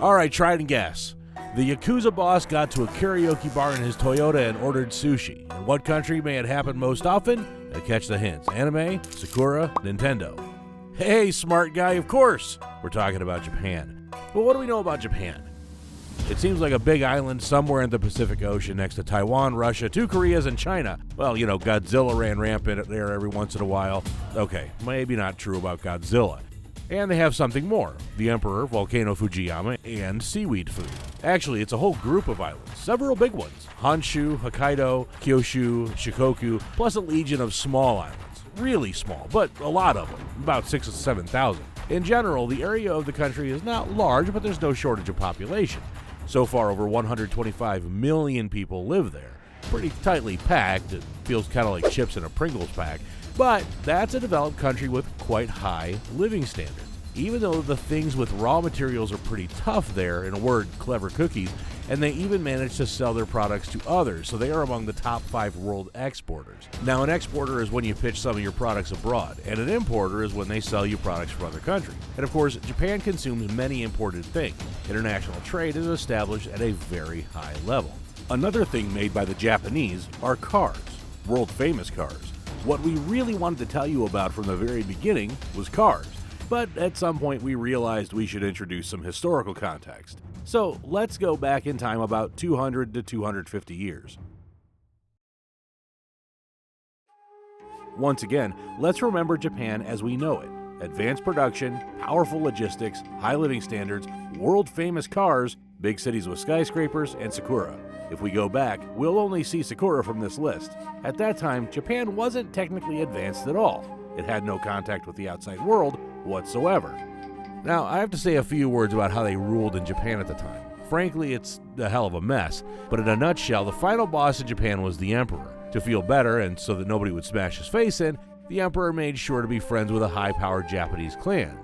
Alright, try it and guess. The Yakuza boss got to a karaoke bar in his Toyota and ordered sushi. In what country may it happen most often? Catch the hints. Anime, Sakura, Nintendo. Hey, smart guy, of course! We're talking about Japan. But what do we know about Japan? It seems like a big island somewhere in the Pacific Ocean next to Taiwan, Russia, 2 Koreas, and China. Well, Godzilla ran rampant there every once in a while. Okay, maybe not true about Godzilla. And they have something more: the Emperor, Volcano Fujiyama, and seaweed food. Actually, it's a whole group of islands, several big ones: Honshu, Hokkaido, Kyushu, Shikoku, plus a legion of small islands. Really small, but a lot of them, about 6,000 to 7,000. In general, the area of the country is not large, but there's no shortage of population. So far, over 125 million people live there. Pretty tightly packed. It feels kind of like chips in a Pringles pack. But that's a developed country with quite high living standards. Even though the things with raw materials are pretty tough there, in a word, clever cookies, and they even manage to sell their products to others, so they are among the top 5 world exporters. Now, an exporter is when you pitch some of your products abroad, and an importer is when they sell you products from other countries. And of course, Japan consumes many imported things. International trade is established at a very high level. Another thing made by the Japanese are cars, world-famous cars. What we really wanted to tell you about from the very beginning was cars, but at some point we realized we should introduce some historical context. So let's go back in time about 200 to 250 years. Once again, let's remember Japan as we know it: advanced production, powerful logistics, high living standards, world-famous cars, big cities with skyscrapers, and Sakura. If we go back, we'll only see Sakura from this list. At that time, Japan wasn't technically advanced at all. It had no contact with the outside world whatsoever. Now, I have to say a few words about how they ruled in Japan at the time. Frankly, it's a hell of a mess, but in a nutshell, the final boss in Japan was the Emperor. To feel better, and so that nobody would smash his face in, the Emperor made sure to be friends with a high-powered Japanese clan.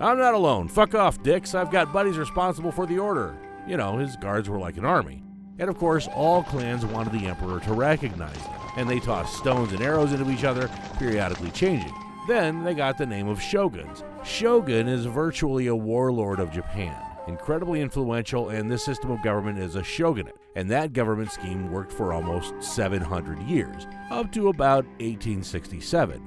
I'm not alone, fuck off, dicks, I've got buddies responsible for the order. His guards were like an army. And of course, all clans wanted the Emperor to recognize them, and they tossed stones and arrows into each other, periodically changing. Then they got the name of shoguns. Shogun is virtually a warlord of Japan, incredibly influential, and this system of government is a shogunate, and that government scheme worked for almost 700 years, up to about 1867.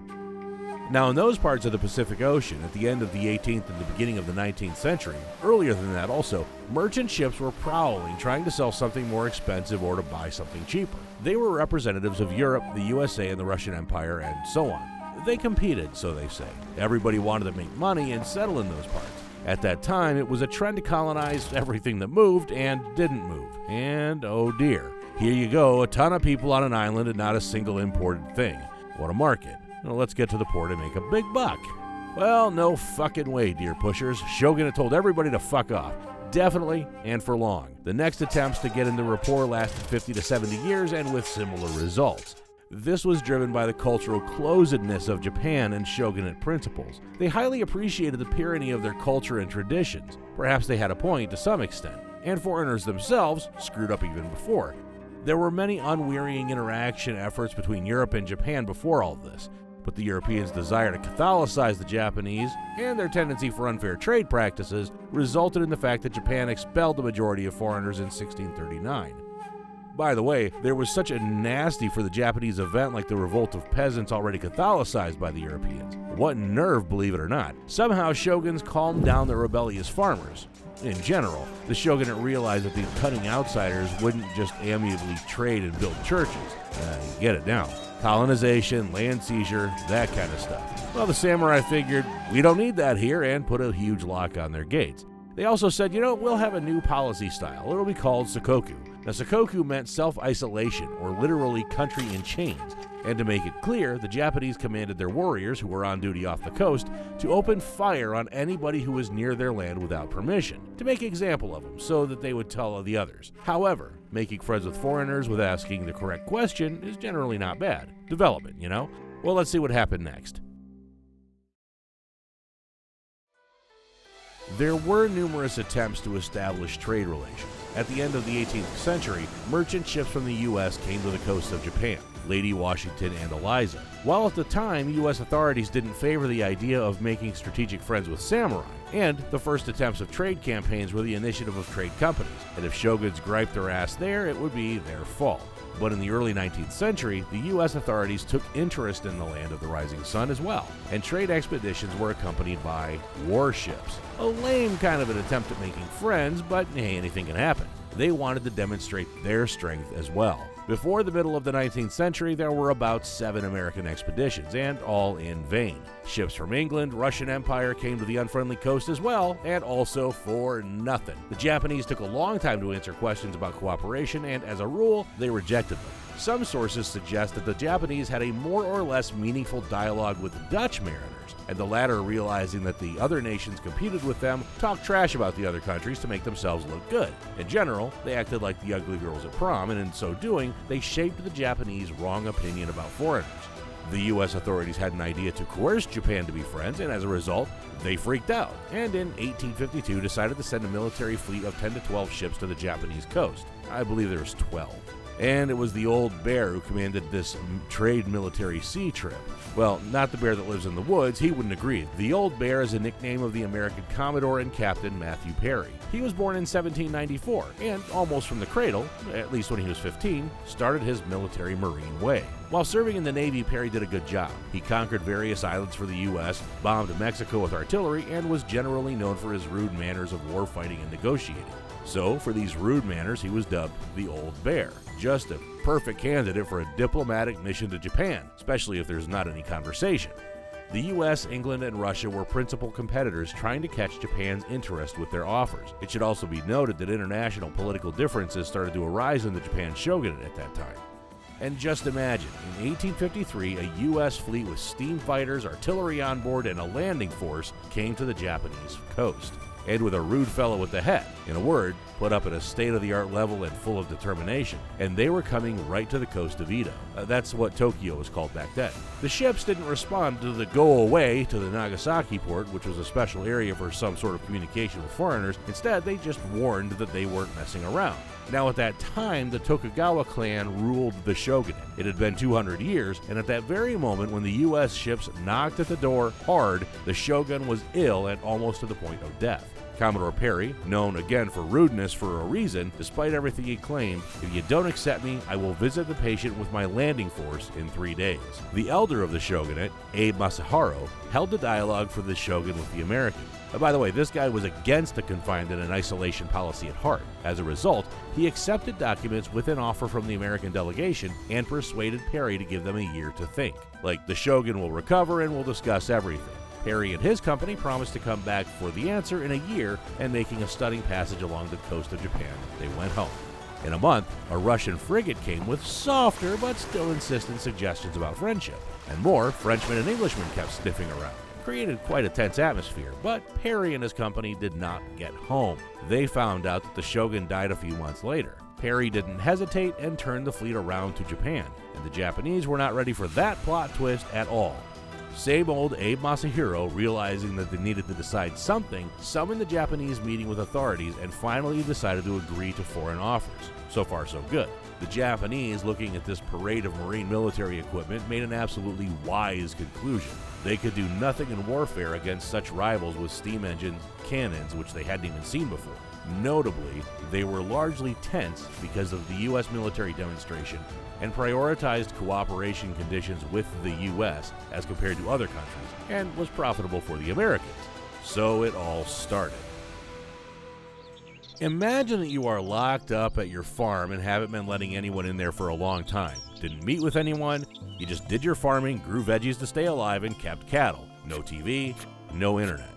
Now, in those parts of the Pacific Ocean, at the end of the 18th and the beginning of the 19th century, earlier than that also, merchant ships were prowling, trying to sell something more expensive or to buy something cheaper. They were representatives of Europe, the USA, and the Russian Empire, and so on. They competed, so they say. Everybody wanted to make money and settle in those parts. At that time, it was a trend to colonize everything that moved and didn't move. And oh dear, here you go, a ton of people on an island and not a single imported thing. What a market. Now let's get to the port and make a big buck. Well, no fucking way, dear pushers. Shogun had told everybody to fuck off. Definitely, and for long. The next attempts to get into rapport lasted 50 to 70 years and with similar results. This was driven by the cultural closedness of Japan and shogunate principles. They highly appreciated the purity of their culture and traditions. Perhaps they had a point to some extent. And foreigners themselves screwed up even before. There were many unwearying interaction efforts between Europe and Japan before all this. But the Europeans' desire to Catholicize the Japanese and their tendency for unfair trade practices resulted in the fact that Japan expelled the majority of foreigners in 1639. By the way, there was such a nasty for the Japanese event like the revolt of peasants already Catholicized by the Europeans. What nerve, believe it or not. Somehow shoguns calmed down the rebellious farmers. In general, the shogunate realized that these cunning outsiders wouldn't just amiably trade and build churches. You get it now. Colonization, land seizure, that kind of stuff. Well, the samurai figured, we don't need that here, and put a huge lock on their gates. They also said, we'll have a new policy style. It'll be called Sakoku. Now, Sakoku meant self-isolation, or literally country in chains. And to make it clear, the Japanese commanded their warriors, who were on duty off the coast, to open fire on anybody who was near their land without permission, to make an example of them, so that they would tell the others. However, making friends with foreigners with asking the correct question is generally not bad. Development, Well, let's see what happened next. There were numerous attempts to establish trade relations. At the end of the 18th century, merchant ships from the U.S. came to the coast of Japan, Lady Washington and Eliza. While at the time, U.S. authorities didn't favor the idea of making strategic friends with samurai, and the first attempts of trade campaigns were the initiative of trade companies, and if shoguns griped their ass there, it would be their fault. But in the early 19th century, the U.S. authorities took interest in the land of the rising sun as well, and trade expeditions were accompanied by warships. A lame kind of an attempt at making friends, but hey, anything can happen. They wanted to demonstrate their strength as well. Before the middle of the 19th century, there were about 7 American expeditions, and all in vain. Ships from England, Russian Empire came to the unfriendly coast as well, and also for nothing. The Japanese took a long time to answer questions about cooperation, and as a rule, they rejected them. Some sources suggest that the Japanese had a more or less meaningful dialogue with the Dutch mariners, and the latter, realizing that the other nations competed with them, talked trash about the other countries to make themselves look good. In general, they acted like the ugly girls at prom, and in so doing, they shaped the Japanese' wrong opinion about foreigners. The U.S. authorities had an idea to coerce Japan to be friends, and as a result, they freaked out, and in 1852 decided to send a military fleet of 10 to 12 ships to the Japanese coast. I believe there was 12. And it was the Old Bear who commanded this trade military sea trip. Well, not the bear that lives in the woods, he wouldn't agree. The Old Bear is a nickname of the American Commodore and Captain Matthew Perry. He was born in 1794, and almost from the cradle, at least when he was 15, started his military marine way. While serving in the Navy, Perry did a good job. He conquered various islands for the U.S., bombed Mexico with artillery, and was generally known for his rude manners of war fighting and negotiating. So, for these rude manners, he was dubbed the Old Bear. Just a perfect candidate for a diplomatic mission to Japan, especially if there's not any conversation. The US, England, and Russia were principal competitors trying to catch Japan's interest with their offers. It should also be noted that international political differences started to arise in the Japan shogunate at that time. And just imagine, in 1853, a U.S. fleet with steam fighters, artillery on board, and a landing force came to the Japanese coast. And with a rude fellow at the head, in a word, put up at a state-of-the-art level and full of determination, and they were coming right to the coast of Edo. That's what Tokyo was called back then. The ships didn't respond to the go away to the Nagasaki port, which was a special area for some sort of communication with foreigners. Instead, they just warned that they weren't messing around. Now, at that time, the Tokugawa clan ruled the shogunate. It had been 200 years, and at that very moment when the U.S. ships knocked at the door hard, the shogun was ill and almost to the point of death. Commodore Perry, known again for rudeness for a reason, despite everything he claimed, "If you don't accept me, I will visit the patient with my landing force in 3 days." The elder of the shogunate, Abe Masahiro, held the dialogue for the shogun with the Americans. By the way, this guy was against the confinement and isolation policy at heart. As a result, he accepted documents with an offer from the American delegation and persuaded Perry to give them a year to think. Like, the shogun will recover and we'll discuss everything. Perry and his company promised to come back for the answer in a year, and making a stunning passage along the coast of Japan, they went home. In a month, a Russian frigate came with softer but still insistent suggestions about friendship, and more Frenchmen and Englishmen kept sniffing around. Created quite a tense atmosphere, but Perry and his company did not get home. They found out that the shogun died a few months later. Perry didn't hesitate and turned the fleet around to Japan, and the Japanese were not ready for that plot twist at all. Same old Abe Masahiro, realizing that they needed to decide something, summoned the Japanese meeting with authorities and finally decided to agree to foreign offers. So far, so good. The Japanese, looking at this parade of marine military equipment, made an absolutely wise conclusion. They could do nothing in warfare against such rivals with steam engines, cannons, which they hadn't even seen before. Notably, they were largely tense because of the U.S. military demonstration and prioritized cooperation conditions with the U.S. as compared to other countries, and was profitable for the Americans. So it all started. Imagine that you are locked up at your farm and haven't been letting anyone in there for a long time. Didn't meet with anyone, you just did your farming, grew veggies to stay alive, and kept cattle. No TV, no internet.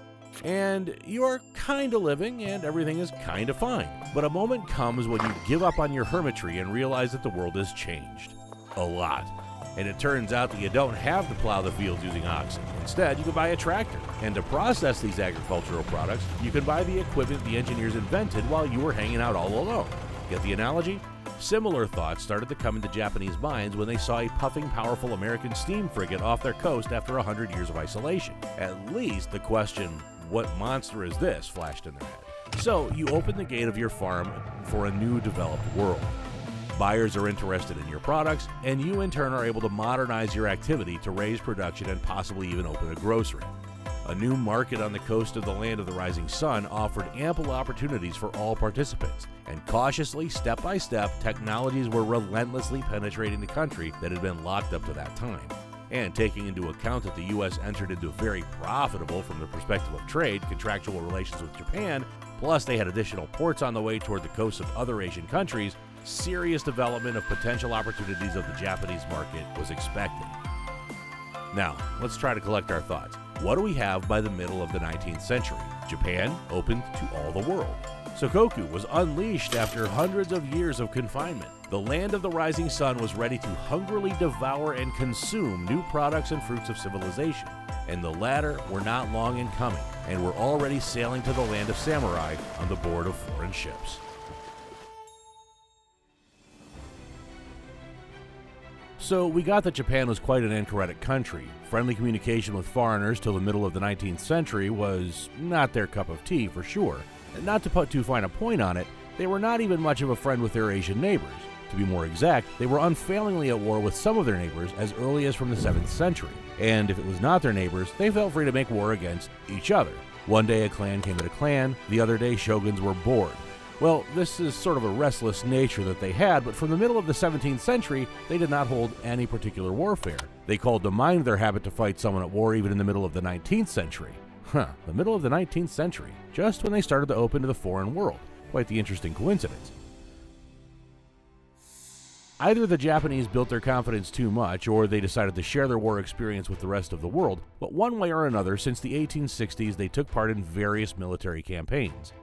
And you are kinda living, and everything is kinda fine. But a moment comes when you give up on your hermitry and realize that the world has changed. A lot. And it turns out that you don't have to plow the fields using oxen. Instead, you can buy a tractor. And to process these agricultural products, you can buy the equipment the engineers invented while you were hanging out all alone. Get the analogy? Similar thoughts started to come into Japanese minds when they saw a puffing, powerful American steam frigate off their coast after 100 years of isolation. At least the question, "What monster is this?" flashed in their head. So you open the gate of your farm for a new developed world. Buyers are interested in your products, and you in turn are able to modernize your activity to raise production and possibly even open a grocery. A new market on the coast of the land of the rising sun offered ample opportunities for all participants, and cautiously, step by step, technologies were relentlessly penetrating the country that had been locked up to that time. And taking into account that the U.S. entered into very profitable, from the perspective of trade, contractual relations with Japan, plus they had additional ports on the way toward the coasts of other Asian countries, serious development of potential opportunities of the Japanese market was expected. Now, let's try to collect our thoughts. What do we have by the middle of the 19th century? Japan opened to all the world. Sokoku was unleashed after hundreds of years of confinement. The land of the rising sun was ready to hungrily devour and consume new products and fruits of civilization. And the latter were not long in coming, and were already sailing to the land of samurai on the board of foreign ships. So we got that Japan was quite an anchoretic country. Friendly communication with foreigners till the middle of the 19th century was not their cup of tea for sure. And not to put too fine a point on it, they were not even much of a friend with their Asian neighbors. To be more exact, they were unfailingly at war with some of their neighbors as early as from the 7th century. And if it was not their neighbors, they felt free to make war against each other. One day a clan came at a clan, the other day shoguns were bored. Well, this is sort of a restless nature that they had, but from the middle of the 17th century, they did not hold any particular warfare. They called to mind their habit to fight someone at war even in the middle of the 19th century. The middle of the 19th century, just when they started to open to the foreign world. Quite the interesting coincidence. Either the Japanese built their confidence too much, or they decided to share their war experience with the rest of the world, but one way or another, since the 1860s, they took part in various military campaigns.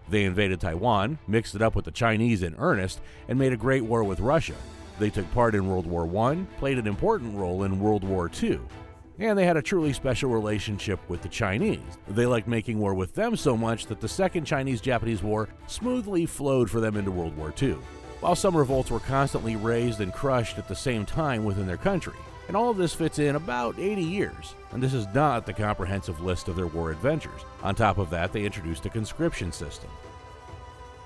They invaded Taiwan, mixed it up with the Chinese in earnest, and made a great war with Russia. They took part in World War I, played an important role in World War II, and they had a truly special relationship with the Chinese. They liked making war with them so much that the Second Chinese-Japanese War smoothly flowed for them into World War II, while some revolts were constantly raised and crushed at the same time within their country. And all of this fits in about 80 years, and this is not the comprehensive list of their war adventures. On top of that, they introduced a conscription system.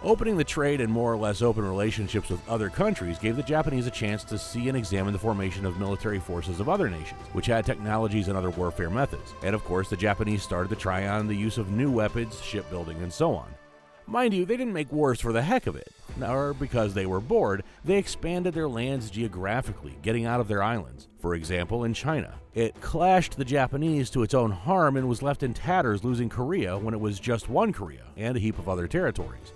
Opening the trade and more or less open relationships with other countries gave the Japanese a chance to see and examine the formation of military forces of other nations, which had technologies and other warfare methods. And of course, the Japanese started to try on the use of new weapons, shipbuilding, and so on. Mind you, they didn't make wars for the heck of it, nor because they were bored. They expanded their lands geographically, getting out of their islands. For example, in China, it clashed the Japanese to its own harm and was left in tatters, losing Korea when it was just one Korea, and a heap of other territories.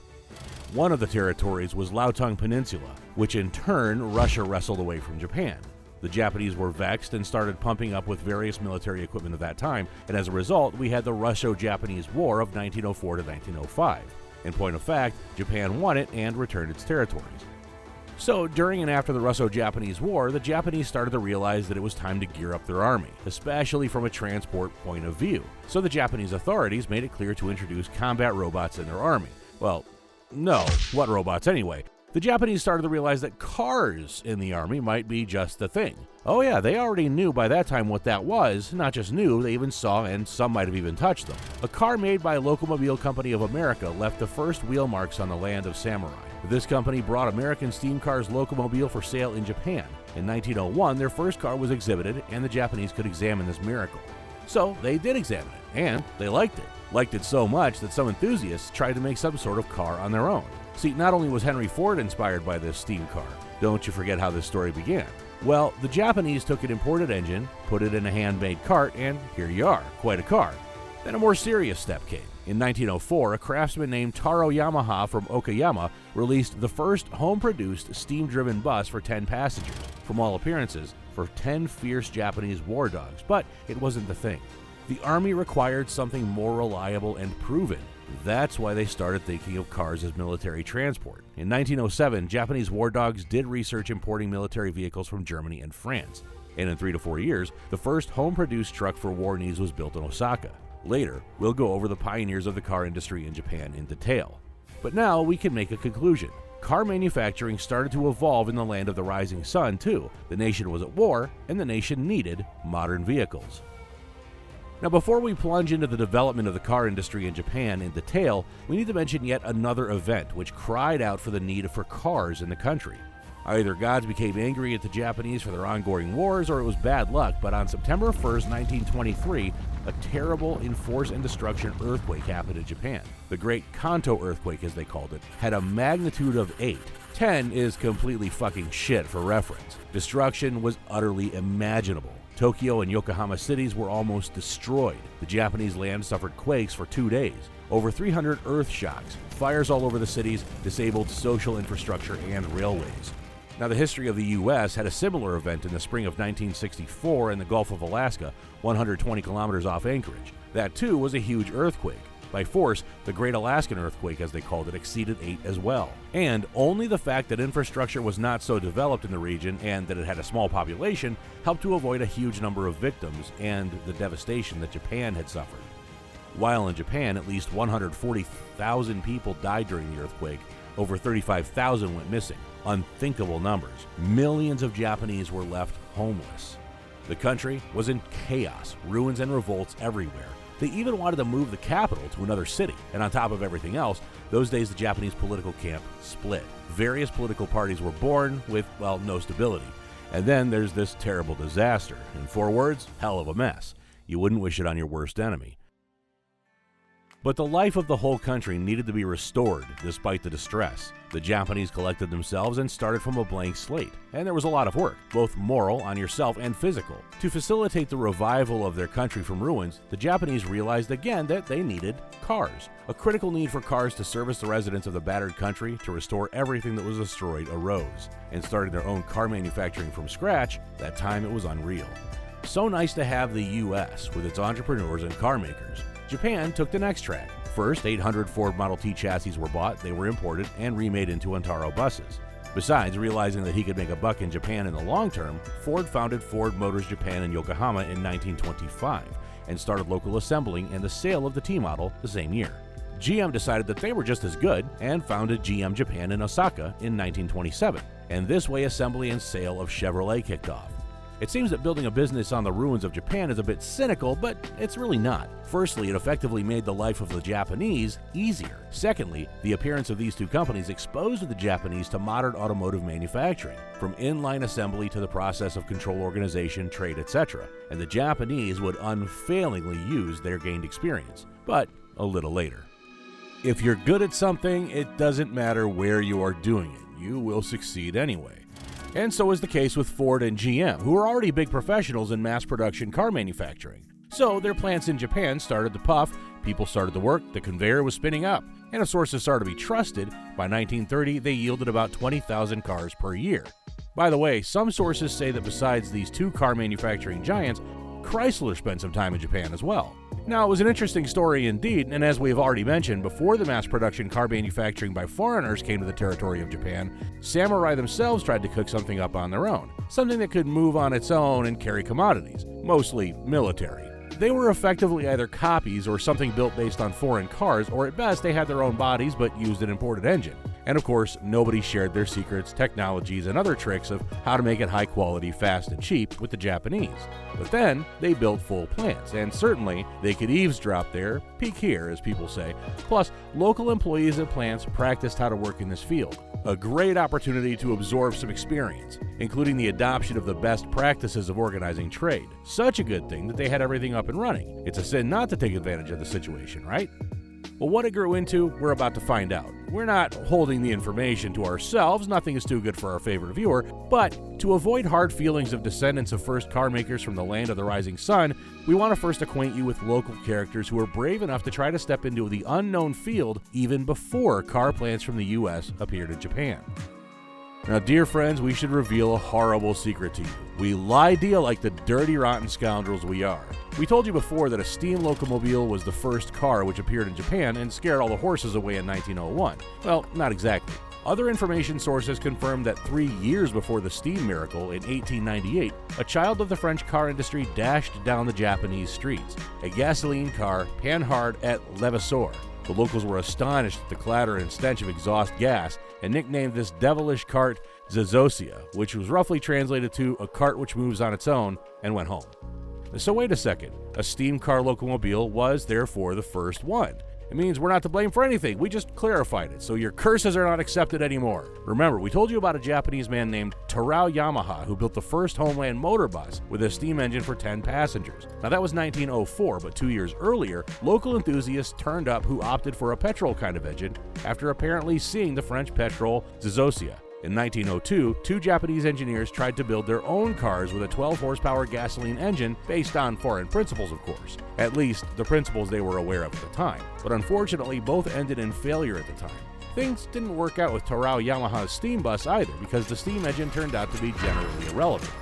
One of the territories was Liaotung Peninsula, which in turn Russia wrestled away from Japan. The Japanese were vexed and started pumping up with various military equipment at that time, and as a result, we had the Russo-Japanese War of 1904 to 1905. In point of fact, Japan won it and returned its territories. So, during and after the Russo-Japanese War, the Japanese started to realize that it was time to gear up their army, especially from a transport point of view. So the Japanese authorities made it clear to introduce combat robots in their army. Well, no, what robots anyway? The Japanese started to realize that cars in the army might be just the thing. Oh yeah, they already knew by that time what that was. Not just knew, they even saw, and some might have even touched them. A car made by Locomobile Company of America left the first wheel marks on the land of samurai. This company brought American steam cars Locomobile for sale in Japan. In 1901, their first car was exhibited, and the Japanese could examine this miracle. So they did examine it, and they liked it. Liked it so much that some enthusiasts tried to make some sort of car on their own. See, not only was Henry Ford inspired by this steam car, don't you forget how this story began. Well, the Japanese took an imported engine, put it in a handmade cart, and here you are, quite a car. Then a more serious step came. In 1904, a craftsman named Taro Yamaha from Okayama released the first home-produced steam-driven bus for 10 passengers, from all appearances, for 10 fierce Japanese war dogs, but it wasn't the thing. The army required something more reliable and proven. That's why they started thinking of cars as military transport. In 1907, Japanese war dogs did research importing military vehicles from Germany and France. And in 3 to 4 years, the first home-produced truck for war needs was built in Osaka. Later, we'll go over the pioneers of the car industry in Japan in detail. But now we can make a conclusion. Car manufacturing started to evolve in the land of the rising sun too. The nation was at war, and the nation needed modern vehicles. Now, before we plunge into the development of the car industry in Japan in detail, we need to mention yet another event which cried out for the need for cars in the country. Either gods became angry at the Japanese for their ongoing wars, or it was bad luck, but on September 1st, 1923, a terrible enforce and destruction earthquake happened in Japan. The Great Kanto earthquake, as they called it, had a magnitude of 8. 10 is completely fucking shit for reference. Destruction was utterly imaginable. Tokyo and Yokohama cities were almost destroyed. The Japanese land suffered quakes for 2 days. Over 300 earth shocks, fires all over the cities, disabled social infrastructure and railways. Now, the history of the U.S. had a similar event in the spring of 1964 in the Gulf of Alaska, 120 kilometers off Anchorage. That, too, was a huge earthquake. By force, the Great Alaskan Earthquake, as they called it, exceeded 8 as well. And only the fact that infrastructure was not so developed in the region and that it had a small population helped to avoid a huge number of victims and the devastation that Japan had suffered. While in Japan, at least 140,000 people died during the earthquake, over 35,000 went missing. Unthinkable numbers. Millions of Japanese were left homeless. The country was in chaos, ruins and revolts everywhere. They even wanted to move the capital to another city. And on top of everything else, those days the Japanese political camp split. Various political parties were born with, well, no stability. And then there's this terrible disaster. In 4 words, hell of a mess. You wouldn't wish it on your worst enemy. But the life of the whole country needed to be restored despite the distress. The Japanese collected themselves and started from a blank slate, and there was a lot of work, both moral on yourself and physical. To facilitate the revival of their country from ruins, the Japanese realized again that they needed cars. A critical need for cars to service the residents of the battered country to restore everything that was destroyed arose, and starting their own car manufacturing from scratch. That time it was unreal. So nice to have the U.S. with its entrepreneurs and car makers. Japan took the next track. First, 800 Ford Model T chassis were bought, they were imported, and remade into Antaro buses. Besides, realizing that he could make a buck in Japan in the long term, Ford founded Ford Motors Japan in Yokohama in 1925 and started local assembling and the sale of the T model the same year. GM decided that they were just as good and founded GM Japan in Osaka in 1927, and this way assembly and sale of Chevrolet kicked off. It seems that building a business on the ruins of Japan is a bit cynical, but it's really not. Firstly, it effectively made the life of the Japanese easier. Secondly, the appearance of these two companies exposed the Japanese to modern automotive manufacturing, from inline assembly to the process of control organization, trade, etc. And the Japanese would unfailingly use their gained experience, but a little later. If you're good at something, it doesn't matter where you are doing it. You will succeed anyway. And so is the case with Ford and GM, who are already big professionals in mass production car manufacturing. So their plants in Japan started to puff, people started to work, the conveyor was spinning up, and if sources started to be trusted, by 1930 they yielded about 20,000 cars per year. By the way, some sources say that besides these two car manufacturing giants, Chrysler spent some time in Japan as well. Now, it was an interesting story indeed, and as we have already mentioned, before the mass production car manufacturing by foreigners came to the territory of Japan, samurai themselves tried to cook something up on their own, something that could move on its own and carry commodities, mostly military. They were effectively either copies or something built based on foreign cars, or at best they had their own bodies but used an imported engine. And of course, nobody shared their secrets, technologies, and other tricks of how to make it high quality, fast, and cheap with the Japanese. But then, they built full plants, and certainly, they could eavesdrop there, peek here, as people say. Plus, local employees at plants practiced how to work in this field. A great opportunity to absorb some experience, including the adoption of the best practices of organizing trade. Such a good thing that they had everything up and running. It's a sin not to take advantage of the situation, right? Well, what it grew into, we're about to find out. We're not holding the information to ourselves, nothing is too good for our favorite viewer, but to avoid hard feelings of descendants of first car makers from the land of the rising sun, we want to first acquaint you with local characters who were brave enough to try to step into the unknown field even before car plants from the US appeared in Japan. Now, dear friends, we should reveal a horrible secret to you. We lie to you like the dirty, rotten scoundrels we are. We told you before that a steam locomobile was the first car which appeared in Japan and scared all the horses away in 1901. Well, not exactly. Other information sources confirm that 3 years before the steam miracle in 1898, a child of the French car industry dashed down the Japanese streets, a gasoline car, Panhard et Levasseur. The locals were astonished at the clatter and stench of exhaust gas and nicknamed this devilish cart Zazosia, which was roughly translated to a cart which moves on its own, and went home. So wait a second, a steam car locomobile was therefore the first one. It means we're not to blame for anything, we just clarified it, so your curses are not accepted anymore. Remember, we told you about a Japanese man named Tarao Yamaha who built the first Homeland motor bus with a steam engine for 10 passengers. Now that was 1904, but 2 years earlier, local enthusiasts turned up who opted for a petrol kind of engine after apparently seeing the French petrol Zizousia. In 1902, two Japanese engineers tried to build their own cars with a 12-horsepower gasoline engine based on foreign principles, of course. At least, the principles they were aware of at the time. But unfortunately, both ended in failure at the time. Things didn't work out with Tarao Yamaha's steam bus either, because the steam engine turned out to be generally irrelevant.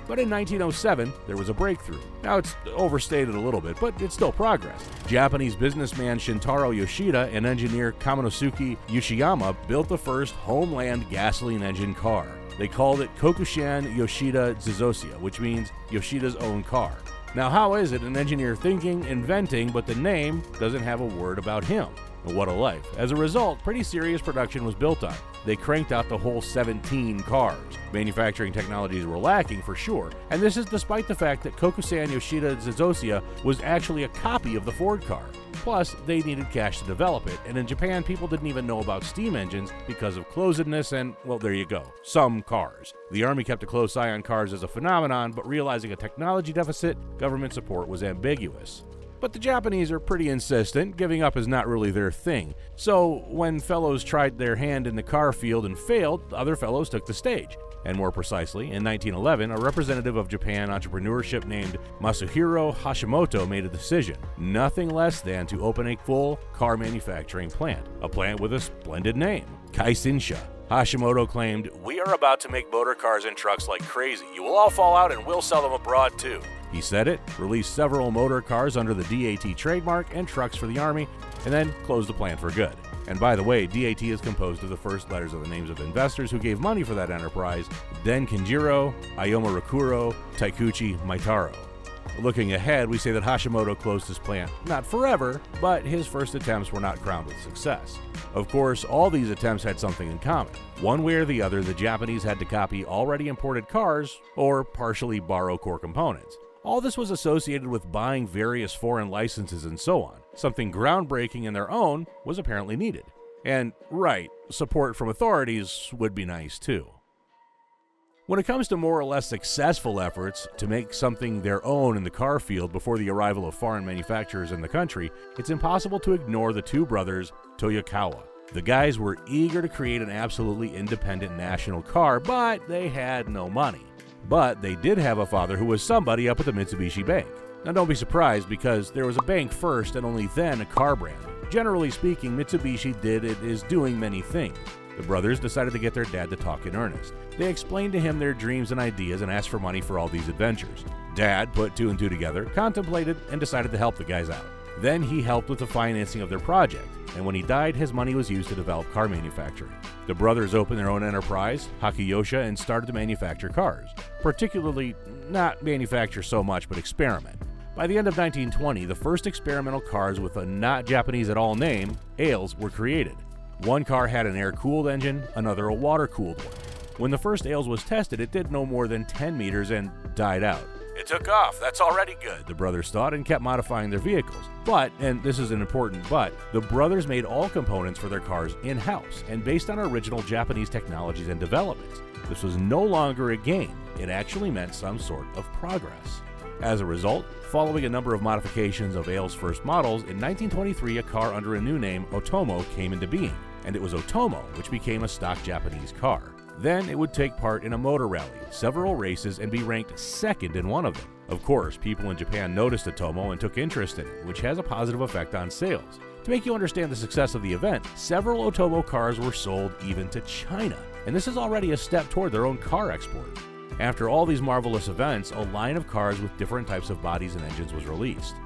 But in 1907, there was a breakthrough. Now it's overstated a little bit, but it's still progress. Japanese businessman Shintaro Yoshida and engineer Kaminosuke Yoshiyama built the first Homeland gasoline engine car. They called it Kokushan Yoshida Zizousia, which means Yoshida's own car. Now how is it an engineer thinking, inventing, but the name doesn't have a word about him? What a life. As a result, pretty serious production was built on. They cranked out the whole 17 cars. Manufacturing technologies were lacking for sure, and this is despite the fact that Kokusan Yoshida Zizousia was actually a copy of the Ford car. Plus, they needed cash to develop it, and in Japan, people didn't even know about steam engines because of closedness and, well, there you go, some cars. The Army kept a close eye on cars as a phenomenon, but realizing a technology deficit, government support was ambiguous. But the Japanese are pretty insistent, giving up is not really their thing. So when fellows tried their hand in the car field and failed, other fellows took the stage. And more precisely, in 1911, a representative of Japan entrepreneurship named Masahiro Hashimoto made a decision, nothing less than to open a full car manufacturing plant, a plant with a splendid name, Kaishinsha. Hashimoto claimed, "We are about to make motor cars and trucks like crazy. You will all fall out and we'll sell them abroad too." He said it, released several motor cars under the DAT trademark and trucks for the Army, and then closed the plant for good. And by the way, DAT is composed of the first letters of the names of investors who gave money for that enterprise: Den Kinjiro, Ayoma Rokuro, Taikuchi Maitaro. Looking ahead, we say that Hashimoto closed his plant, not forever, but his first attempts were not crowned with success. Of course, all these attempts had something in common. One way or the other, the Japanese had to copy already imported cars or partially borrow core components. All this was associated with buying various foreign licenses and so on. Something groundbreaking in their own was apparently needed. And, right, support from authorities would be nice too. When it comes to more or less successful efforts to make something their own in the car field before the arrival of foreign manufacturers in the country, it's impossible to ignore the two brothers Toyokawa. The guys were eager to create an absolutely independent national car, but they had no money. But they did have a father who was somebody up at the Mitsubishi Bank. Now don't be surprised, because there was a bank first and only then a car brand. Generally speaking, Mitsubishi is doing many things. The brothers decided to get their dad to talk in earnest. They explained to him their dreams and ideas and asked for money for all these adventures. Dad put two and two together, contemplated, and decided to help the guys out. Then he helped with the financing of their project, and when he died, his money was used to develop car manufacturing. The brothers opened their own enterprise, Hakiyosha, and started to manufacture cars. Particularly, not manufacture so much, but experiment. By the end of 1920, the first experimental cars with a not Japanese at all name, Ales, were created. One car had an air-cooled engine, another a water-cooled one. When the first Ales was tested, it did no more than 10 meters and died out. It took off, that's already good, the brothers thought, and kept modifying their vehicles. But, and this is an important but, the brothers made all components for their cars in-house and based on original Japanese technologies and developments. This was no longer a game, it actually meant some sort of progress. As a result, following a number of modifications of Ale's first models, in 1923 a car under a new name, Otomo, came into being, and it was Otomo which became a stock Japanese car. Then it would take part in a motor rally, several races, and be ranked second in one of them. Of course, people in Japan noticed Otomo and took interest in it, which has a positive effect on sales. To make you understand the success of the event, several Otomo cars were sold even to China, and this is already a step toward their own car export. After all these marvelous events, a line of cars with different types of bodies and engines was released.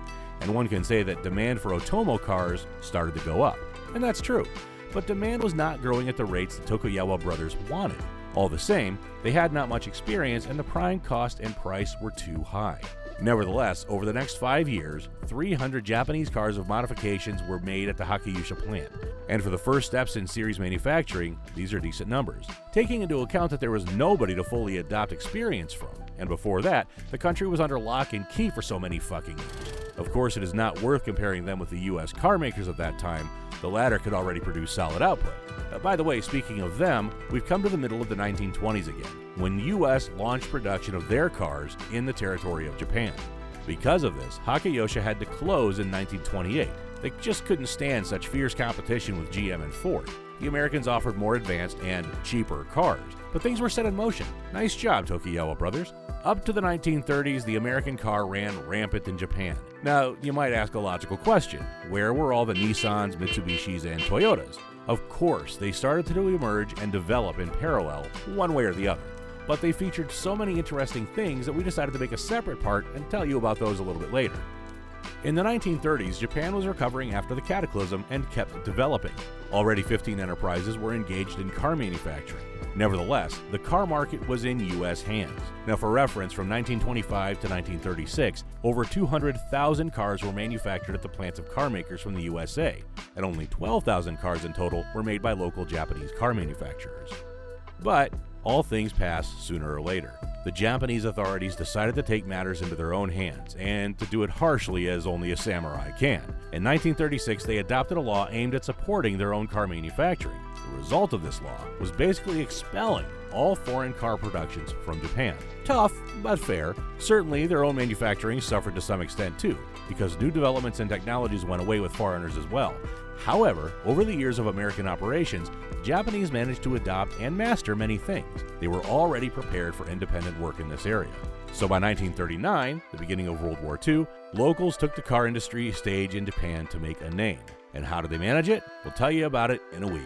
And one can say that demand for Otomo cars started to go up. And that's true. But demand was not growing at the rates the Tokugawa brothers wanted. All the same, they had not much experience and the prime cost and price were too high. Nevertheless, over the next 5 years, 300 Japanese cars of modifications were made at the Hakiyosha plant. And for the first steps in series manufacturing, these are decent numbers, taking into account that there was nobody to fully adopt experience from. and before that, the country was under lock and key for so many fucking years. Of course, it is not worth comparing them with the US car makers at that time. The latter could already produce solid output. By the way, speaking of them, we've come to the middle of the 1920s again, when the US launched production of their cars in the territory of Japan. Because of this, Hakayosha had to close in 1928. They just couldn't stand such fierce competition with GM and Ford. The Americans offered more advanced and cheaper cars, but things were set in motion. Nice job, Tokigawa brothers. Up to the 1930s, the American car ran rampant in Japan. Now, you might ask a logical question. Where were all the Nissans, Mitsubishis, and Toyotas? Of course, they started to emerge and develop in parallel, one way or the other. But they featured so many interesting things that we decided to make a separate part and tell you about those a little bit later. In the 1930s, Japan was recovering after the cataclysm and kept developing. Already 15 enterprises were engaged in car manufacturing. Nevertheless, the car market was in U.S. hands. Now, for reference, from 1925 to 1936, over 200,000 cars were manufactured at the plants of car makers from the USA, and only 12,000 cars in total were made by local Japanese car manufacturers. But all things pass sooner or later. The Japanese authorities decided to take matters into their own hands, and to do it harshly as only a samurai can. In 1936, they adopted a law aimed at supporting their own car manufacturing. The result of this law was basically expelling all foreign car productions from Japan. Tough, but fair. Certainly, their own manufacturing suffered to some extent too, because new developments and technologies went away with foreigners as well. However, over the years of American operations, the Japanese managed to adopt and master many things. They were already prepared for independent work in this area. So by 1939, the beginning of World War II, locals took the car industry stage in Japan to make a name. And how did they manage it? We'll tell you about it in a week.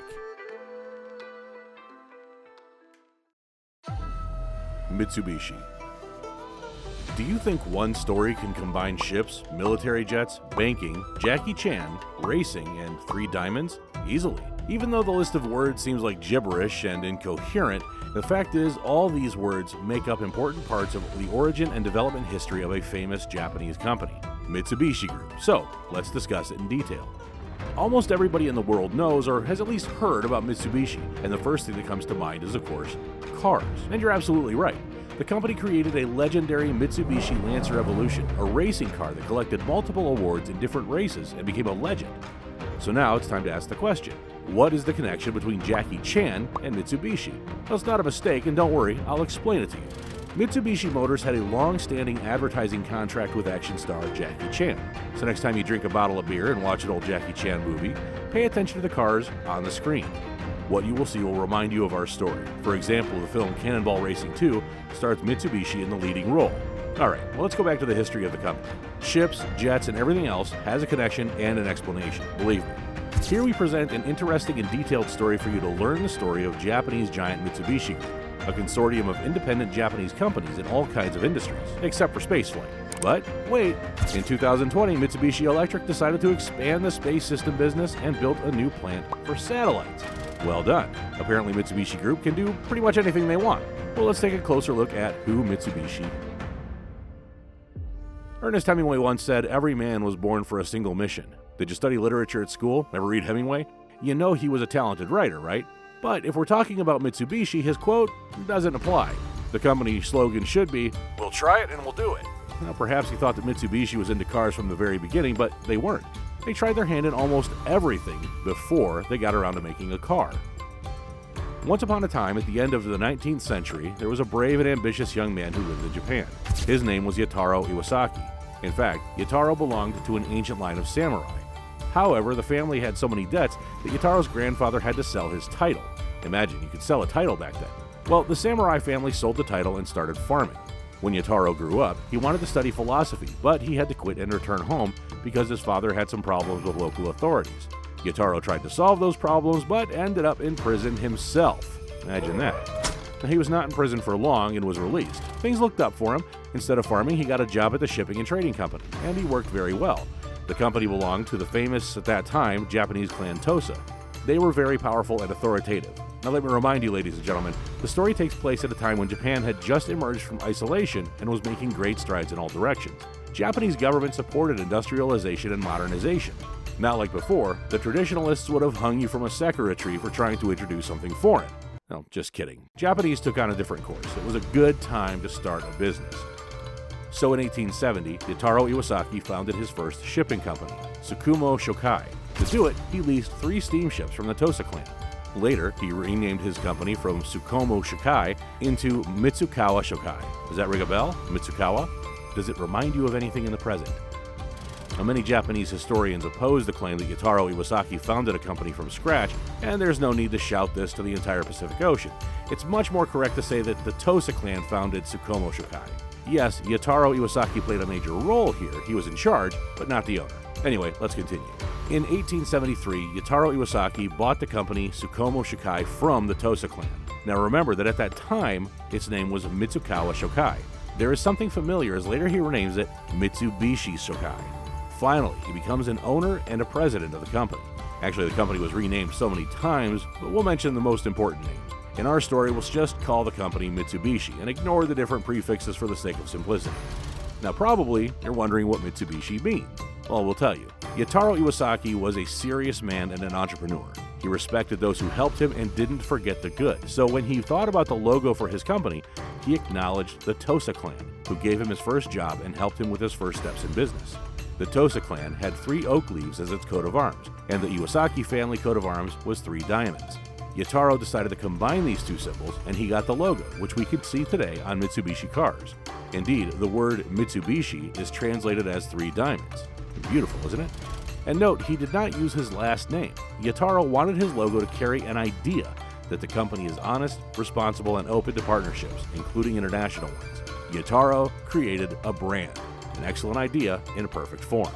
Mitsubishi. Do you think one story can combine ships, military jets, banking, Jackie Chan, racing, and 3 diamonds? Easily. Even though the list of words seems like gibberish and incoherent, the fact is all these words make up important parts of the origin and development history of a famous Japanese company, Mitsubishi Group. So, let's discuss it in detail. Almost everybody in the world knows or has at least heard about Mitsubishi, and the first thing that comes to mind is, of course, cars. And you're absolutely right. The company created a legendary Mitsubishi Lancer Evolution, a racing car that collected multiple awards in different races and became a legend. So now it's time to ask the question, what is the connection between Jackie Chan and Mitsubishi? Well, it's not a mistake, and don't worry, I'll explain it to you. Mitsubishi Motors had a long-standing advertising contract with action star Jackie Chan. So next time you drink a bottle of beer and watch an old Jackie Chan movie, pay attention to the cars on the screen. What you will see will remind you of our story. For example, the film Cannonball Racing 2 stars Mitsubishi in the leading role. Alright, well, let's go back to the history of the company. Ships, jets, and everything else has a connection and an explanation, believe me. Here we present an interesting and detailed story for you to learn the story of Japanese giant Mitsubishi Group, a consortium of independent Japanese companies in all kinds of industries, except for spaceflight. But wait, in 2020, Mitsubishi Electric decided to expand the space system business and built a new plant for satellites. Well done. Apparently Mitsubishi Group can do pretty much anything they want. Well, let's take a closer look at who Mitsubishi. Ernest Hemingway once said, "Every man was born for a single mission." Did you study literature at school? Ever read Hemingway? You know he was a talented writer, right? But if we're talking about Mitsubishi, his quote doesn't apply. The company slogan should be, "We'll try it and we'll do it." Now, perhaps he thought that Mitsubishi was into cars from the very beginning, but they weren't. They tried their hand in almost everything before they got around to making a car. Once upon a time, at the end of the 19th century, there was a brave and ambitious young man who lived in Japan. His name was Yataro Iwasaki. In fact, Yataro belonged to an ancient line of samurai. However, the family had so many debts that Yataro's grandfather had to sell his title. Imagine, you could sell a title back then. Well, the samurai family sold the title and started farming. When Yataro grew up, he wanted to study philosophy, but he had to quit and return home because his father had some problems with local authorities. Yataro tried to solve those problems, but ended up in prison himself. Imagine that. Now, he was not in prison for long and was released. Things looked up for him. Instead of farming, he got a job at the shipping and trading company, and he worked very well. The company belonged to the famous, at that time, Japanese clan Tosa. They were very powerful and authoritative. Now let me remind you, ladies and gentlemen, the story takes place at a time when Japan had just emerged from isolation and was making great strides in all directions. Japanese government supported industrialization and modernization. Not like before, the traditionalists would have hung you from a sakura tree for trying to introduce something foreign. No, just kidding. Japanese took on a different course. It was a good time to start a business. So in 1870, Yataro Iwasaki founded his first shipping company, Tsukumo Shokai. To do it, he leased 3 steamships from the Tosa clan. Later, he renamed his company from Tsukumo Shokai into Mitsukawa Shokai. Does that ring a bell? Mitsukawa? Does it remind you of anything in the present? Now, many Japanese historians oppose the claim that Yataro Iwasaki founded a company from scratch, and there's no need to shout this to the entire Pacific Ocean. It's much more correct to say that the Tosa clan founded Tsukumo Shokai. Yes, Yataro Iwasaki played a major role here. He was in charge, but not the owner. Anyway, let's continue. In 1873, Yataro Iwasaki bought the company Tsukumo Shokai from the Tosa clan. Now remember that at that time, its name was Mitsukawa Shokai. There is something familiar as later he renames it Mitsubishi Shokai. Finally, he becomes an owner and a president of the company. Actually, the company was renamed so many times, but we'll mention the most important names. In our story, we'll just call the company Mitsubishi and ignore the different prefixes for the sake of simplicity. Now, probably you're wondering what Mitsubishi means. Well, we'll tell you. Yataro Iwasaki was a serious man and an entrepreneur. He respected those who helped him and didn't forget the good. So when he thought about the logo for his company, he acknowledged the Tosa clan, who gave him his first job and helped him with his first steps in business. The Tosa clan had 3 oak leaves as its coat of arms, and the Iwasaki family coat of arms was 3 diamonds. Yataro decided to combine these 2 symbols, and he got the logo, which we can see today on Mitsubishi cars. Indeed, the word Mitsubishi is translated as 3 diamonds. Beautiful, isn't it? And note, he did not use his last name. Yataro wanted his logo to carry an idea that the company is honest, responsible, and open to partnerships, including international ones. Yataro created a brand, an excellent idea in a perfect form.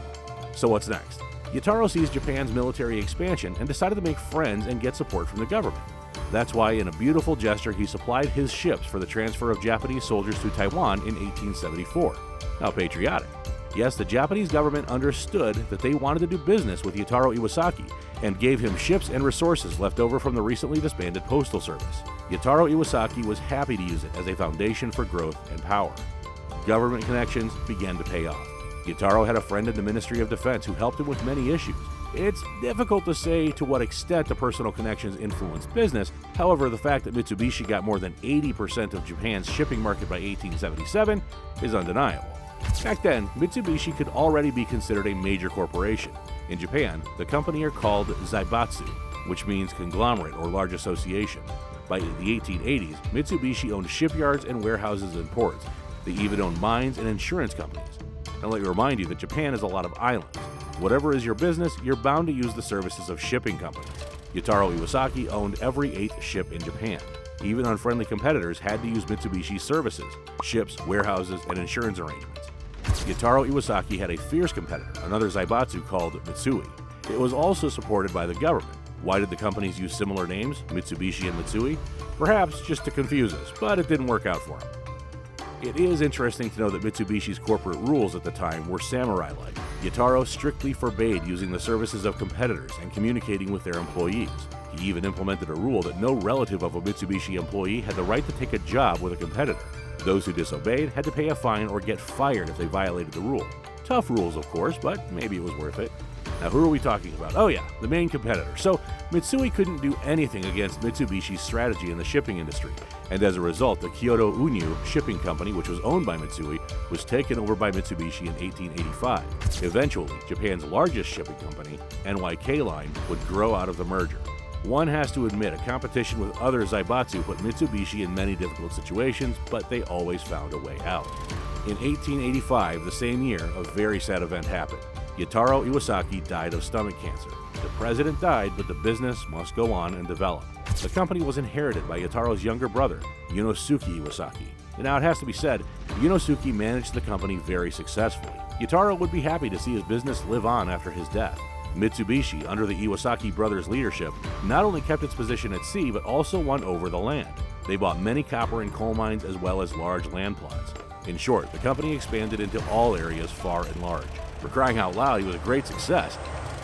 So what's next? Yataro sees Japan's military expansion and decided to make friends and get support from the government. That's why, in a beautiful gesture, he supplied his ships for the transfer of Japanese soldiers to Taiwan in 1874. How patriotic. Yes, the Japanese government understood that they wanted to do business with Yataro Iwasaki and gave him ships and resources left over from the recently disbanded Postal Service. Yataro Iwasaki was happy to use it as a foundation for growth and power. Government connections began to pay off. Yataro had a friend in the Ministry of Defense who helped him with many issues. It's difficult to say to what extent the personal connections influenced business. However, the fact that Mitsubishi got more than 80% of Japan's shipping market by 1877 is undeniable. Back then, Mitsubishi could already be considered a major corporation. In Japan, the company are called zaibatsu, which means conglomerate or large association. By the 1880s, Mitsubishi owned shipyards and warehouses and ports. They even owned mines and insurance companies. And let me remind you that Japan has a lot of islands. Whatever is your business, you're bound to use the services of shipping companies. Yataro Iwasaki owned every 8th ship in Japan. Even unfriendly competitors had to use Mitsubishi's services, ships, warehouses, and insurance arrangements. Yataro Iwasaki had a fierce competitor, another zaibatsu called Mitsui. It was also supported by the government. Why did the companies use similar names, Mitsubishi and Mitsui? Perhaps just to confuse us, but it didn't work out for them. It is interesting to know that Mitsubishi's corporate rules at the time were samurai-like. Yataro strictly forbade using the services of competitors and communicating with their employees. He even implemented a rule that no relative of a Mitsubishi employee had the right to take a job with a competitor. Those who disobeyed had to pay a fine or get fired if they violated the rule. Tough rules, of course, but maybe it was worth it. Now, who are we talking about? Oh yeah, the main competitor. So, Mitsui couldn't do anything against Mitsubishi's strategy in the shipping industry, and as a result, the Kyoto Unyu shipping company, which was owned by Mitsui, was taken over by Mitsubishi in 1885. Eventually, Japan's largest shipping company, NYK Line, would grow out of the merger. One has to admit, a competition with other zaibatsu put Mitsubishi in many difficult situations, but they always found a way out. In 1885, the same year, a very sad event happened. Yataro Iwasaki died of stomach cancer. The president died, but the business must go on and develop. The company was inherited by Yataro's younger brother, Yunosuke Iwasaki. And now it has to be said, Yunosuke managed the company very successfully. Yataro would be happy to see his business live on after his death. Mitsubishi, under the Iwasaki brothers' leadership, not only kept its position at sea, but also won over the land. They bought many copper and coal mines as well as large land plots. In short, the company expanded into all areas far and large. For crying out loud, he was a great success.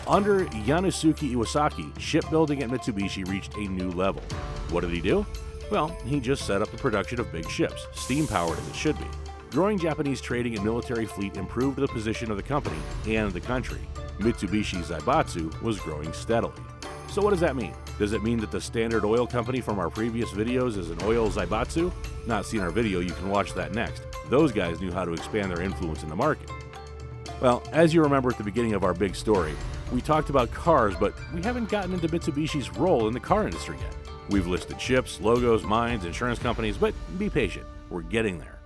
Under Yunosuke Iwasaki, shipbuilding at Mitsubishi reached a new level. What did he do? Well, he just set up the production of big ships, steam-powered as it should be. Growing Japanese trading and military fleet improved the position of the company and the country. Mitsubishi Zaibatsu was growing steadily. So what does that mean? Does it mean that the Standard Oil company from our previous videos is an oil zaibatsu? Not seen our video, you can watch that next. Those guys knew how to expand their influence in the market. Well, as you remember at the beginning of our big story, we talked about cars, but we haven't gotten into Mitsubishi's role in the car industry yet. We've listed ships, logos, mines, insurance companies, but be patient, we're getting there.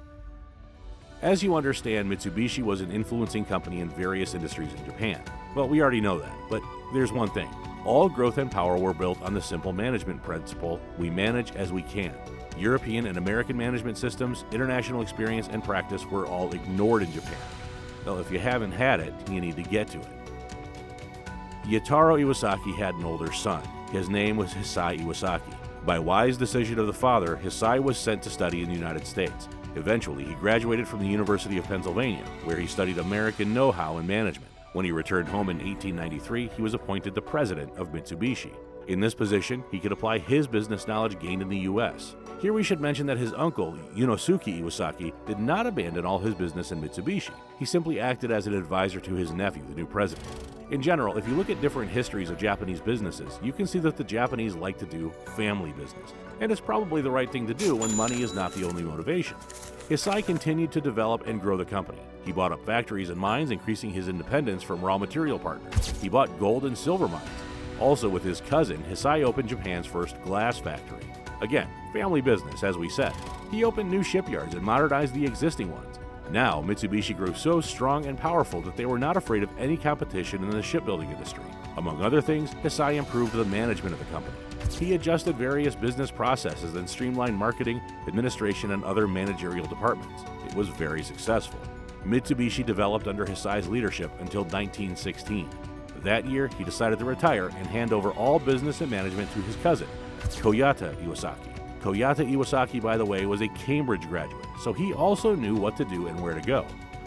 As you understand, Mitsubishi was an influencing company in various industries in Japan. Well, we already know that, but there's one thing. All growth and power were built on the simple management principle, we manage as we can. European and American management systems, international experience, and practice were all ignored in Japan. Well, if you haven't had it, you need to get to it. Yataro Iwasaki had an older son. His name was Hisai Iwasaki. By wise decision of the father, Hisai was sent to study in the United States. Eventually, he graduated from the University of Pennsylvania, where he studied American know-how in management. When he returned home in 1893, he was appointed the president of Mitsubishi. In this position, he could apply his business knowledge gained in the U.S. Here we should mention that his uncle, Yunosuke Iwasaki, did not abandon all his business in Mitsubishi. He simply acted as an advisor to his nephew, the new president. In general, if you look at different histories of Japanese businesses, you can see that the Japanese like to do family business. And it's probably the right thing to do when money is not the only motivation. Hisai continued to develop and grow the company. He bought up factories and mines, increasing his independence from raw material partners. He bought gold and silver mines. Also, with his cousin, Hisai opened Japan's first glass factory. Again, family business, as we said. He opened new shipyards and modernized the existing ones. Now, Mitsubishi grew so strong and powerful that they were not afraid of any competition in the shipbuilding industry. Among other things, Hisai improved the management of the company. He adjusted various business processes and streamlined marketing, administration, and other managerial departments. It was very successful. Mitsubishi developed under Hisai's leadership until 1916. That year, he decided to retire and hand over all business and management to his cousin, Koyata Iwasaki. Koyata Iwasaki, by the way, was a Cambridge graduate, so he also knew what to do and where to go.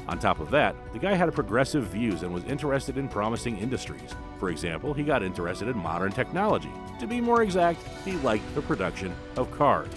On top of that, the guy had progressive views and was interested in promising industries. For example, he got interested in modern technology. To be more exact, he liked the production of cars.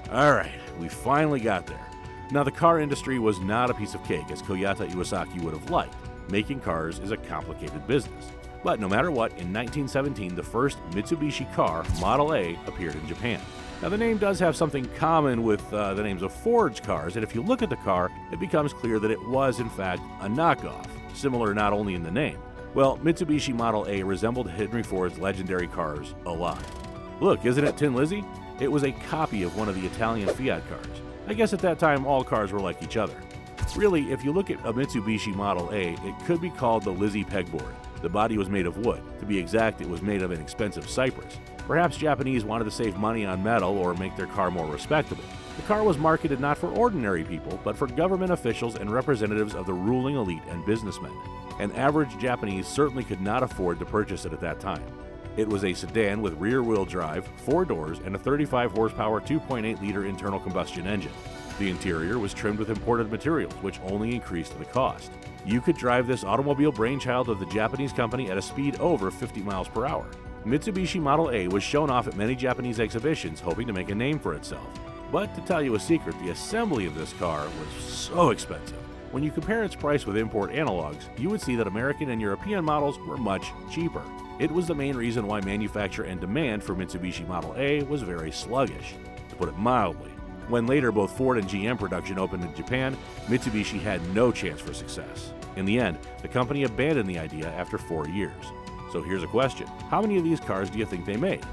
Alright, we finally got there. Now, the car industry was not a piece of cake as Koyata Iwasaki would have liked. Making cars is a complicated business. But no matter what, in 1917, the first Mitsubishi car, Model A, appeared in Japan. Now, the name does have something common with the names of Ford's cars, and if you look at the car, it becomes clear that it was, in fact, a knockoff, similar not only in the name. Well, Mitsubishi Model A resembled Henry Ford's legendary cars a lot. Look, isn't it Tin Lizzie? It was a copy of one of the Italian Fiat cars. I guess at that time, all cars were like each other. Really, if you look at a Mitsubishi Model A, it could be called the Lizzie pegboard. The body was made of wood. To be exact, it was made of an expensive cypress. Perhaps Japanese wanted to save money on metal or make their car more respectable. The car was marketed not for ordinary people, but for government officials and representatives of the ruling elite and businessmen. An average Japanese certainly could not afford to purchase it at that time. It was a sedan with rear-wheel drive, 4 doors, and a 35-horsepower 2.8-liter internal combustion engine. The interior was trimmed with imported materials, which only increased the cost. You could drive this automobile brainchild of the Japanese company at a speed over 50 miles per hour. Mitsubishi Model A was shown off at many Japanese exhibitions, hoping to make a name for itself. But to tell you a secret, the assembly of this car was so expensive. When you compare its price with import analogs, you would see that American and European models were much cheaper. It was the main reason why manufacture and demand for Mitsubishi Model A was very sluggish, to put it mildly. When later both Ford and GM production opened in Japan, Mitsubishi had no chance for success. In the end, the company abandoned the idea after 4 years. So here's a question. How many of these cars do you think they made?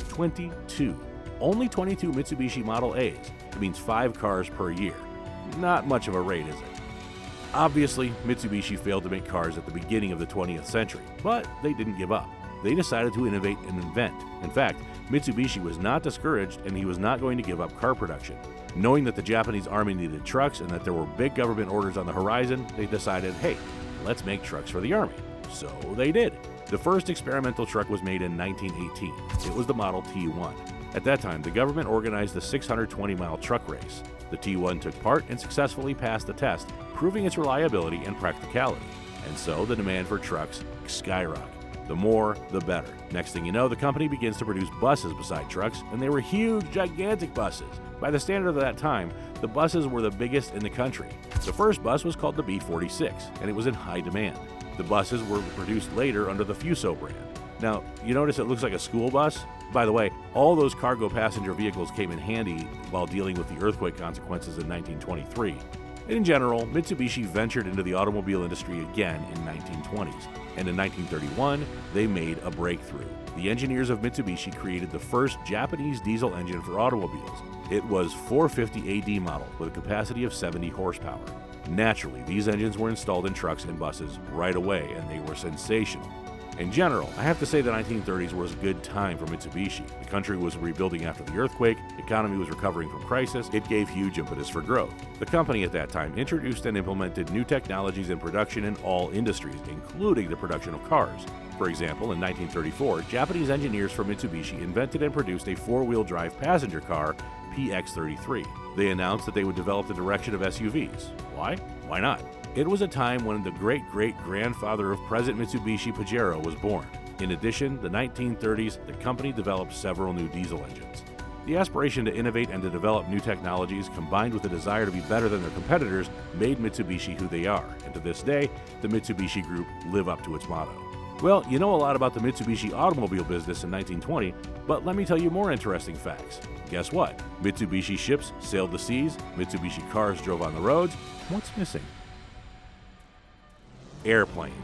22. Only 22 Mitsubishi Model A's. It means 5 cars per year. Not much of a rate, is it? Obviously, Mitsubishi failed to make cars at the beginning of the 20th century, but they didn't give up. They decided to innovate and invent. In fact, Mitsubishi was not discouraged and he was not going to give up car production. Knowing that the Japanese army needed trucks and that there were big government orders on the horizon, they decided, hey, let's make trucks for the army. So they did. The first experimental truck was made in 1918. It was the Model T1. At that time, the government organized the 620-mile truck race. The T1 took part and successfully passed the test, proving its reliability and practicality. And so the demand for trucks skyrocketed. The more, the better. Next thing you know, the company begins to produce buses beside trucks, and they were huge, gigantic buses. By the standard of that time, the buses were the biggest in the country. The first bus was called the B46, and it was in high demand. The buses were produced later under the Fuso brand. Now, you notice it looks like a school bus? By the way, all those cargo passenger vehicles came in handy while dealing with the earthquake consequences in 1923. In general, Mitsubishi ventured into the automobile industry again in 1920s, and in 1931, they made a breakthrough. The engineers of Mitsubishi created the first Japanese diesel engine for automobiles. It was 450 AD model with a capacity of 70 horsepower. Naturally, these engines were installed in trucks and buses right away, and they were sensational. In general, I have to say the 1930s was a good time for Mitsubishi. The country was rebuilding after the earthquake, the economy was recovering from crisis, it gave huge impetus for growth. The company at that time introduced and implemented new technologies in production in all industries, including the production of cars. For example, in 1934, Japanese engineers from Mitsubishi invented and produced a four-wheel drive passenger car, PX33. They announced that they would develop the direction of SUVs. Why? Why not? It was a time when the great-great-grandfather of present Mitsubishi Pajero was born. In addition, the 1930s, the company developed several new diesel engines. The aspiration to innovate and to develop new technologies, combined with a desire to be better than their competitors, made Mitsubishi who they are, and to this day, the Mitsubishi Group live up to its motto. Well, you know a lot about the Mitsubishi automobile business in 1920, but let me tell you more interesting facts. Guess what? Mitsubishi ships sailed the seas, Mitsubishi cars drove on the roads. What's missing? Airplanes.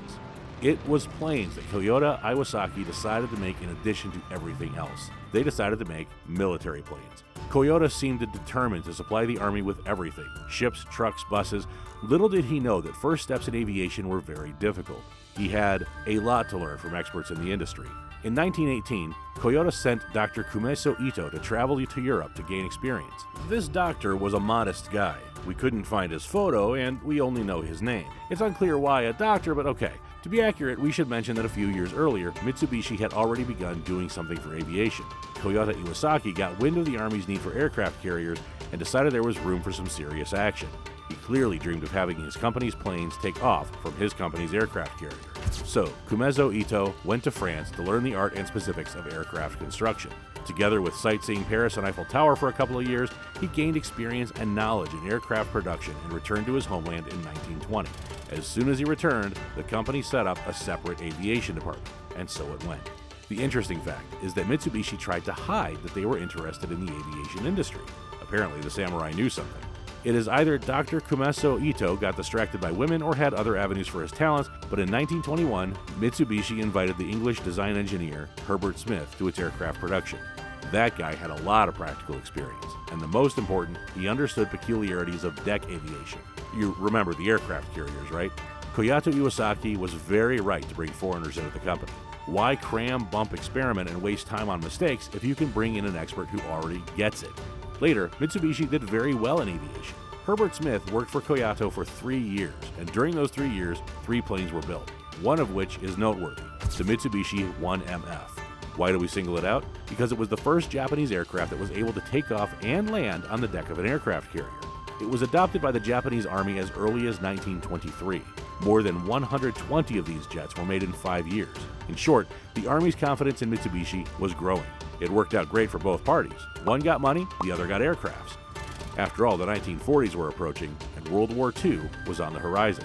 It was planes that Toyota Iwasaki decided to make in addition to everything else. They decided to make military planes. Toyota seemed determined to supply the Army with everything: ships, trucks, buses. Little did he know that first steps in aviation were very difficult. He had a lot to learn from experts in the industry. In 1918, Toyota sent Dr. Kumeso Ito to travel to Europe to gain experience. This doctor was a modest guy. We couldn't find his photo, and we only know his name. It's unclear why a doctor, but okay. To be accurate, we should mention that a few years earlier, Mitsubishi had already begun doing something for aviation. Toyota Iwasaki got wind of the Army's need for aircraft carriers and decided there was room for some serious action. He clearly dreamed of having his company's planes take off from his company's aircraft carrier. So, Kumezo Ito went to France to learn the art and specifics of aircraft construction. Together with sightseeing Paris and Eiffel Tower for a couple of years, he gained experience and knowledge in aircraft production and returned to his homeland in 1920. As soon as he returned, the company set up a separate aviation department, and so it went. The interesting fact is that Mitsubishi tried to hide that they were interested in the aviation industry. Apparently, the samurai knew something. It is either Dr. Kumeso Ito got distracted by women or had other avenues for his talents, but in 1921, Mitsubishi invited the English design engineer Herbert Smith to its aircraft production. That guy had a lot of practical experience, and the most important, he understood peculiarities of deck aviation. You remember the aircraft carriers, right? Toyota Iwasaki was very right to bring foreigners into the company. Why cram, bump, experiment, and waste time on mistakes if you can bring in an expert who already gets it? Later, Mitsubishi did very well in aviation. Herbert Smith worked for Toyota for 3 years, and during those 3 years, 3 planes were built, one of which is noteworthy, the Mitsubishi 1MF. Why do we single it out? Because it was the first Japanese aircraft that was able to take off and land on the deck of an aircraft carrier. It was adopted by the Japanese Army as early as 1923. More than 120 of these jets were made in 5 years. In short, the Army's confidence in Mitsubishi was growing. It worked out great for both parties. One got money, the other got aircrafts. After all, the 1940s were approaching, and World War II was on the horizon.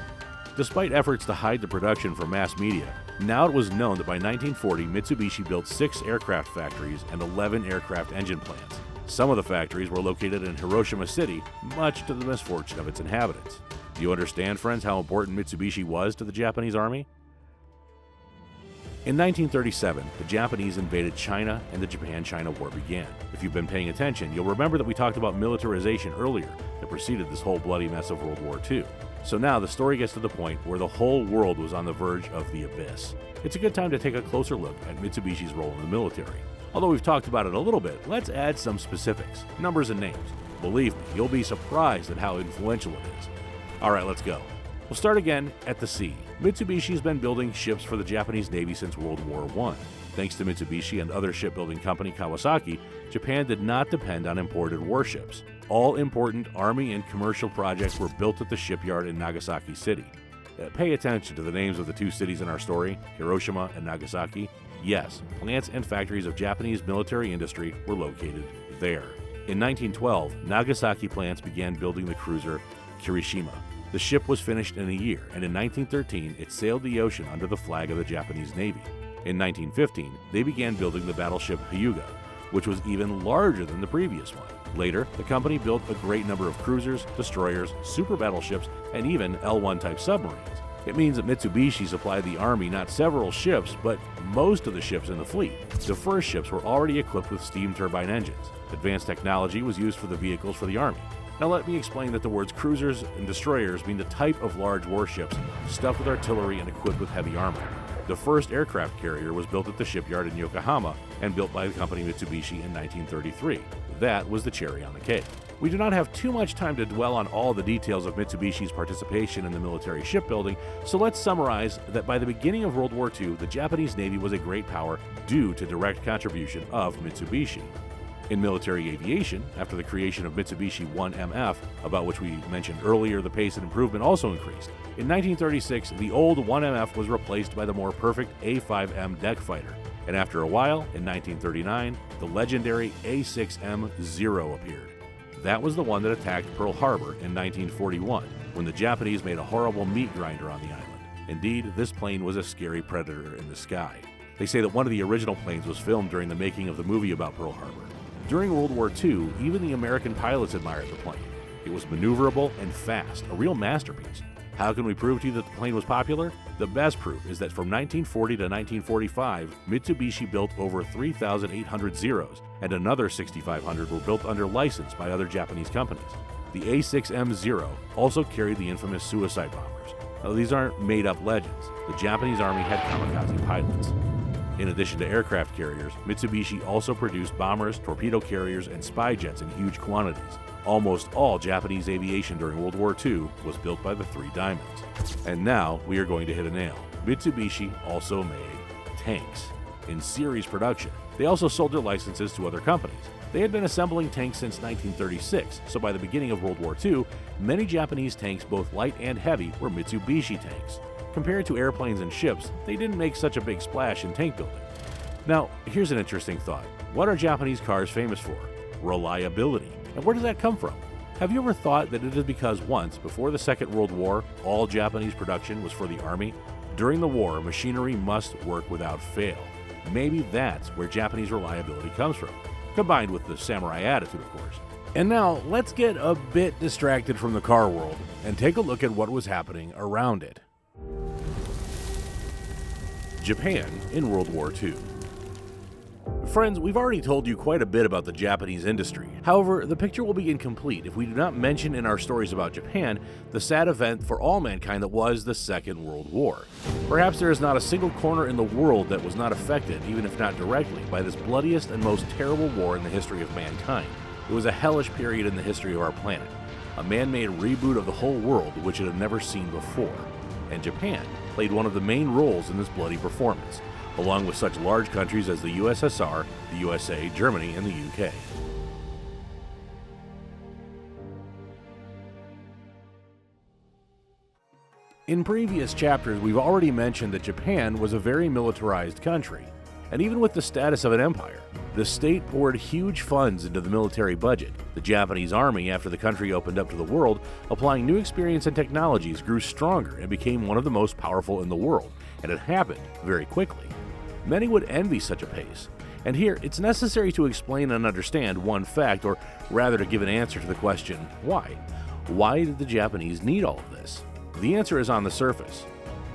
Despite efforts to hide the production from mass media, now it was known that by 1940, Mitsubishi built 6 aircraft factories and 11 aircraft engine plants. Some of the factories were located in Hiroshima City, much to the misfortune of its inhabitants. Do you understand, friends, how important Mitsubishi was to the Japanese Army? In 1937, the Japanese invaded China and the Japan-China War began. If you've been paying attention, you'll remember that we talked about militarization earlier that preceded this whole bloody mess of World War II. So now the story gets to the point where the whole world was on the verge of the abyss. It's a good time to take a closer look at Mitsubishi's role in the military. Although we've talked about it a little bit, let's add some specifics, numbers and names. Believe me, you'll be surprised at how influential it is. Alright, let's go. We'll start again at the sea. Mitsubishi's been building ships for the Japanese Navy since World War I. Thanks to Mitsubishi and other shipbuilding company Kawasaki, Japan did not depend on imported warships. All important Army and commercial projects were built at the shipyard in Nagasaki City. Pay attention to the names of the 2 cities in our story, Hiroshima and Nagasaki. Yes, plants and factories of Japanese military industry were located there. In 1912, Nagasaki plants began building the cruiser Kirishima. The ship was finished in a year, and in 1913, it sailed the ocean under the flag of the Japanese Navy. In 1915, they began building the battleship Hyuga, which was even larger than the previous one. Later, the company built a great number of cruisers, destroyers, super battleships, and even L-1 type submarines. It means that Mitsubishi supplied the Army not several ships, but most of the ships in the fleet. The first ships were already equipped with steam turbine engines. Advanced technology was used for the vehicles for the Army. Now let me explain that the words cruisers and destroyers mean the type of large warships stuffed with artillery and equipped with heavy armor. The first aircraft carrier was built at the shipyard in Yokohama and built by the company Mitsubishi in 1933. That was the cherry on the cake. We do not have too much time to dwell on all the details of Mitsubishi's participation in the military shipbuilding, so let's summarize that by the beginning of World War II, the Japanese Navy was a great power due to direct contribution of Mitsubishi. In military aviation, after the creation of Mitsubishi 1MF, about which we mentioned earlier, the pace and improvement also increased. In 1936, the old 1MF was replaced by the more perfect A5M deck fighter, and after a while, in 1939, the legendary A6M-0 appeared. That was the one that attacked Pearl Harbor in 1941, when the Japanese made a horrible meat grinder on the island. Indeed, this plane was a scary predator in the sky. They say that one of the original planes was filmed during the making of the movie about Pearl Harbor. During World War II, even the American pilots admired the plane. It was maneuverable and fast, a real masterpiece. How can we prove to you that the plane was popular? The best proof is that from 1940 to 1945, Mitsubishi built over 3,800 Zeros, and another 6,500 were built under license by other Japanese companies. The A6M-0 also carried the infamous suicide bombers. Now, these aren't made-up legends. The Japanese Army had kamikaze pilots. In addition to aircraft carriers, Mitsubishi also produced bombers, torpedo carriers, and spy jets in huge quantities. Almost all Japanese aviation during World War II was built by the Three Diamonds. And now we are going to hit a nail. Mitsubishi also made tanks in series production. They also sold their licenses to other companies. They had been assembling tanks since 1936, so by the beginning of World War II, many Japanese tanks, both light and heavy, were Mitsubishi tanks. Compared to airplanes and ships, they didn't make such a big splash in tank building. Now, here's an interesting thought. What are Japanese cars famous for? Reliability. And where does that come from? Have you ever thought that it is because once, before the Second World War, all Japanese production was for the Army? During the war, machinery must work without fail. Maybe that's where Japanese reliability comes from, combined with the samurai attitude, of course. And now, let's get a bit distracted from the car world and take a look at what was happening around it. Japan in World War II. Friends, we've already told you quite a bit about the Japanese industry. However, the picture will be incomplete if we do not mention in our stories about Japan the sad event for all mankind that was the Second World War. Perhaps there is not a single corner in the world that was not affected, even if not directly, by this bloodiest and most terrible war in the history of mankind. It was a hellish period in the history of our planet, a man-made reboot of the whole world which it had never seen before. And Japan played one of the main roles in this bloody performance, along with such large countries as the USSR, the USA, Germany, and the UK. In previous chapters, we've already mentioned that Japan was a very militarized country, and even with the status of an empire, the state poured huge funds into the military budget. The Japanese army, after the country opened up to the world, applying new experience and technologies, grew stronger and became one of the most powerful in the world, and it happened very quickly. Many would envy such a pace, and here it's necessary to explain and understand one fact, or rather to give an answer to the question, why? Why did the Japanese need all of this? The answer is on the surface.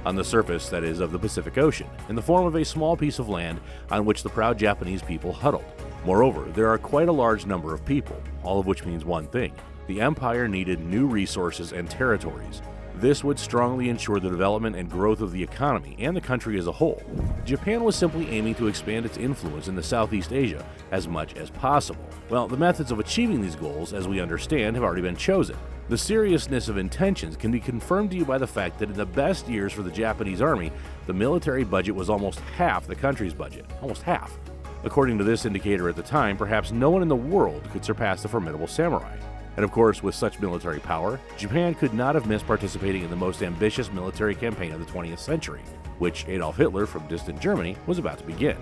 On the surface, that is, of the Pacific Ocean, in the form of a small piece of land on which the proud Japanese people huddled. Moreover, there are quite a large number of people, all of which means one thing. The empire needed new resources and territories. This would strongly ensure the development and growth of the economy and the country as a whole. Japan was simply aiming to expand its influence in the Southeast Asia as much as possible. Well, the methods of achieving these goals, as we understand, have already been chosen. The seriousness of intentions can be confirmed to you by the fact that in the best years for the Japanese army, the military budget was almost half the country's budget. Almost half. According to this indicator at the time, perhaps no one in the world could surpass the formidable samurai. And of course, with such military power, Japan could not have missed participating in the most ambitious military campaign of the 20th century, which Adolf Hitler from distant Germany was about to begin.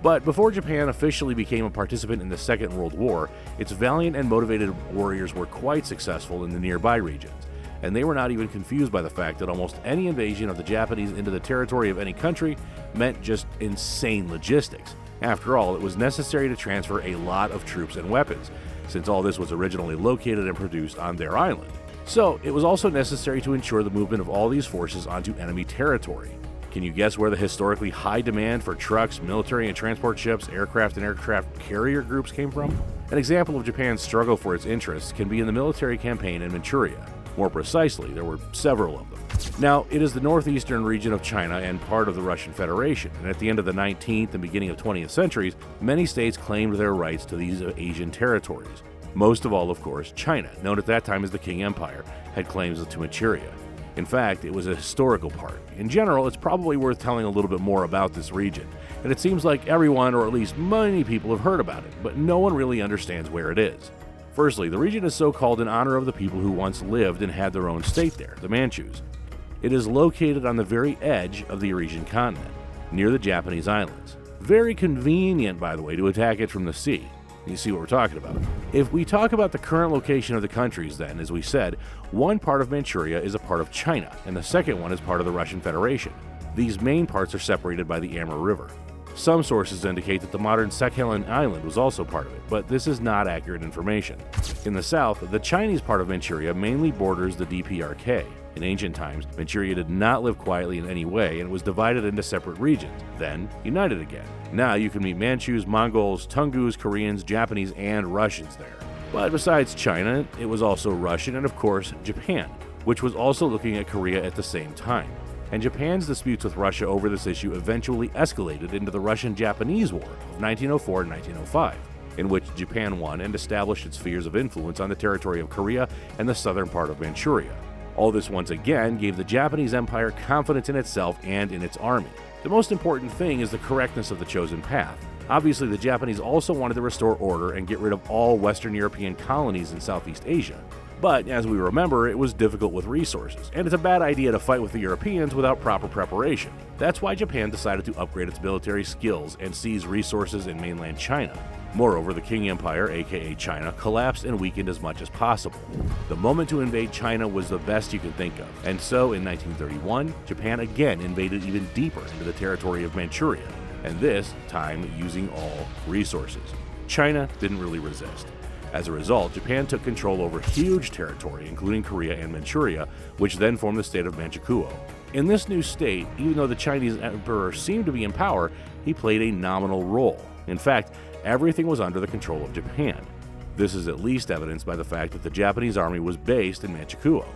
But before Japan officially became a participant in the Second World War, its valiant and motivated warriors were quite successful in the nearby regions, and they were not even confused by the fact that almost any invasion of the Japanese into the territory of any country meant just insane logistics. After all, it was necessary to transfer a lot of troops and weapons, since all this was originally located and produced on their island. So, it was also necessary to ensure the movement of all these forces onto enemy territory. Can you guess where the historically high demand for trucks, military and transport ships, aircraft and aircraft carrier groups came from? An example of Japan's struggle for its interests can be in the military campaign in Manchuria. More precisely, there were several of them. Now, it is the northeastern region of China and part of the Russian Federation, and at the end of the 19th and beginning of 20th centuries, many states claimed their rights to these Asian territories. Most of all, of course, China, known at that time as the Qing Empire, had claims to Manchuria. In fact, it was a historical part. In general, it's probably worth telling a little bit more about this region, and it seems like everyone, or at least many people, have heard about it, but no one really understands where it is. Firstly, the region is so called in honor of the people who once lived and had their own state there, the Manchus. It is located on the very edge of the Eurasian continent, near the Japanese islands. Very convenient, by the way, to attack it from the sea. You see what we're talking about. If we talk about the current location of the countries, then, as we said, one part of Manchuria is a part of China, and the second one is part of the Russian Federation. These main parts are separated by the Amur River. Some sources indicate that the modern Sakhalin Island was also part of it, but this is not accurate information. In the south, the Chinese part of Manchuria mainly borders the DPRK. In ancient times, Manchuria did not live quietly in any way and was divided into separate regions, then united again. Now you can meet Manchus, Mongols, Tungus, Koreans, Japanese, and Russians there. But besides China, it was also Russian and of course Japan, which was also looking at Korea at the same time. And Japan's disputes with Russia over this issue eventually escalated into the Russian-Japanese War of 1904 and 1905, in which Japan won and established its spheres of influence on the territory of Korea and the southern part of Manchuria. All this once again gave the Japanese Empire confidence in itself and in its army. The most important thing is the correctness of the chosen path. Obviously, the Japanese also wanted to restore order and get rid of all Western European colonies in Southeast Asia. But, as we remember, it was difficult with resources, and it's a bad idea to fight with the Europeans without proper preparation. That's why Japan decided to upgrade its military skills and seize resources in mainland China. Moreover, the Qing Empire, aka China, collapsed and weakened as much as possible. The moment to invade China was the best you could think of, and so in 1931, Japan again invaded even deeper into the territory of Manchuria, and this time using all resources. China didn't really resist. As a result, Japan took control over huge territory, including Korea and Manchuria, which then formed the state of Manchukuo. In this new state, even though the Chinese emperor seemed to be in power, he played a nominal role. In fact, everything was under the control of Japan. This is at least evidenced by the fact that the Japanese army was based in Manchukuo.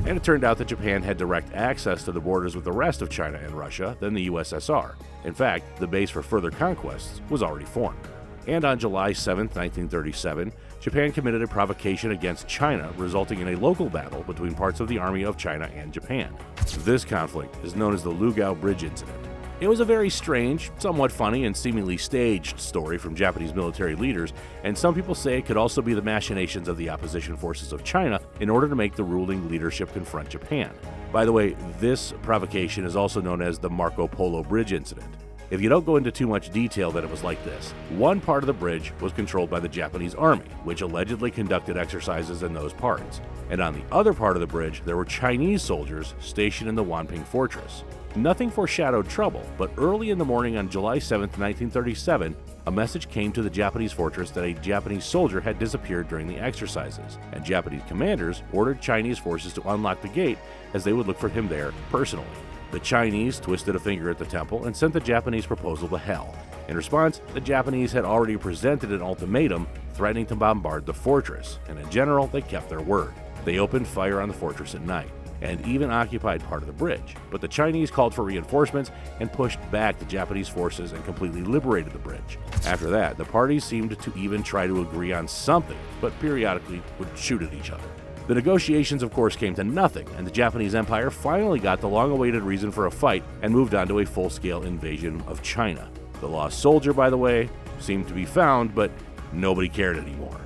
And it turned out that Japan had direct access to the borders with the rest of China and Russia than the USSR. In fact, the base for further conquests was already formed. And on July 7, 1937, Japan committed a provocation against China, resulting in a local battle between parts of the army of China and Japan. This conflict is known as the Lugao Bridge Incident. It was a very strange, somewhat funny, and seemingly staged story from Japanese military leaders, and some people say it could also be the machinations of the opposition forces of China in order to make the ruling leadership confront Japan. By the way, this provocation is also known as the Marco Polo Bridge Incident. If you don't go into too much detail, then it was like this. One part of the bridge was controlled by the Japanese army, which allegedly conducted exercises in those parts. And on the other part of the bridge, there were Chinese soldiers stationed in the Wanping Fortress. Nothing foreshadowed trouble, but early in the morning on July 7, 1937, a message came to the Japanese fortress that a Japanese soldier had disappeared during the exercises, and Japanese commanders ordered Chinese forces to unlock the gate as they would look for him there personally. The Chinese twisted a finger at the temple and sent the Japanese proposal to hell. In response, the Japanese had already presented an ultimatum threatening to bombard the fortress, and in general, they kept their word. They opened fire on the fortress at night, and even occupied part of the bridge. But the Chinese called for reinforcements and pushed back the Japanese forces and completely liberated the bridge. After that, the parties seemed to even try to agree on something, but periodically would shoot at each other. The negotiations, of course, came to nothing, and the Japanese Empire finally got the long-awaited reason for a fight and moved on to a full-scale invasion of China. The lost soldier, by the way, seemed to be found, but nobody cared anymore.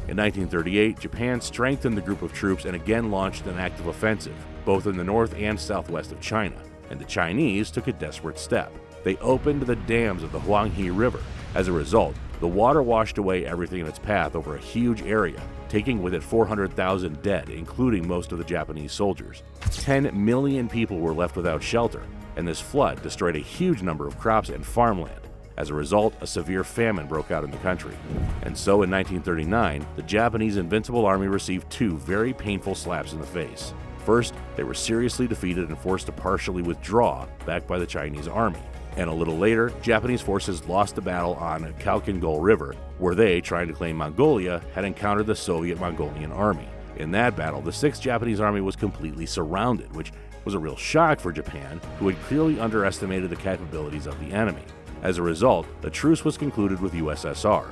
In 1938, Japan strengthened the group of troops and again launched an active offensive, both in the north and southwest of China, and the Chinese took a desperate step. They opened the dams of the Huanghe River. As a result, The water washed away everything in its path over a huge area, taking with it 400,000 dead, including most of the Japanese soldiers. 10 million people were left without shelter, and this flood destroyed a huge number of crops and farmland. As a result, a severe famine broke out in the country. And so in 1939, the Japanese Invincible Army received two very painful slaps in the face. First, they were seriously defeated and forced to partially withdraw, backed by the Chinese army. And a little later, Japanese forces lost the battle on Khalkhin River, where they, trying to claim Mongolia, had encountered the Soviet Mongolian army. In that battle, the 6th Japanese Army was completely surrounded, which was a real shock for Japan, who had clearly underestimated the capabilities of the enemy. As a result, a truce was concluded with USSR.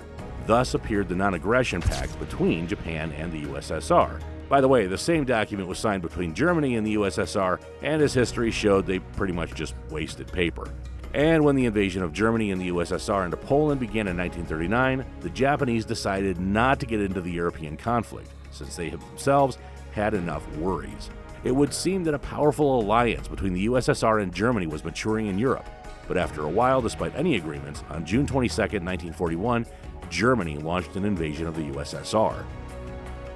Thus appeared the Non-Aggression Pact between Japan and the USSR. By the way, the same document was signed between Germany and the USSR, and as history showed, they pretty much just wasted paper. And when the invasion of Germany and the USSR into Poland began in 1939, the Japanese decided not to get into the European conflict, since they themselves had enough worries. It would seem that a powerful alliance between the USSR and Germany was maturing in Europe. But after a while, despite any agreements, on June 22, 1941, Germany launched an invasion of the USSR.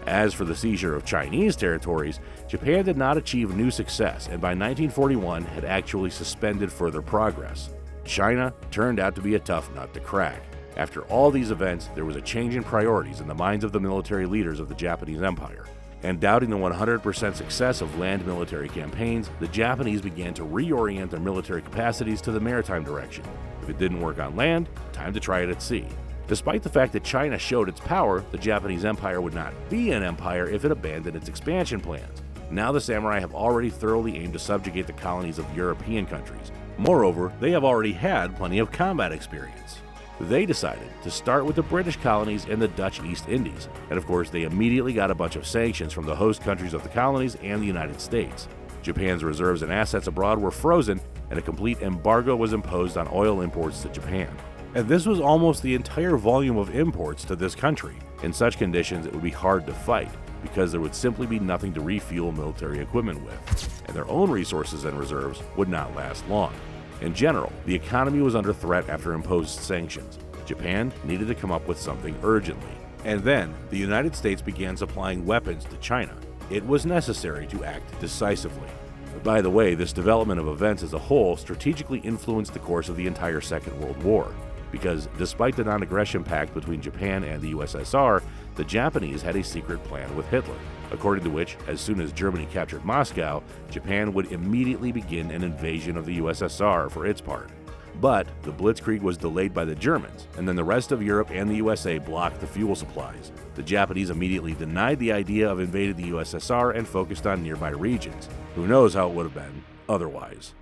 As for the seizure of Chinese territories, Japan did not achieve new success, and by 1941 had actually suspended further progress. China turned out to be a tough nut to crack. After all these events, there was a change in priorities in the minds of the military leaders of the Japanese Empire. And doubting the 100% success of land military campaigns, the Japanese began to reorient their military capacities to the maritime direction. If it didn't work on land, time to try it at sea. Despite the fact that China showed its power, the Japanese Empire would not be an empire if it abandoned its expansion plans. Now the samurai have already thoroughly aimed to subjugate the colonies of European countries. Moreover, they have already had plenty of combat experience. They decided to start with the British colonies and the Dutch East Indies, and of course they immediately got a bunch of sanctions from the host countries of the colonies and the United States. Japan's reserves and assets abroad were frozen, and a complete embargo was imposed on oil imports to Japan. And this was almost the entire volume of imports to this country. In such conditions, it would be hard to fight, because there would simply be nothing to refuel military equipment with, and their own resources and reserves would not last long. In general, the economy was under threat after imposed sanctions. Japan needed to come up with something urgently. And then, the United States began supplying weapons to China. It was necessary to act decisively. By the way, this development of events as a whole strategically influenced the course of the entire Second World War, because despite the Non-Aggression Pact between Japan and the USSR, the Japanese had a secret plan with Hitler, according to which, as soon as Germany captured Moscow, Japan would immediately begin an invasion of the USSR for its part. But the Blitzkrieg was delayed by the Germans, and then the rest of Europe and the USA blocked the fuel supplies. The Japanese immediately denied the idea of invading the USSR and focused on nearby regions. Who knows how it would have been otherwise.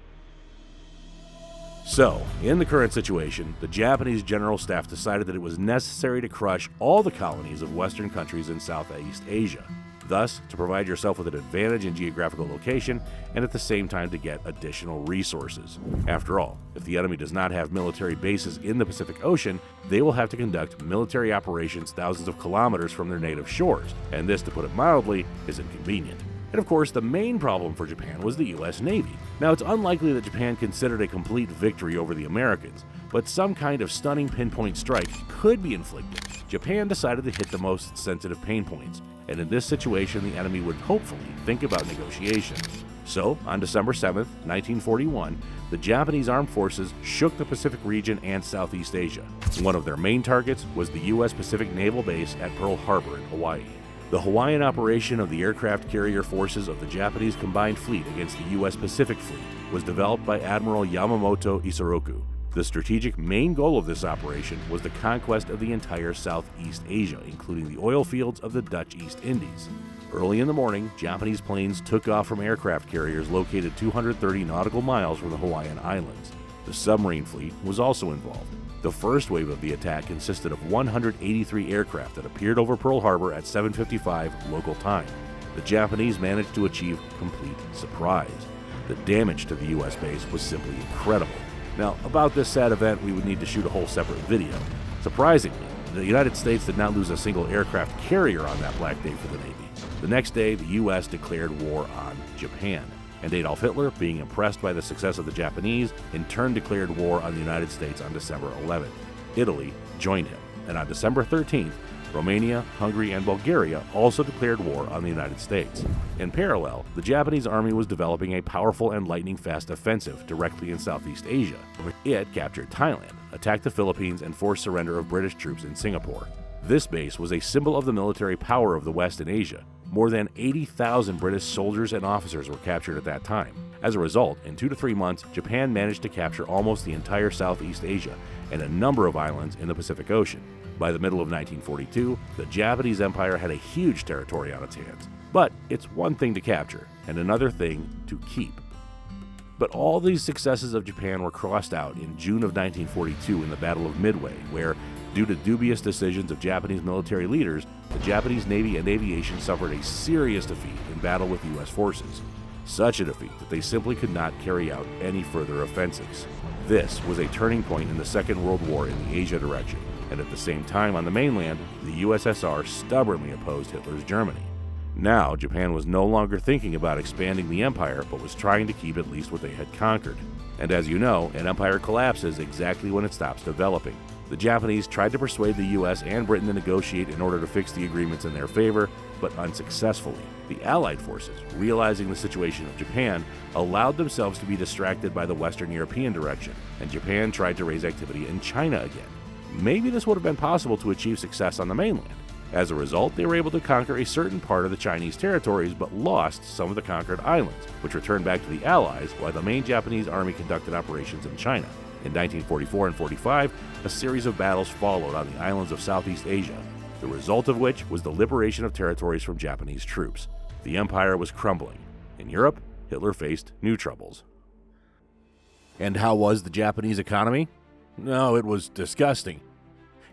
So, in the current situation, the Japanese General Staff decided that it was necessary to crush all the colonies of Western countries in Southeast Asia, thus to provide yourself with an advantage in geographical location and at the same time to get additional resources. After all, if the enemy does not have military bases in the Pacific Ocean, they will have to conduct military operations thousands of kilometers from their native shores, and this, to put it mildly, is inconvenient. And of course, the main problem for Japan was the US Navy. Now, it's unlikely that Japan considered a complete victory over the Americans, but some kind of stunning pinpoint strike could be inflicted. Japan decided to hit the most sensitive pain points, and in this situation, the enemy would hopefully think about negotiation. So, on December 7th, 1941, the Japanese armed forces shook the Pacific region and Southeast Asia. One of their main targets was the US Pacific Naval Base at Pearl Harbor in Hawaii. The Hawaiian operation of the aircraft carrier forces of the Japanese Combined Fleet against the U.S. Pacific Fleet was developed by Admiral Yamamoto Isoroku. The strategic main goal of this operation was the conquest of the entire Southeast Asia, including the oil fields of the Dutch East Indies. Early in the morning, Japanese planes took off from aircraft carriers located 230 nautical miles from the Hawaiian Islands. The submarine fleet was also involved. The first wave of the attack consisted of 183 aircraft that appeared over Pearl Harbor at 7:55 local time. The Japanese managed to achieve complete surprise. The damage to the U.S. base was simply incredible. Now, about this sad event, we would need to shoot a whole separate video. Surprisingly, the United States did not lose a single aircraft carrier on that Black Day for the Navy. The next day, the U.S. declared war on Japan, and Adolf Hitler, being impressed by the success of the Japanese, in turn declared war on the United States on December 11th. Italy joined him. and on December 13th, Romania, Hungary, and Bulgaria also declared war on the United States. In parallel, the Japanese army was developing a powerful and lightning-fast offensive directly in Southeast Asia. It captured Thailand, attacked the Philippines, and forced surrender of British troops in Singapore. This base was a symbol of the military power of the West in Asia. More than 80,000 British soldiers and officers were captured at that time. As a result, in 2 to 3 months, Japan managed to capture almost the entire Southeast Asia and a number of islands in the Pacific Ocean. By the middle of 1942, the Japanese Empire had a huge territory on its hands. But it's one thing to capture, and another thing to keep. But all these successes of Japan were crossed out in June of 1942 in the Battle of Midway, where, due to dubious decisions of Japanese military leaders, the Japanese Navy and aviation suffered a serious defeat in battle with U.S. forces. Such a defeat that they simply could not carry out any further offensives. This was a turning point in the Second World War in the Asia direction, and at the same time on the mainland, the USSR stubbornly opposed Hitler's Germany. Now, Japan was no longer thinking about expanding the empire, but was trying to keep at least what they had conquered. And as you know, an empire collapses exactly when it stops developing. The Japanese tried to persuade the US and Britain to negotiate in order to fix the agreements in their favor, but unsuccessfully. The Allied forces, realizing the situation of Japan, allowed themselves to be distracted by the Western European direction, and Japan tried to raise activity in China again. Maybe this would have been possible to achieve success on the mainland. As a result, they were able to conquer a certain part of the Chinese territories but lost some of the conquered islands, which returned back to the Allies while the main Japanese army conducted operations in China. In 1944 and 45, a series of battles followed on the islands of Southeast Asia, the result of which was the liberation of territories from Japanese troops. The empire was crumbling. In Europe, Hitler faced new troubles. And how was the Japanese economy? No, it was disgusting.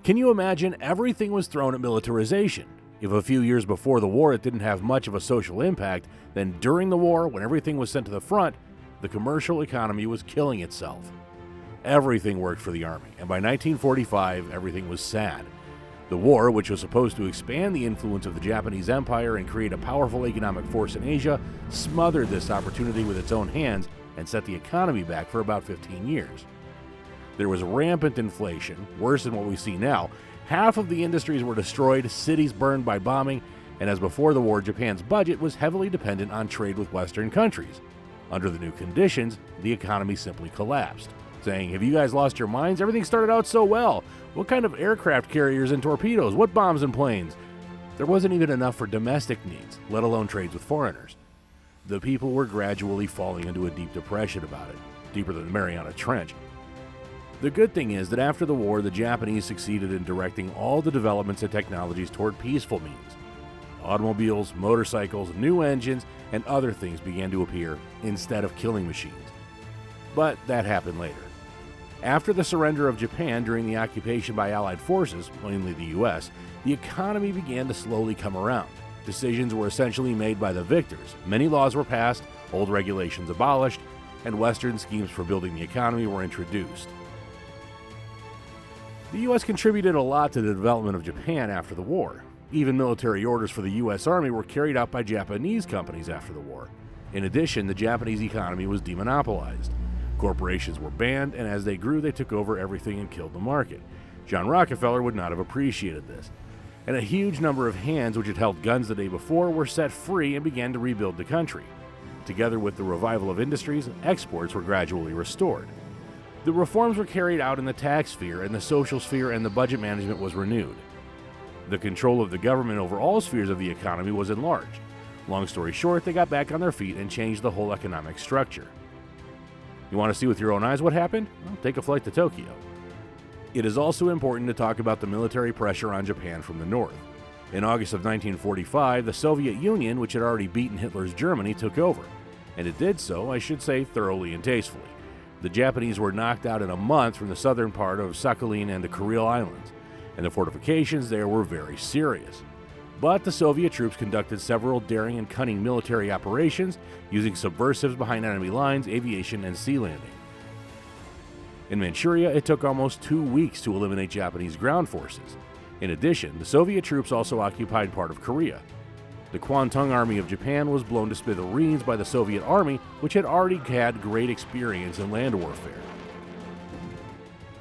Can you imagine? Everything was thrown at militarization. If a few years before the war it didn't have much of a social impact, then during the war, when everything was sent to the front, the commercial economy was killing itself. Everything worked for the army, and by 1945, everything was sad. The war, which was supposed to expand the influence of the Japanese Empire and create a powerful economic force in Asia, smothered this opportunity with its own hands and set the economy back for about 15 years. There was rampant inflation, worse than what we see now. Half of the industries were destroyed, cities burned by bombing, and as before the war, Japan's budget was heavily dependent on trade with Western countries. Under the new conditions, the economy simply collapsed, saying, "Have you guys lost your minds? Everything started out so well. What kind of aircraft carriers and torpedoes? What bombs and planes?" There wasn't even enough for domestic needs, let alone trades with foreigners. The people were gradually falling into a deep depression about it, deeper than the Mariana Trench. The good thing is that after the war, the Japanese succeeded in directing all the developments and technologies toward peaceful means. Automobiles, motorcycles, new engines, and other things began to appear instead of killing machines. But that happened later. After the surrender of Japan during the occupation by Allied forces, mainly the US, the economy began to slowly come around. Decisions were essentially made by the victors. Many laws were passed, old regulations abolished, and Western schemes for building the economy were introduced. The U.S. contributed a lot to the development of Japan after the war. Even military orders for the U.S. Army were carried out by Japanese companies after the war. In addition, the Japanese economy was demonopolized. Corporations were banned, and as they grew, they took over everything and killed the market. John Rockefeller would not have appreciated this. And a huge number of hands which had held guns the day before were set free and began to rebuild the country. Together with the revival of industries, exports were gradually restored. The reforms were carried out in the tax sphere and the social sphere, and the budget management was renewed. The control of the government over all spheres of the economy was enlarged. Long story short, they got back on their feet and changed the whole economic structure. You want to see with your own eyes what happened? Well, take a flight to Tokyo. It is also important to talk about the military pressure on Japan from the north. In August of 1945, the Soviet Union, which had already beaten Hitler's Germany, took over. And it did so, I should say, thoroughly and tastefully. The Japanese were knocked out in a month from the southern part of Sakhalin and the Kuril Islands, and the fortifications there were very serious. But the Soviet troops conducted several daring and cunning military operations using subversives behind enemy lines, aviation, and sea landing. In Manchuria, it took almost 2 weeks to eliminate Japanese ground forces. In addition, the Soviet troops also occupied part of Korea. The Kwantung Army of Japan was blown to smithereens by the Soviet Army, which had already had great experience in land warfare.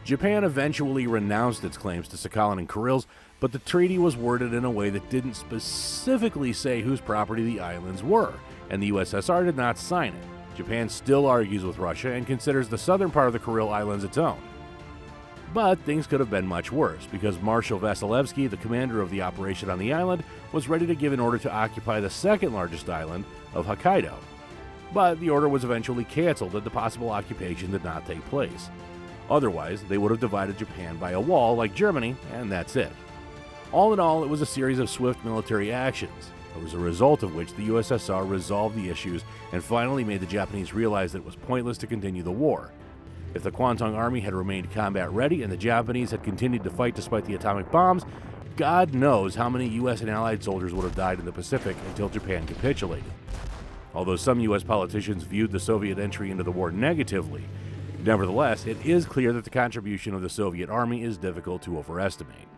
Japan eventually renounced its claims to Sakhalin and Kurils, but the treaty was worded in a way that didn't specifically say whose property the islands were, and the USSR did not sign it. Japan still argues with Russia and considers the southern part of the Kuril Islands its own. But things could have been much worse, because Marshal Vasilevsky, the commander of the operation on the island, was ready to give an order to occupy the second largest island of Hokkaido. But the order was eventually canceled and the possible occupation did not take place. Otherwise, they would have divided Japan by a wall like Germany, and that's it. All in all, it was a series of swift military actions. It was a result of which the USSR resolved the issues and finally made the Japanese realize that it was pointless to continue the war. If the Kwantung Army had remained combat ready and the Japanese had continued to fight despite the atomic bombs, God knows how many US and Allied soldiers would have died in the Pacific until Japan capitulated. Although some US politicians viewed the Soviet entry into the war negatively, nevertheless, it is clear that the contribution of the Soviet Army is difficult to overestimate.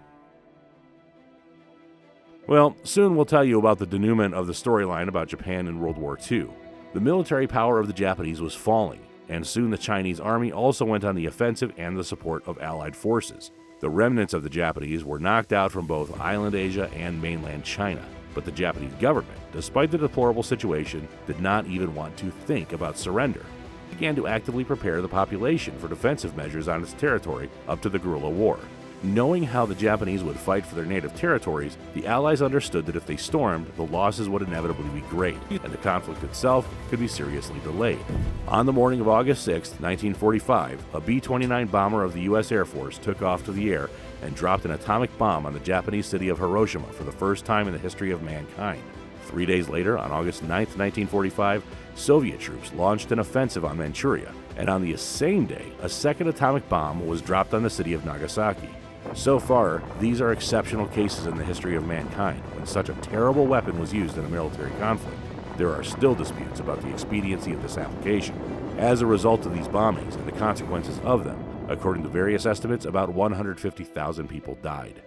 Well, soon we'll tell you about the denouement of the storyline about Japan in World War II. The military power of the Japanese was falling, and soon the Chinese army also went on the offensive and the support of Allied forces. The remnants of the Japanese were knocked out from both island Asia and mainland China, but the Japanese government, despite the deplorable situation, did not even want to think about surrender. It began to actively prepare the population for defensive measures on its territory up to the guerrilla war. Knowing how the Japanese would fight for their native territories, the Allies understood that if they stormed, the losses would inevitably be great, and the conflict itself could be seriously delayed. On the morning of August 6, 1945, a B-29 bomber of the U.S. Air Force took off to the air and dropped an atomic bomb on the Japanese city of Hiroshima for the first time in the history of mankind. 3 days later, on August 9, 1945, Soviet troops launched an offensive on Manchuria, and on the same day, a second atomic bomb was dropped on the city of Nagasaki. So far, these are exceptional cases in the history of mankind when such a terrible weapon was used in a military conflict. There are still disputes about the expediency of this application. As a result of these bombings and the consequences of them, according to various estimates, about 150,000 people died.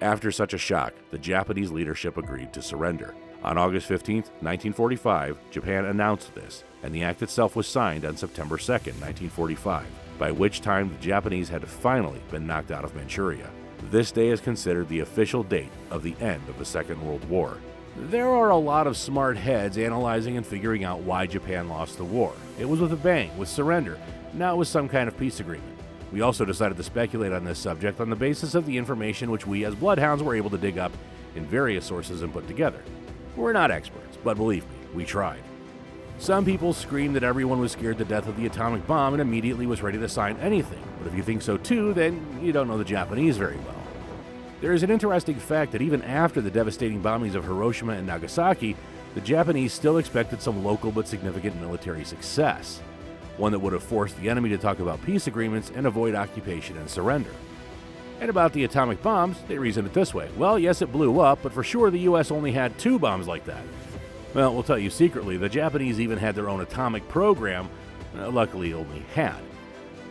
After such a shock, the Japanese leadership agreed to surrender. On August 15, 1945, Japan announced this, and the act itself was signed on September 2, 1945. By which time the Japanese had finally been knocked out of Manchuria. This day is considered the official date of the end of the Second World War. There are a lot of smart heads analyzing and figuring out why Japan lost the war. It was with a bang, with surrender, not with some kind of peace agreement. We also decided to speculate on this subject on the basis of the information which we as bloodhounds were able to dig up in various sources and put together. We're not experts, but believe me, we tried. Some people screamed that everyone was scared to death of the atomic bomb and immediately was ready to sign anything. But if you think so too, then you don't know the Japanese very well. There is an interesting fact that even after the devastating bombings of Hiroshima and Nagasaki, the Japanese still expected some local but significant military success, one that would have forced the enemy to talk about peace agreements and avoid occupation and surrender. And about the atomic bombs, they reasoned it this way. Well, yes, it blew up, but for sure the US only had 2 bombs like that. Well, we'll tell you secretly, the Japanese even had their own atomic program, luckily only had.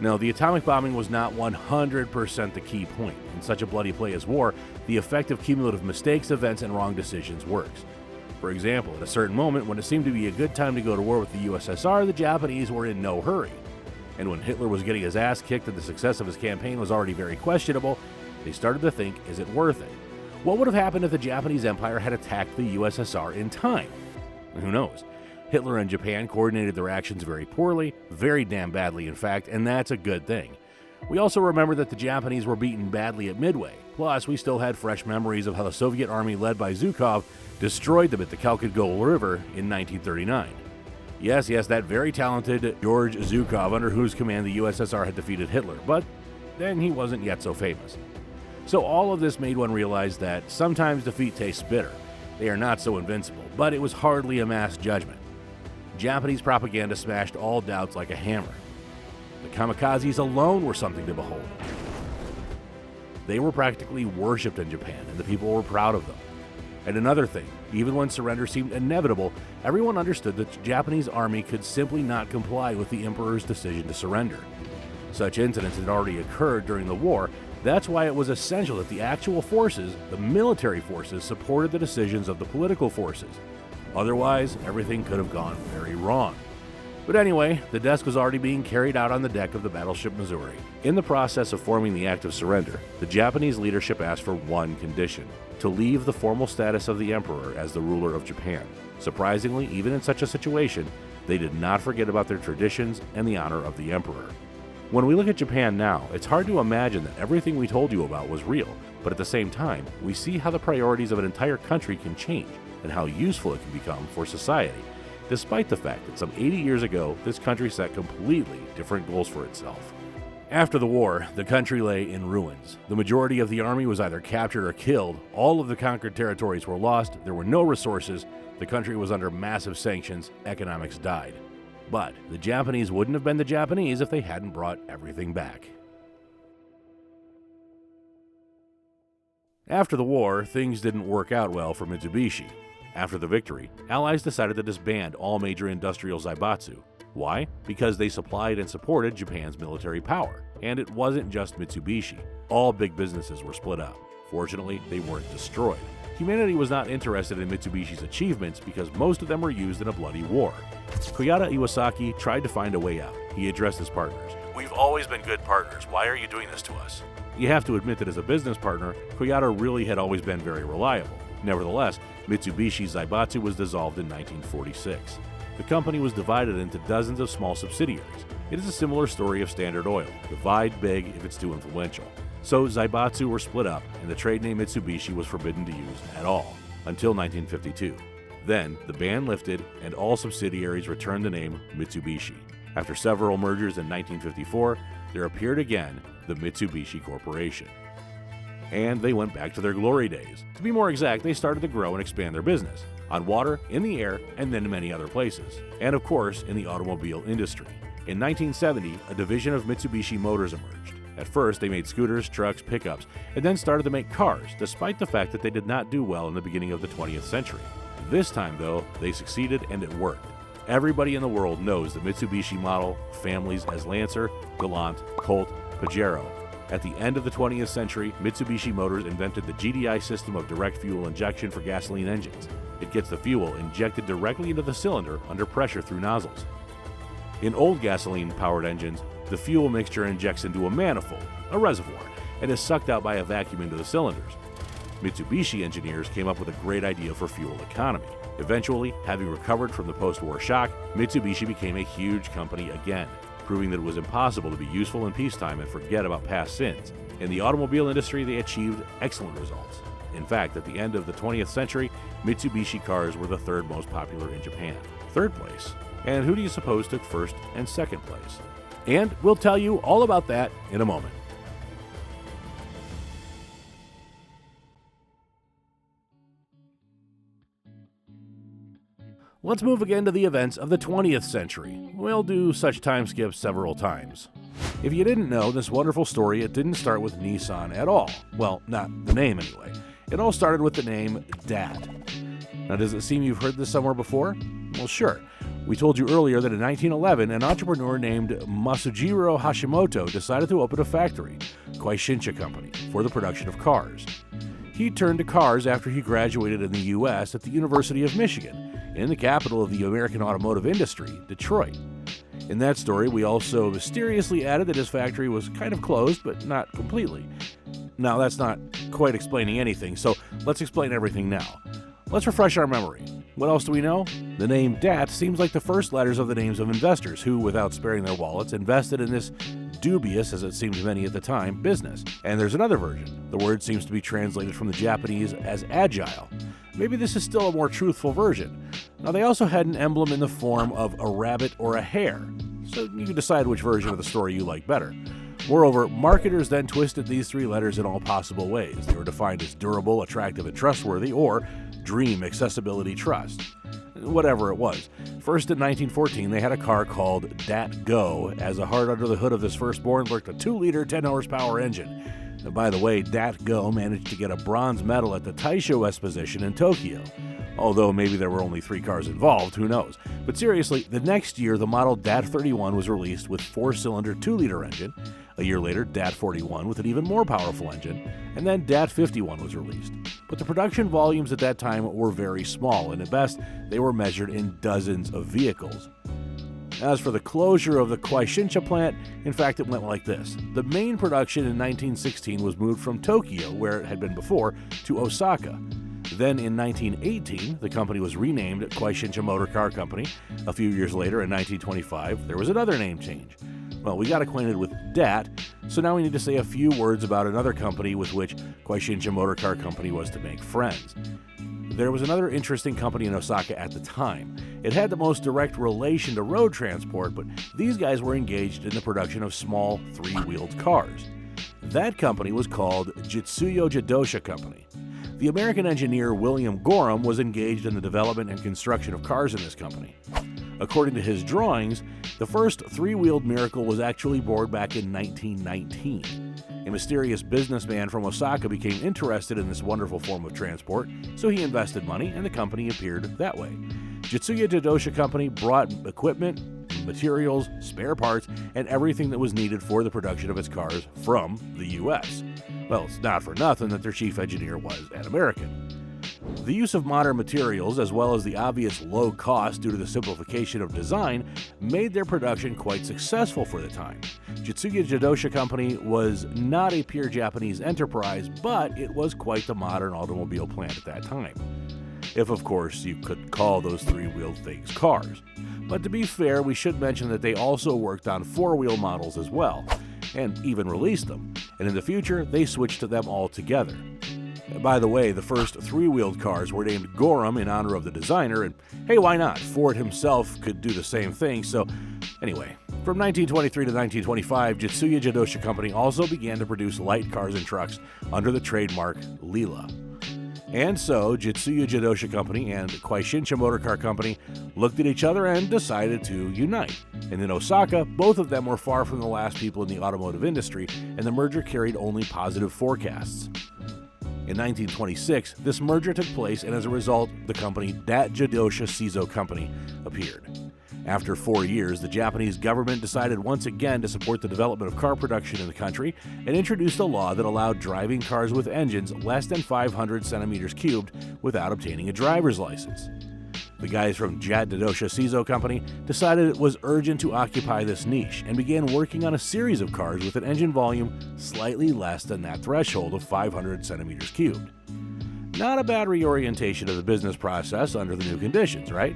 No, the atomic bombing was not 100% the key point. In such a bloody play as war, the effect of cumulative mistakes, events, and wrong decisions works. For example, at a certain moment when it seemed to be a good time to go to war with the USSR, the Japanese were in no hurry. And when Hitler was getting his ass kicked and the success of his campaign was already very questionable, they started to think, is it worth it? What would have happened if the Japanese Empire had attacked the USSR in time? Who knows? Hitler and Japan coordinated their actions very poorly, very damn badly in fact, and that's a good thing. We also remember that the Japanese were beaten badly at Midway, plus we still had fresh memories of how the Soviet army led by Zhukov destroyed them at the Kalkagol River in 1939. Yes, that very talented George Zhukov, under whose command the USSR had defeated Hitler, but then he wasn't yet so famous. So all of this made one realize that sometimes defeat tastes bitter. They are not so invincible, but it was hardly a mass judgment. Japanese propaganda smashed all doubts like a hammer. The kamikazes alone were something to behold. They were practically worshipped in Japan, and the people were proud of them. And another thing, even when surrender seemed inevitable, everyone understood that the Japanese army could simply not comply with the emperor's decision to surrender. Such incidents had already occurred during the war. That's why it was essential that the actual forces, the military forces, supported the decisions of the political forces. Otherwise, everything could have gone very wrong. But anyway, the desk was already being carried out on the deck of the battleship Missouri. In the process of forming the act of surrender, the Japanese leadership asked for one condition: to leave the formal status of the emperor as the ruler of Japan. Surprisingly, even in such a situation, they did not forget about their traditions and the honor of the emperor. When we look at Japan now, it's hard to imagine that everything we told you about was real, but at the same time, we see how the priorities of an entire country can change and how useful it can become for society, despite the fact that some 80 years ago, this country set completely different goals for itself. After the war, the country lay in ruins. The majority of the army was either captured or killed, all of the conquered territories were lost, there were no resources, the country was under massive sanctions, economics died. But the Japanese wouldn't have been the Japanese if they hadn't brought everything back. After the war, things didn't work out well for Mitsubishi. After the victory, Allies decided to disband all major industrial zaibatsu. Why? Because they supplied and supported Japan's military power. And it wasn't just Mitsubishi. All big businesses were split up. Fortunately, they weren't destroyed. Humanity was not interested in Mitsubishi's achievements because most of them were used in a bloody war. Koyata Iwasaki tried to find a way out. He addressed his partners. "We've always been good partners. Why are you doing this to us?" You have to admit that as a business partner, Koyata really had always been very reliable. Nevertheless, Mitsubishi Zaibatsu was dissolved in 1946. The company was divided into dozens of small subsidiaries. It is a similar story of Standard Oil: divide big if it's too influential. So Zaibatsu were split up, and the trade name Mitsubishi was forbidden to use at all, until 1952. Then, the ban lifted, and all subsidiaries returned the name Mitsubishi. After several mergers in 1954, there appeared again the Mitsubishi Corporation. And they went back to their glory days. To be more exact, they started to grow and expand their business on water, in the air, and then many other places. And of course, in the automobile industry. In 1970, a division of Mitsubishi Motors emerged. At first, they made scooters, trucks, pickups, and then started to make cars, despite the fact that they did not do well in the beginning of the 20th century. This time, though, they succeeded and it worked. Everybody in the world knows the Mitsubishi model families as Lancer, Galant, Colt, Pajero. At the end of the 20th century, Mitsubishi Motors invented the GDI system of direct fuel injection for gasoline engines. It gets the fuel injected directly into the cylinder under pressure through nozzles. In old gasoline-powered engines, the fuel mixture injects into a manifold, a reservoir, and is sucked out by a vacuum into the cylinders. Mitsubishi engineers came up with a great idea for fuel economy. Eventually, having recovered from the post-war shock, Mitsubishi became a huge company again, proving that it was impossible to be useful in peacetime and forget about past sins. In the automobile industry, they achieved excellent results. In fact, at the end of the 20th century, Mitsubishi cars were the third most popular in Japan. Third place. And who do you suppose took first and second place? And we'll tell you all about that in a moment. Let's move again to the events of the 20th century. We'll do such time skips several times. If you didn't know this wonderful story, it didn't start with Nissan at all. Well, not the name anyway. It all started with the name DAT. Now, does it seem you've heard this somewhere before? Well, sure. We told you earlier that in 1911, an entrepreneur named Masujiro Hashimoto decided to open a factory, Kwaishinsha Company, for the production of cars. He turned to cars after he graduated in the U.S. at the University of Michigan, in the capital of the American automotive industry, Detroit. In that story, we also mysteriously added that his factory was kind of closed, but not completely. Now, that's not quite explaining anything, so let's explain everything now. Let's refresh our memory. What else do we know? The name DAT seems like the first letters of the names of investors who, without sparing their wallets, invested in this dubious, as it seemed to many at the time, business. And there's another version. The word seems to be translated from the Japanese as agile. Maybe this is still a more truthful version. Now, they also had an emblem in the form of a rabbit or a hare, so you can decide which version of the story you like better. Moreover, marketers then twisted these three letters in all possible ways. They were defined as durable, attractive, and trustworthy, or dream, accessibility, trust. Whatever it was. First in 1914, they had a car called DAT Go, as a hard under the hood of this firstborn lurked a 2-liter, 10-horsepower engine. And by the way, DAT Go managed to get a bronze medal at the Taisho Exposition in Tokyo. Although maybe there were only 3 cars involved, who knows. But seriously, the next year, the model DAT 31 was released with 4-cylinder 2-liter engine. A year later, DAT 41 with an even more powerful engine, and then DAT 51 was released. But the production volumes at that time were very small, and at best, they were measured in dozens of vehicles. As for the closure of the Kwaishinsha plant, in fact, it went like this. The main production in 1916 was moved from Tokyo, where it had been before, to Osaka. Then in 1918, the company was renamed Kwaishinsha Motor Car Company. A few years later, in 1925, there was another name change. Well, we got acquainted with DAT, so now we need to say a few words about another company with which Kwaishinsha Motor Car Company was to make friends. There was another interesting company in Osaka at the time. It had the most direct relation to road transport, but these guys were engaged in the production of small, three-wheeled cars. That company was called Jitsuyo Jidosha Company. The American engineer William Gorham was engaged in the development and construction of cars in this company. According to his drawings, the first three-wheeled miracle was actually born back in 1919. A mysterious businessman from Osaka became interested in this wonderful form of transport, so he invested money and the company appeared that way. Jitsuya Jidosha Company brought equipment, materials, spare parts, and everything that was needed for the production of its cars from the U.S. Well, it's not for nothing that their chief engineer was an American. The use of modern materials, as well as the obvious low cost due to the simplification of design, made their production quite successful for the time. Jitsuya Jidosha Company was not a pure Japanese enterprise, but it was quite the modern automobile plant at that time. If, of course, you could call those three-wheeled things cars. But to be fair, we should mention that they also worked on four-wheel models as well, and even released them, and in the future, they switched to them altogether. By the way, the first three-wheeled cars were named Gorham in honor of the designer, and hey, why not? Ford himself could do the same thing, so anyway. From 1923 to 1925, Jitsuya Jidosha Company also began to produce light cars and trucks under the trademark Lila. And so, Jitsuya Jidosha Company and Kwaishinsha Motor Car Company looked at each other and decided to unite. And in Osaka, both of them were far from the last people in the automotive industry, and the merger carried only positive forecasts. In 1926, this merger took place, and as a result, the company DAT Jidosha Seizo Company appeared. After 4 years, the Japanese government decided once again to support the development of car production in the country and introduced a law that allowed driving cars with engines less than 500 centimeters cubed without obtaining a driver's license. The guys from DAT Jidosha Seizo Company decided it was urgent to occupy this niche and began working on a series of cars with an engine volume slightly less than that threshold of 500 centimeters cubed. Not a bad reorientation of the business process under the new conditions, right?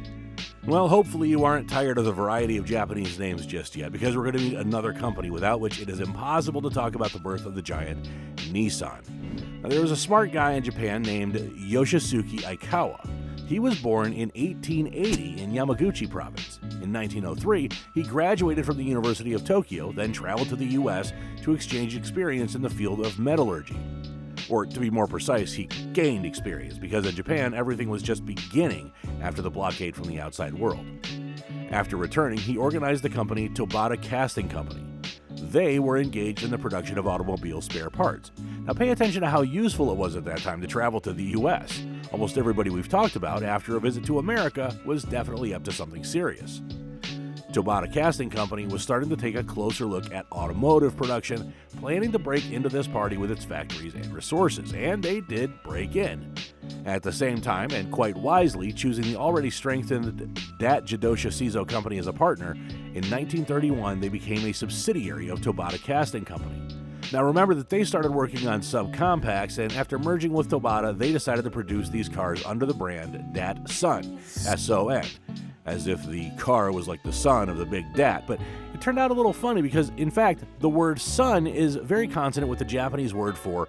Well, hopefully you aren't tired of the variety of Japanese names just yet, because we're going to meet another company without which it is impossible to talk about the birth of the giant Nissan. Now, there was a smart guy in Japan named Yoshisuke Aikawa. He was born in 1880 in Yamaguchi province. In 1903, he graduated from the University of Tokyo, then traveled to the U.S. to exchange experience in the field of metallurgy. Or to be more precise, he gained experience, because in Japan, everything was just beginning after the blockade from the outside world. After returning, he organized the company Tobata Casting Company. They were engaged in the production of automobile spare parts. Now pay attention to how useful it was at that time to travel to the U.S. Almost everybody we've talked about after a visit to America was definitely up to something serious. Tobata Casting Company was starting to take a closer look at automotive production, planning to break into this party with its factories and resources, and they did break in. At the same time, and quite wisely, choosing the already strengthened DAT Jidosha Seizo Company as a partner, in 1931 they became a subsidiary of Tobata Casting Company. Now remember that they started working on subcompacts, and after merging with Tobata, they decided to produce these cars under the brand DAT Sun, S-O-N. As if the car was like the son of the big DAT, but it turned out a little funny because, in fact, the word sun is very consonant with the Japanese word for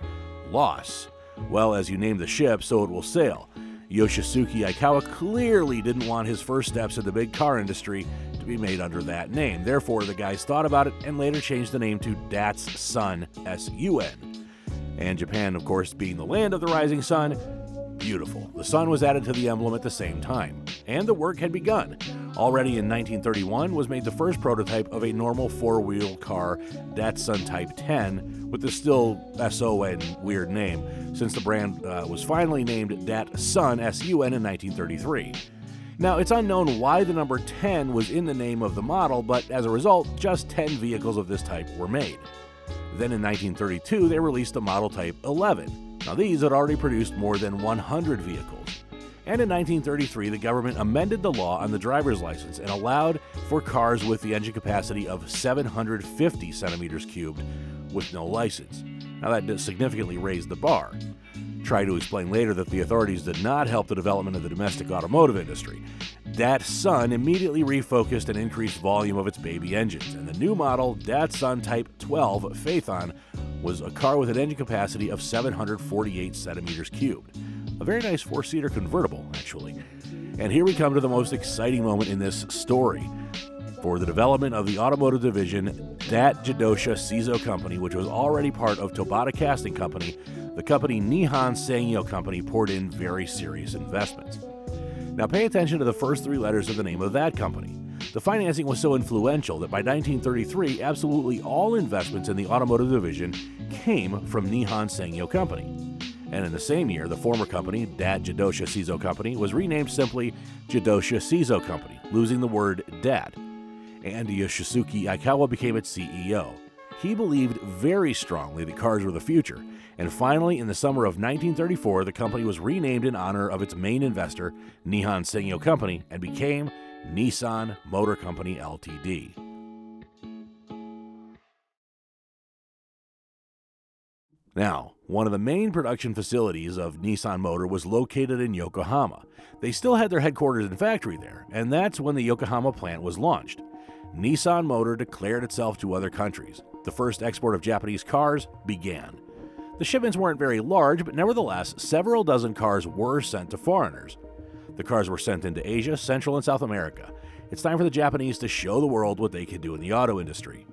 loss. Well, as you name the ship, so it will sail. Yoshisuke Aikawa clearly didn't want his first steps in the big car industry to be made under that name. Therefore, the guys thought about it and later changed the name to DAT's Sun, S-U-N. And Japan, of course, being the land of the rising sun, beautiful. The sun was added to the emblem at the same time, and the work had begun. Already in 1931 was made the first prototype of a normal four-wheel car, Datsun Type 10, with the still S-O-N weird name, since the brand was finally named Dat Sun, S-U-N, in 1933. Now, it's unknown why the number 10 was in the name of the model, but as a result, just 10 vehicles of this type were made. Then in 1932, they released the model type 11. Now, these had already produced more than 100 vehicles. And in 1933, the government amended the law on the driver's license and allowed for cars with the engine capacity of 750 centimeters cubed with no license. Now that significantly raised the bar. Try to explain later that the authorities did not help the development of the domestic automotive industry. Datsun immediately refocused and increased volume of its baby engines, and the new model Datsun Type 12 Phaethon was a car with an engine capacity of 748 centimeters cubed. A very nice four-seater convertible, actually. And here we come to the most exciting moment in this story. For the development of the automotive division, that Jidosha Seizo Company, which was already part of Tobata Casting Company, the company Nihon Sangyo Company poured in very serious investments. Now pay attention to the first three letters of the name of that company. The financing was so influential that by 1933, absolutely all investments in the automotive division came from Nihon Sangyo Company. And in the same year, the former company, Dat Jidosha Seizo Company, was renamed simply Jidosha Seizo Company, losing the word Dat. And Yoshisuke Aikawa became its CEO. He believed very strongly that cars were the future, and finally, in the summer of 1934, the company was renamed in honor of its main investor, Nihon Sangyo Company, and became Nissan Motor Company Ltd. Now, one of the main production facilities of Nissan Motor was located in Yokohama. They still had their headquarters and factory there, and that's when the Yokohama plant was launched. Nissan Motor declared itself to other countries. The first export of Japanese cars began. The shipments weren't very large, but nevertheless, several dozen cars were sent to foreigners. The cars were sent into Asia, Central and South America. It's time for the Japanese to show the world what they can do in the auto industry.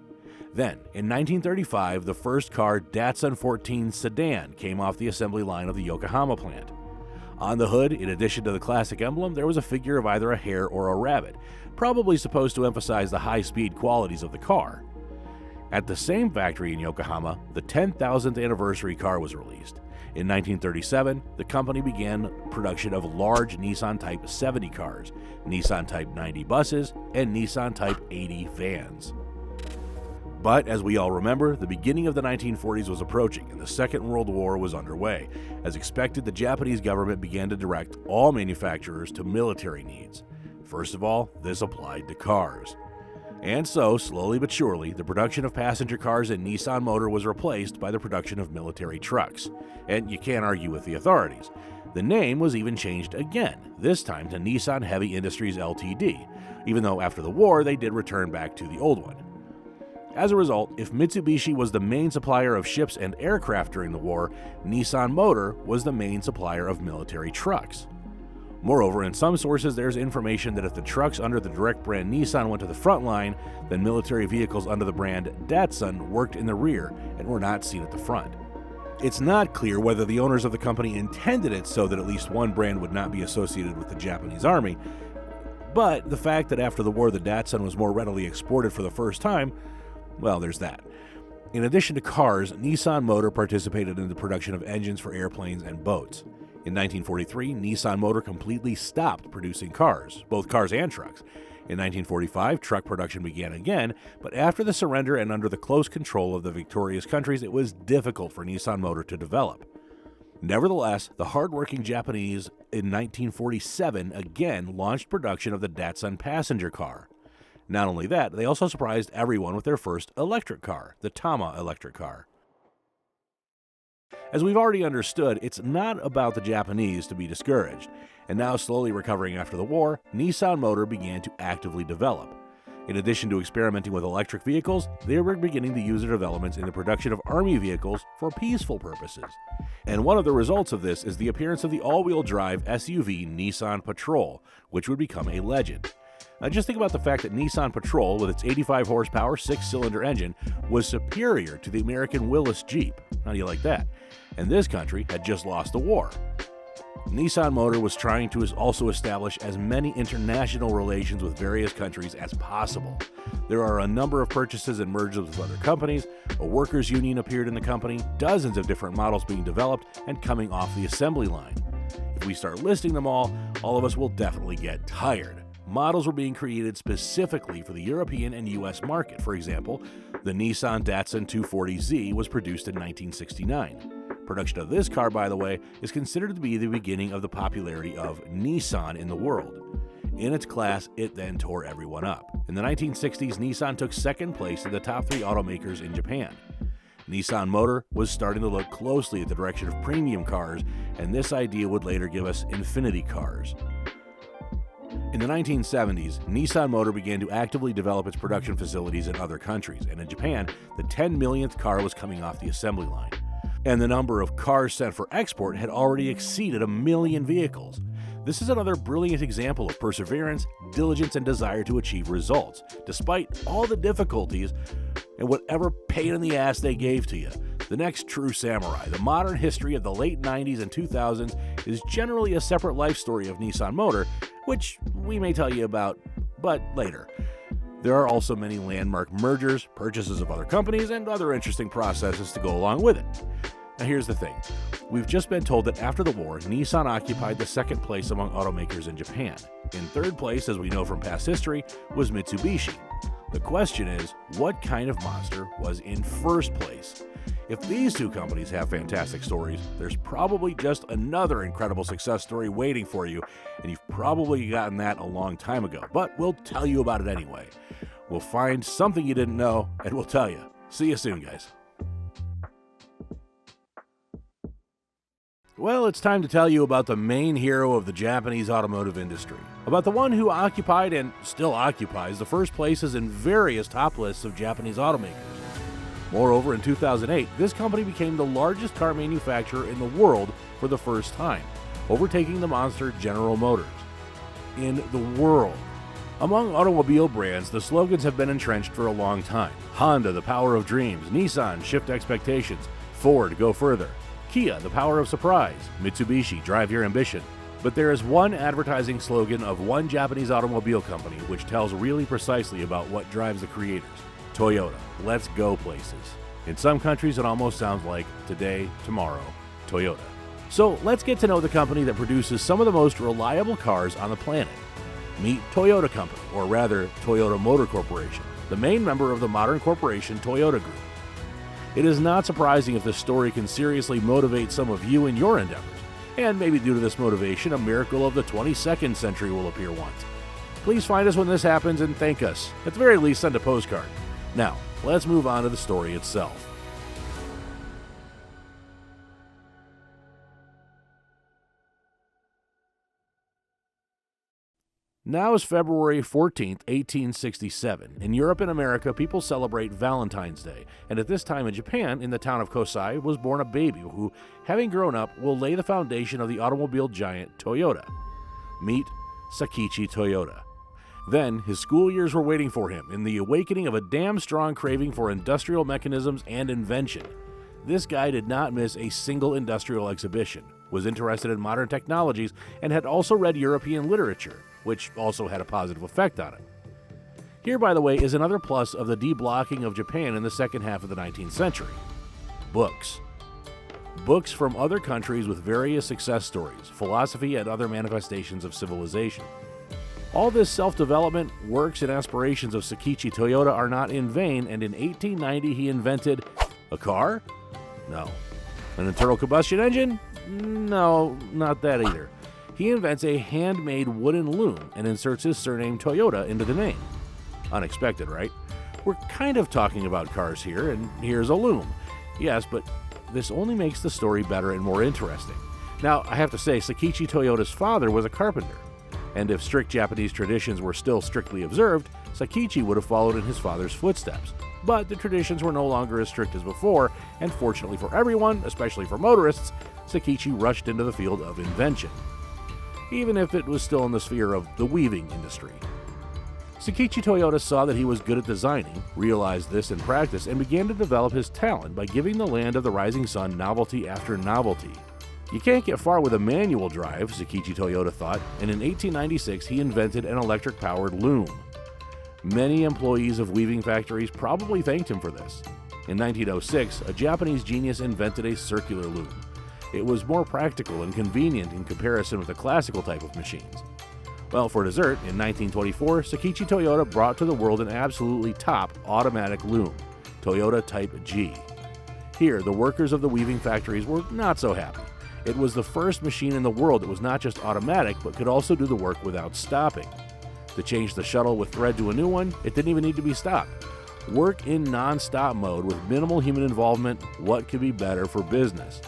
Then, in 1935, the first car, Datsun 14 sedan, came off the assembly line of the Yokohama plant. On the hood, in addition to the classic emblem, there was a figure of either a hare or a rabbit, probably supposed to emphasize the high-speed qualities of the car. At the same factory in Yokohama, the 10,000th anniversary car was released. In 1937, the company began production of large Nissan Type 70 cars, Nissan Type 90 buses, and Nissan Type 80 vans. But, as we all remember, the beginning of the 1940s was approaching and the Second World War was underway. As expected, the Japanese government began to direct all manufacturers to military needs. First of all, this applied to cars. And so, slowly but surely, the production of passenger cars in Nissan Motor was replaced by the production of military trucks. And you can't argue with the authorities. The name was even changed again, this time to Nissan Heavy Industries Ltd., even though after the war they did return back to the old one. As a result, if Mitsubishi was the main supplier of ships and aircraft during the war, Nissan Motor was the main supplier of military trucks. Moreover, in some sources there's information that if the trucks under the direct brand Nissan went to the front line, then military vehicles under the brand Datsun worked in the rear and were not seen at the front. It's not clear whether the owners of the company intended it so that at least one brand would not be associated with the Japanese army, but the fact that after the war the Datsun was more readily exported for the first time, well, there's that. In addition to cars, Nissan Motor participated in the production of engines for airplanes and boats. In 1943, Nissan Motor completely stopped producing cars, both cars and trucks. In 1945, truck production began again, but after the surrender and under the close control of the victorious countries, it was difficult for Nissan Motor to develop. Nevertheless, the hardworking Japanese in 1947 again launched production of the Datsun passenger car. Not only that, they also surprised everyone with their first electric car, the Tama electric car. As we've already understood, it's not about the Japanese to be discouraged, and now slowly recovering after the war, Nissan Motor began to actively develop. In addition to experimenting with electric vehicles, they were beginning to use their developments in the production of army vehicles for peaceful purposes. And one of the results of this is the appearance of the all-wheel drive SUV Nissan Patrol, which would become a legend. Now just think about the fact that Nissan Patrol, with its 85 horsepower, 6-cylinder engine, was superior to the American Willys Jeep. How do you like that? And this country had just lost the war. Nissan Motor was trying to also establish as many international relations with various countries as possible. There are a number of purchases and mergers with other companies, a workers' union appeared in the company, dozens of different models being developed and coming off the assembly line. If we start listing them all of us will definitely get tired. Models were being created specifically for the European and US market. For example, the Nissan Datsun 240Z was produced in 1969. Production of this car, by the way, is considered to be the beginning of the popularity of Nissan in the world. In its class, it then tore everyone up. In the 1960s, Nissan took second place in the top 3 automakers in Japan. Nissan Motor was starting to look closely at the direction of premium cars, and this idea would later give us infinity cars. In the 1970s, Nissan Motor began to actively develop its production facilities in other countries, and in Japan, the 10 millionth car was coming off the assembly line. And the number of cars sent for export had already exceeded 1 million vehicles. This is another brilliant example of perseverance, diligence, and desire to achieve results, despite all the difficulties and whatever pain in the ass they gave to you. The next true samurai, the modern history of the late 90s and 2000s, is generally a separate life story of Nissan Motor, which we may tell you about, but later. There are also many landmark mergers, purchases of other companies, and other interesting processes to go along with it. Now here's the thing. We've just been told that after the war, Nissan occupied the second place among automakers in Japan. In third place, as we know from past history, was Mitsubishi. The question is, what kind of monster was in first place? If these two companies have fantastic stories, there's probably just another incredible success story waiting for you, and you've probably gotten that a long time ago, but we'll tell you about it anyway. We'll find something you didn't know, and we'll tell you. See you soon, guys. Well, it's time to tell you about the main hero of the Japanese automotive industry, about the one who occupied and still occupies the first places in various top lists of Japanese automakers. Moreover, in 2008, this company became the largest car manufacturer in the world for the first time, overtaking the monster General Motors. In the world. Among automobile brands, the slogans have been entrenched for a long time. Honda, the power of dreams. Nissan, shift expectations. Ford, go further. Kia, the power of surprise. Mitsubishi, drive your ambition. But there is one advertising slogan of one Japanese automobile company which tells really precisely about what drives the creators. Toyota, let's go places. In some countries, it almost sounds like today, tomorrow, Toyota. So let's get to know the company that produces some of the most reliable cars on the planet. Meet Toyota Company, or rather, Toyota Motor Corporation, the main member of the modern corporation Toyota Group. It is not surprising if this story can seriously motivate some of you in your endeavors, and maybe due to this motivation, a miracle of the 22nd century will appear once. Please find us when this happens and thank us. At the very least, send a postcard. Now, let's move on to the story itself. Now is February 14th, 1867. In Europe and America, people celebrate Valentine's Day, and at this time in Japan, in the town of Kosai, was born a baby who, having grown up, will lay the foundation of the automobile giant Toyota. Meet Sakichi Toyota. Then, his school years were waiting for him in the awakening of a damn strong craving for industrial mechanisms and invention. This guy did not miss a single industrial exhibition, was interested in modern technologies, and had also read European literature, which also had a positive effect on him. Here, by the way, is another plus of the deblocking of Japan in the second half of the 19th century. Books. Books from other countries with various success stories, philosophy, and other manifestations of civilization. All this self-development, works, and aspirations of Sakichi Toyota are not in vain, and in 1890 he invented a car? No. An internal combustion engine? No, not that either. He invents a handmade wooden loom and inserts his surname Toyota into the name. Unexpected, right? We're kind of talking about cars here, and here's a loom. Yes, but this only makes the story better and more interesting. Now, I have to say, Sakichi Toyota's father was a carpenter, and if strict Japanese traditions were still strictly observed, Sakichi would have followed in his father's footsteps. But the traditions were no longer as strict as before, and fortunately for everyone, especially for motorists, Sakichi rushed into the field of invention, even if it was still in the sphere of the weaving industry. Sakichi Toyota saw that he was good at designing, realized this in practice, and began to develop his talent by giving the land of the rising sun novelty after novelty. You can't get far with a manual drive, Sakichi Toyota thought, and in 1896 he invented an electric-powered loom. Many employees of weaving factories probably thanked him for this. In 1906, a Japanese genius invented a circular loom. It was more practical and convenient in comparison with the classical type of machines. Well, for dessert, in 1924, Sakichi Toyota brought to the world an absolutely top automatic loom, Toyota Type G. Here, the workers of the weaving factories were not so happy. It was the first machine in the world that was not just automatic, but could also do the work without stopping. To change the shuttle with thread to a new one, it didn't even need to be stopped. Work in non-stop mode with minimal human involvement, what could be better for business?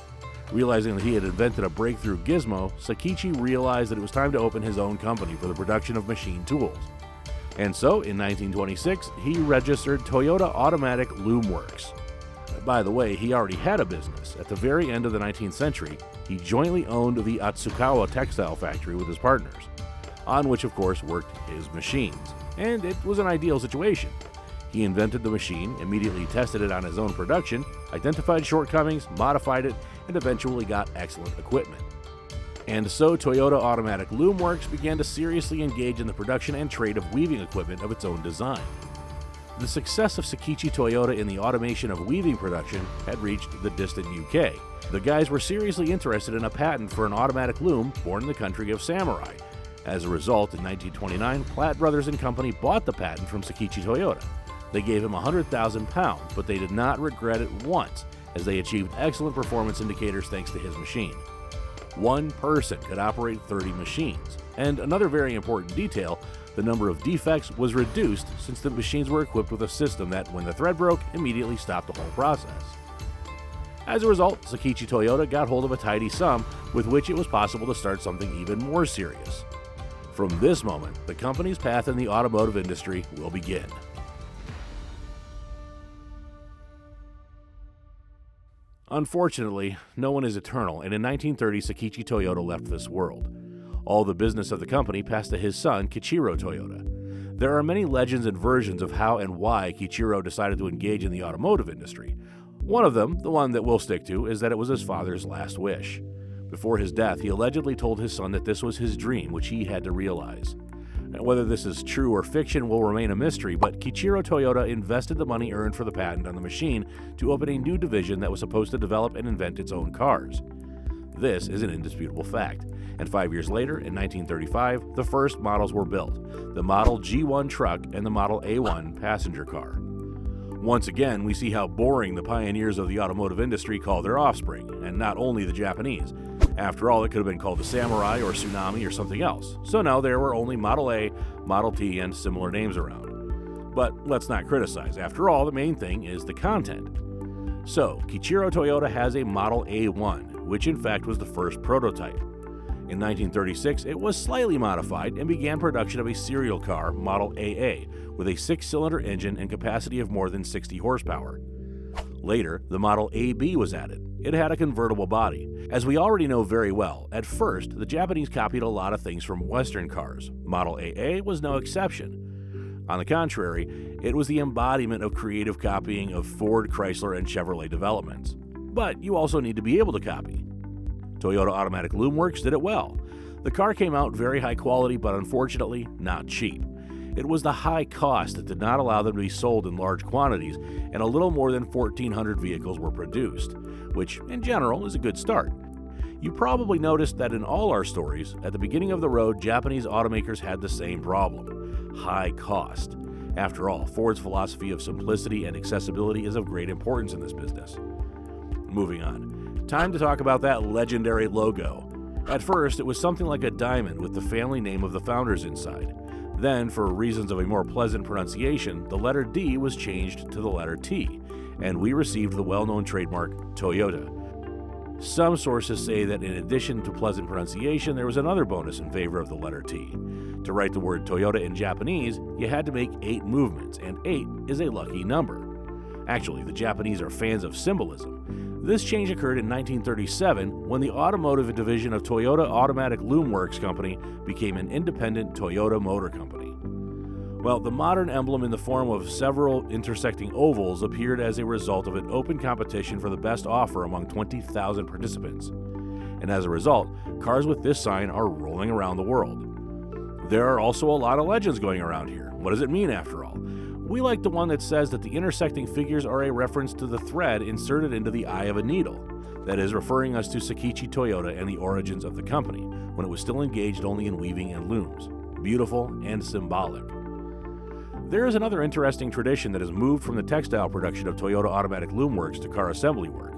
Realizing that he had invented a breakthrough gizmo, Sakichi realized that it was time to open his own company for the production of machine tools. And so, in 1926, he registered Toyota Automatic Loom Works. By the way, he already had a business. At the very end of the 19th century, he jointly owned the Atsukawa textile factory with his partners, on which of course worked his machines. And it was an ideal situation. He invented the machine, immediately tested it on his own production, identified shortcomings, modified it, and eventually got excellent equipment. And so Toyota Automatic Loom Works began to seriously engage in the production and trade of weaving equipment of its own design. The success of Sakichi Toyota in the automation of weaving production had reached the distant UK. The guys were seriously interested in a patent for an automatic loom born in the country of samurai. As a result, in 1929, Platt Brothers and Company bought the patent from Sakichi Toyota. They gave him £100,000, but they did not regret it once, as they achieved excellent performance indicators thanks to his machine. One person could operate 30 machines. And another very important detail, the number of defects was reduced since the machines were equipped with a system that, when the thread broke, immediately stopped the whole process. As a result, Sakichi Toyota got hold of a tidy sum with which it was possible to start something even more serious. From this moment, the company's path in the automotive industry will begin. Unfortunately, no one is eternal, and in 1930, Sakichi Toyota left this world. All the business of the company passed to his son, Kichiro Toyota. There are many legends and versions of how and why Kichiro decided to engage in the automotive industry. One of them, the one that we'll stick to, is that it was his father's last wish. Before his death, he allegedly told his son that this was his dream, which he had to realize. Whether this is true or fiction will remain a mystery, but Kichiro Toyota invested the money earned for the patent on the machine to open a new division that was supposed to develop and invent its own cars. This is an indisputable fact, and 5 years later, in 1935, the first models were built, the Model G1 truck and the Model A1 passenger car. Once again, we see how boring the pioneers of the automotive industry call their offspring, and not only the Japanese. After all, it could have been called the Samurai or Tsunami or something else. So now there were only Model A, Model T, and similar names around. But let's not criticize. After all, the main thing is the content. So, Kichiro Toyota has a Model A1, which in fact was the first prototype. In 1936, it was slightly modified and began production of a serial car, Model AA, with a 6-cylinder engine and capacity of more than 60 horsepower. Later, the Model AB was added. It had a convertible body. As we already know very well, at first, the Japanese copied a lot of things from Western cars. Model AA was no exception. On the contrary, it was the embodiment of creative copying of Ford, Chrysler, and Chevrolet developments. But you also need to be able to copy. Toyota Automatic Loom Works did it well. The car came out very high quality, but unfortunately, not cheap. It was the high cost that did not allow them to be sold in large quantities, and a little more than 1,400 vehicles were produced, which, in general, is a good start. You probably noticed that in all our stories, at the beginning of the road, Japanese automakers had the same problem: high cost. After all, Ford's philosophy of simplicity and accessibility is of great importance in this business. Moving on. Time to talk about that legendary logo. At first, it was something like a diamond with the family name of the founders inside. Then, for reasons of a more pleasant pronunciation, the letter D was changed to the letter T, and we received the well-known trademark Toyota. Some sources say that in addition to pleasant pronunciation, there was another bonus in favor of the letter T. To write the word Toyota in Japanese, you had to make 8 movements, and 8 is a lucky number. Actually, the Japanese are fans of symbolism. This change occurred in 1937 when the automotive division of Toyota Automatic Loom Works Company became an independent Toyota Motor Company. Well, the modern emblem in the form of several intersecting ovals appeared as a result of an open competition for the best offer among 20,000 participants. And as a result, cars with this sign are rolling around the world. There are also a lot of legends going around here. What does it mean after all? We like the one that says that the intersecting figures are a reference to the thread inserted into the eye of a needle. That is, referring us to Sakichi Toyota and the origins of the company, when it was still engaged only in weaving and looms. Beautiful and symbolic. There is another interesting tradition that has moved from the textile production of Toyota automatic loom works to car assembly work.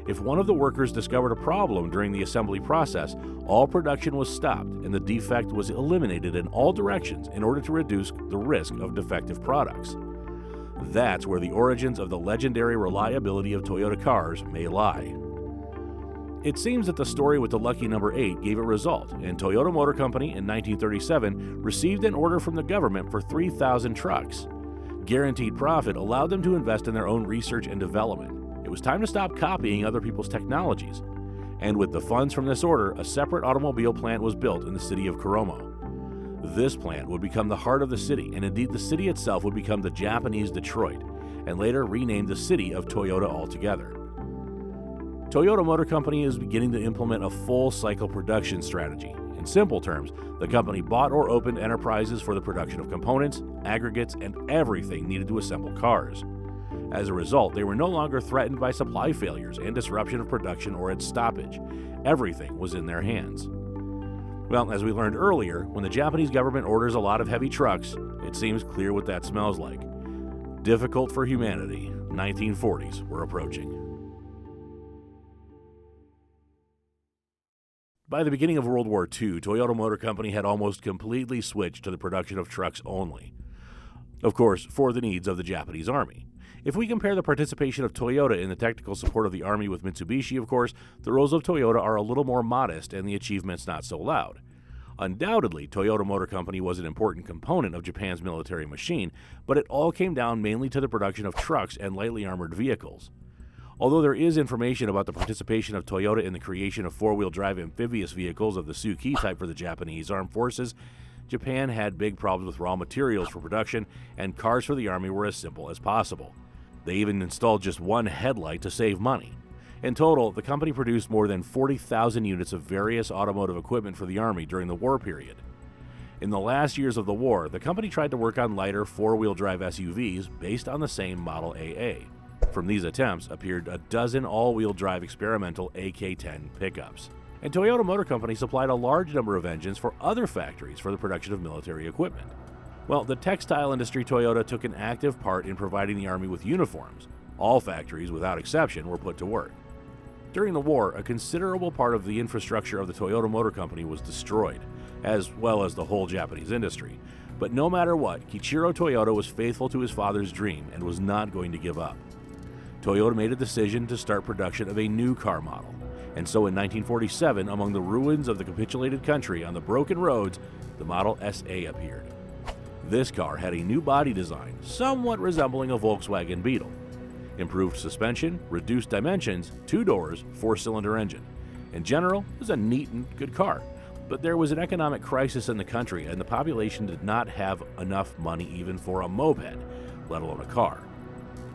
If one of the workers discovered a problem during the assembly process, all production was stopped and the defect was eliminated in all directions in order to reduce the risk of defective products. That's where the origins of the legendary reliability of Toyota cars may lie. It seems that the story with the lucky number 8 gave a result, and Toyota Motor Company in 1937 received an order from the government for 3,000 trucks. Guaranteed profit allowed them to invest in their own research and development. It was time to stop copying other people's technologies. And with the funds from this order, a separate automobile plant was built in the city of Kuromo. This plant would become the heart of the city, and indeed the city itself would become the Japanese Detroit, and later renamed the city of Toyota altogether. Toyota Motor Company is beginning to implement a full-cycle production strategy. In simple terms, the company bought or opened enterprises for the production of components, aggregates, and everything needed to assemble cars. As a result, they were no longer threatened by supply failures and disruption of production or its stoppage. Everything was in their hands. Well, as we learned earlier, when the Japanese government orders a lot of heavy trucks, it seems clear what that smells like. Difficult for humanity. 1940s were approaching. By the beginning of World War II, Toyota Motor Company had almost completely switched to the production of trucks only. Of course, for the needs of the Japanese Army. If we compare the participation of Toyota in the technical support of the Army with Mitsubishi, of course, the roles of Toyota are a little more modest and the achievements not so loud. Undoubtedly, Toyota Motor Company was an important component of Japan's military machine, but it all came down mainly to the production of trucks and lightly armored vehicles. Although there is information about the participation of Toyota in the creation of four-wheel drive amphibious vehicles of the Suki type for the Japanese armed forces, Japan had big problems with raw materials for production, and cars for the Army were as simple as possible. They even installed just one headlight to save money. In total, the company produced more than 40,000 units of various automotive equipment for the Army during the war period. In the last years of the war, the company tried to work on lighter four-wheel drive SUVs based on the same Model AA. From these attempts appeared a dozen all-wheel drive experimental AK-10 pickups. And Toyota Motor Company supplied a large number of engines for other factories for the production of military equipment. Well, the textile industry Toyota took an active part in providing the Army with uniforms. All factories, without exception, were put to work. During the war, a considerable part of the infrastructure of the Toyota Motor Company was destroyed, as well as the whole Japanese industry. But no matter what, Kiichiro Toyota was faithful to his father's dream and was not going to give up. Toyota made a decision to start production of a new car model. And so in 1947, among the ruins of the capitulated country on the broken roads, the Model SA appeared. This car had a new body design, somewhat resembling a Volkswagen Beetle. Improved suspension, reduced dimensions, 2 doors, 4-cylinder engine. In general, it was a neat and good car. But there was an economic crisis in the country, and the population did not have enough money even for a moped, let alone a car.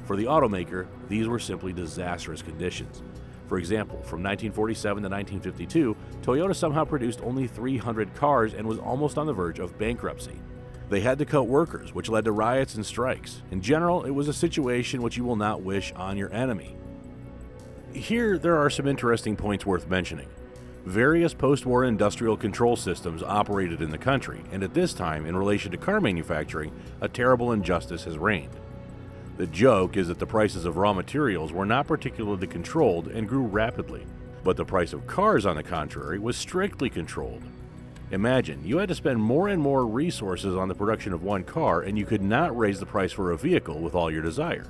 For the automaker, these were simply disastrous conditions. For example, from 1947 to 1952, Toyota somehow produced only 300 cars and was almost on the verge of bankruptcy. They had to cut workers, which led to riots and strikes. In general, it was a situation which you will not wish on your enemy. Here, there are some interesting points worth mentioning. Various post-war industrial control systems operated in the country, and at this time, in relation to car manufacturing, a terrible injustice has reigned. The joke is that the prices of raw materials were not particularly controlled and grew rapidly, but the price of cars, on the contrary, was strictly controlled. Imagine, you had to spend more and more resources on the production of one car, and you could not raise the price for a vehicle with all your desire.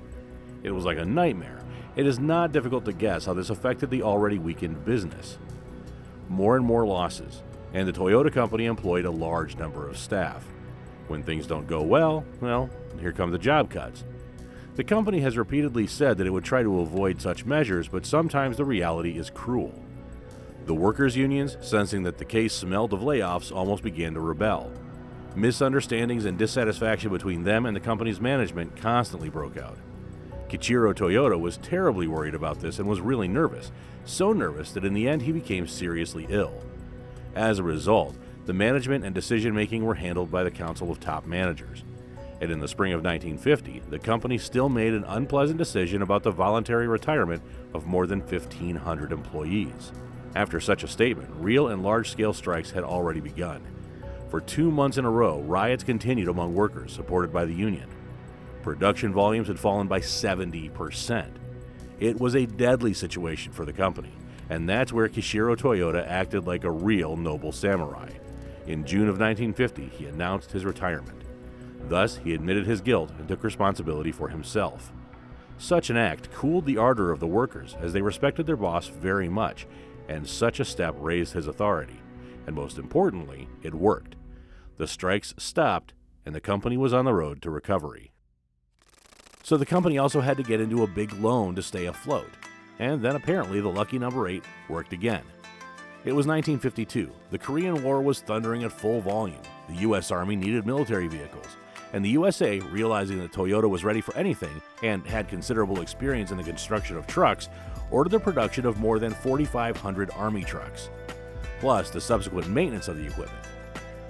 It was like a nightmare. It is not difficult to guess how this affected the already weakened business. More and more losses, and the Toyota company employed a large number of staff. When things don't go well, here come the job cuts. The company has repeatedly said that it would try to avoid such measures, but sometimes the reality is cruel. The workers' unions, sensing that the case smelled of layoffs, almost began to rebel. Misunderstandings and dissatisfaction between them and the company's management constantly broke out. Kiichiro Toyota was terribly worried about this and was really nervous, so nervous that in the end he became seriously ill. As a result, the management and decision-making were handled by the Council of Top Managers. And in the spring of 1950, the company still made an unpleasant decision about the voluntary retirement of more than 1,500 employees. After such a statement, real and large-scale strikes had already begun. For 2 months in a row, riots continued among workers supported by the union. Production volumes had fallen by 70%. It was a deadly situation for the company, and that's where Kishiro Toyoda acted like a real noble samurai. In June of 1950, he announced his retirement. Thus, he admitted his guilt and took responsibility for himself. Such an act cooled the ardor of the workers, as they respected their boss very much, and such a step raised his authority. And most importantly, it worked. The strikes stopped, and the company was on the road to recovery. So the company also had to get into a big loan to stay afloat. And then apparently the lucky number 8 worked again. It was 1952. The Korean War was thundering at full volume. The U.S. Army needed military vehicles. And the USA, realizing that Toyota was ready for anything and had considerable experience in the construction of trucks, ordered the production of more than 4,500 Army trucks, plus the subsequent maintenance of the equipment.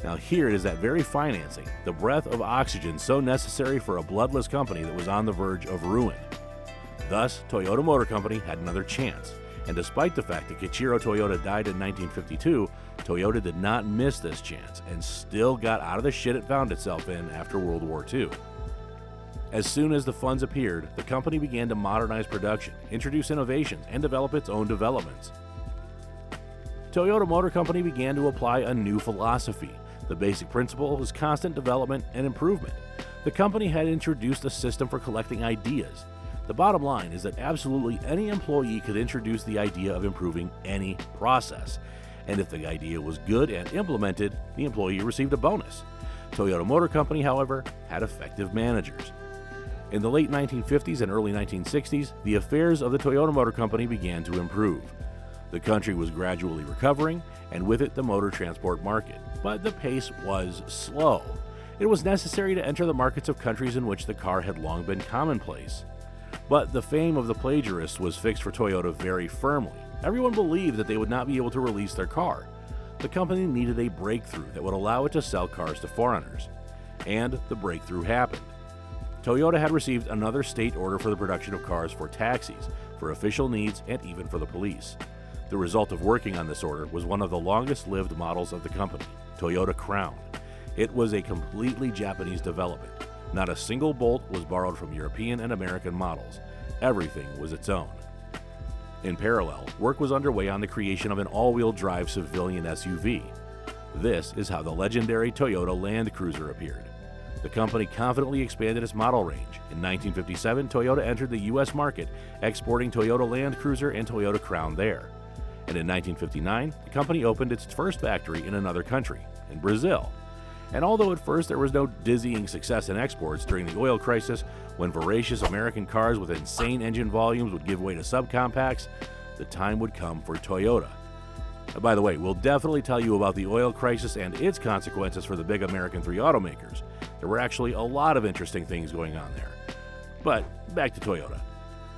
Now here it is that very financing, the breath of oxygen so necessary for a bloodless company that was on the verge of ruin. Thus, Toyota Motor Company had another chance, and despite the fact that Kichiro Toyoda died in 1952, Toyota did not miss this chance and still got out of the shit it found itself in after World War II. As soon as the funds appeared, the company began to modernize production, introduce innovations, and develop its own developments. Toyota Motor Company began to apply a new philosophy. The basic principle was constant development and improvement. The company had introduced a system for collecting ideas. The bottom line is that absolutely any employee could introduce the idea of improving any process. And if the idea was good and implemented, the employee received a bonus. Toyota Motor Company, however, had effective managers. In the late 1950s and early 1960s, the affairs of the Toyota Motor Company began to improve. The country was gradually recovering, and with it the motor transport market. But the pace was slow. It was necessary to enter the markets of countries in which the car had long been commonplace. But the fame of the plagiarists was fixed for Toyota very firmly. Everyone believed that they would not be able to release their car. The company needed a breakthrough that would allow it to sell cars to foreigners. And the breakthrough happened. Toyota had received another state order for the production of cars for taxis, for official needs, and even for the police. The result of working on this order was one of the longest-lived models of the company, Toyota Crown. It was a completely Japanese development. Not a single bolt was borrowed from European and American models. Everything was its own. In parallel, work was underway on the creation of an all-wheel drive civilian SUV. This is how the legendary Toyota Land Cruiser appeared. The company confidently expanded its model range. In 1957, Toyota entered the U.S. market, exporting Toyota Land Cruiser and Toyota Crown there. And in 1959, the company opened its first factory in another country, in Brazil. And although at first there was no dizzying success in exports during the oil crisis, when voracious American cars with insane engine volumes would give way to subcompacts, the time would come for Toyota. By the way, we'll definitely tell you about the oil crisis and its consequences for the big American 3 automakers. There were actually a lot of interesting things going on there. But back to Toyota.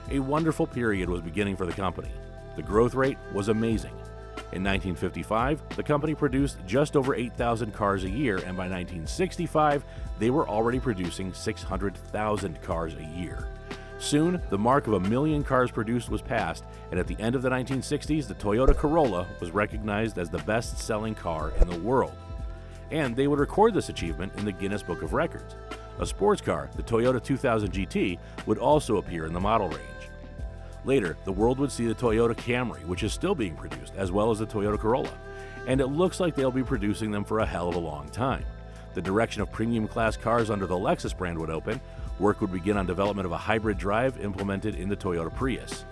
A wonderful period was beginning for the company. The growth rate was amazing. In 1955, the company produced just over 8,000 cars a year, and by 1965, they were already producing 600,000 cars a year. Soon, the mark of 1 million cars produced was passed, and at the end of the 1960s, the Toyota Corolla was recognized as the best-selling car in the world. And they would record this achievement in the Guinness Book of Records. A sports car, the Toyota 2000 GT, would also appear in the model range. Later, the world would see the Toyota Camry, which is still being produced, as well as the Toyota Corolla. And it looks like they'll be producing them for a hell of a long time. The direction of premium class cars under the Lexus brand would open. Work would begin on development of a hybrid drive implemented in the Toyota Prius.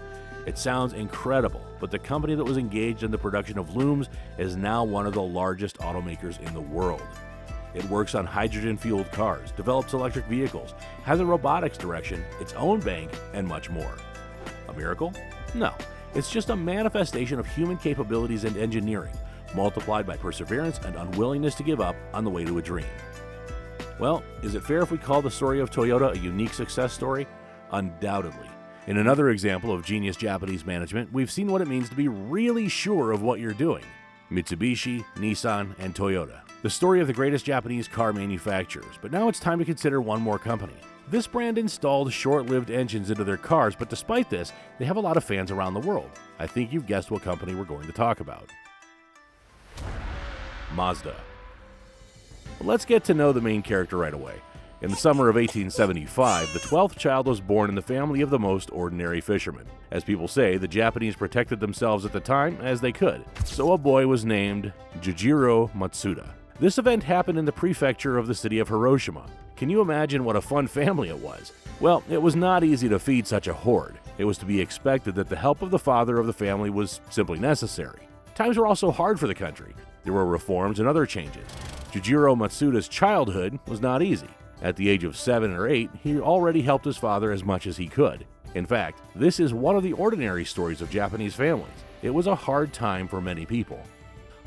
It sounds incredible, but the company that was engaged in the production of looms is now one of the largest automakers in the world. It works on hydrogen-fueled cars, develops electric vehicles, has a robotics direction, its own bank, and much more. A miracle? No. It's just a manifestation of human capabilities and engineering, multiplied by perseverance and unwillingness to give up on the way to a dream. Well, is it fair if we call the story of Toyota a unique success story? Undoubtedly. In another example of genius Japanese management, we've seen what it means to be really sure of what you're doing. Mitsubishi, Nissan, and Toyota. The story of the greatest Japanese car manufacturers, but now it's time to consider one more company. This brand installed short-lived engines into their cars, but despite this, they have a lot of fans around the world. I think you've guessed what company we're going to talk about. Mazda. But let's get to know the main character right away. In the summer of 1875, the 12th child was born in the family of the most ordinary fisherman. As people say, the Japanese protected themselves at the time as they could, so a boy was named Jujiro Matsuda. This event happened in the prefecture of the city of Hiroshima. Can you imagine what a fun family it was? Well, it was not easy to feed such a horde. It was to be expected that the help of the father of the family was simply necessary. Times were also hard for the country. There were reforms and other changes. Jujiro Matsuda's childhood was not easy. At the age of 7 or 8, he already helped his father as much as he could. In fact, this is one of the ordinary stories of Japanese families. It was a hard time for many people.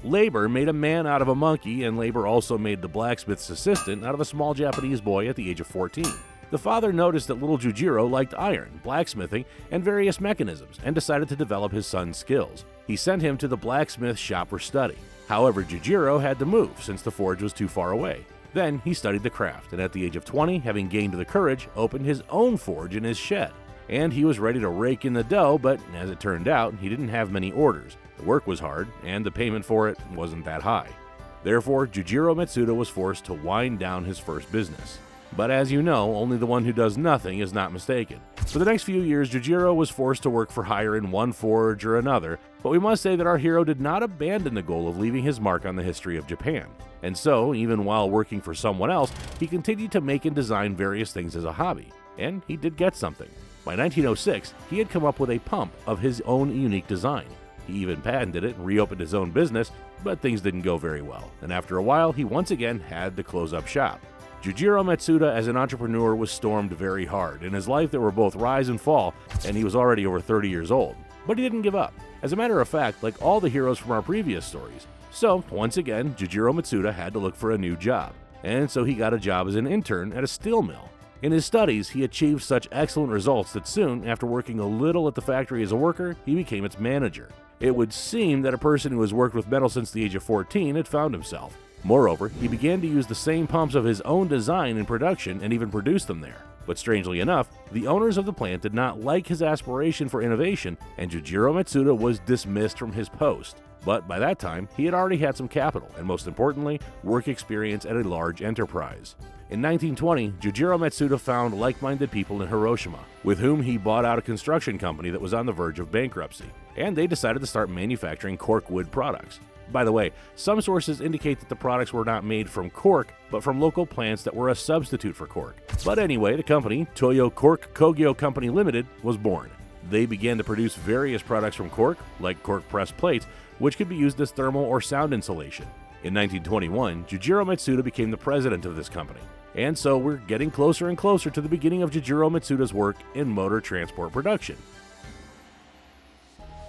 Labor made a man out of a monkey, and labor also made the blacksmith's assistant out of a small Japanese boy at the age of 14. The father noticed that little Jujiro liked iron, blacksmithing, and various mechanisms, and decided to develop his son's skills. He sent him to the blacksmith shop for study. However, Jujiro had to move since the forge was too far away. Then he studied the craft, and at the age of 20, having gained the courage, opened his own forge in his shed. And he was ready to rake in the dough, but as it turned out, he didn't have many orders. The work was hard, and the payment for it wasn't that high. Therefore, Jujiro Matsuda was forced to wind down his first business. But as you know, only the one who does nothing is not mistaken. For the next few years, Jujiro was forced to work for hire in one forge or another, but we must say that our hero did not abandon the goal of leaving his mark on the history of Japan. And so, even while working for someone else, he continued to make and design various things as a hobby. And he did get something. By 1906, he had come up with a pump of his own unique design. He even patented it and reopened his own business, but things didn't go very well, and after a while, he once again had to close up shop. Jujiro Matsuda as an entrepreneur was stormed very hard. In his life there were both rise and fall, and he was already over 30 years old. But he didn't give up. As a matter of fact, like all the heroes from our previous stories. So, once again, Jujiro Matsuda had to look for a new job. And so he got a job as an intern at a steel mill. In his studies, he achieved such excellent results that soon, after working a little at the factory as a worker, he became its manager. It would seem that a person who has worked with metal since the age of 14 had found himself. Moreover, he began to use the same pumps of his own design in production and even produce them there. But strangely enough, the owners of the plant did not like his aspiration for innovation, and Jujiro Matsuda was dismissed from his post. But by that time, he had already had some capital, and most importantly, work experience at a large enterprise. In 1920, Jujiro Matsuda found like-minded people in Hiroshima, with whom he bought out a construction company that was on the verge of bankruptcy, and they decided to start manufacturing cork wood products. By the way, some sources indicate that the products were not made from cork, but from local plants that were a substitute for cork. But anyway, the company, Toyo Cork Kogyo Company Limited, was born. They began to produce various products from cork, like cork press plates, which could be used as thermal or sound insulation. In 1921, Jujiro Matsuda became the president of this company. And so we're getting closer and closer to the beginning of Jujiro Matsuda's work in motor transport production.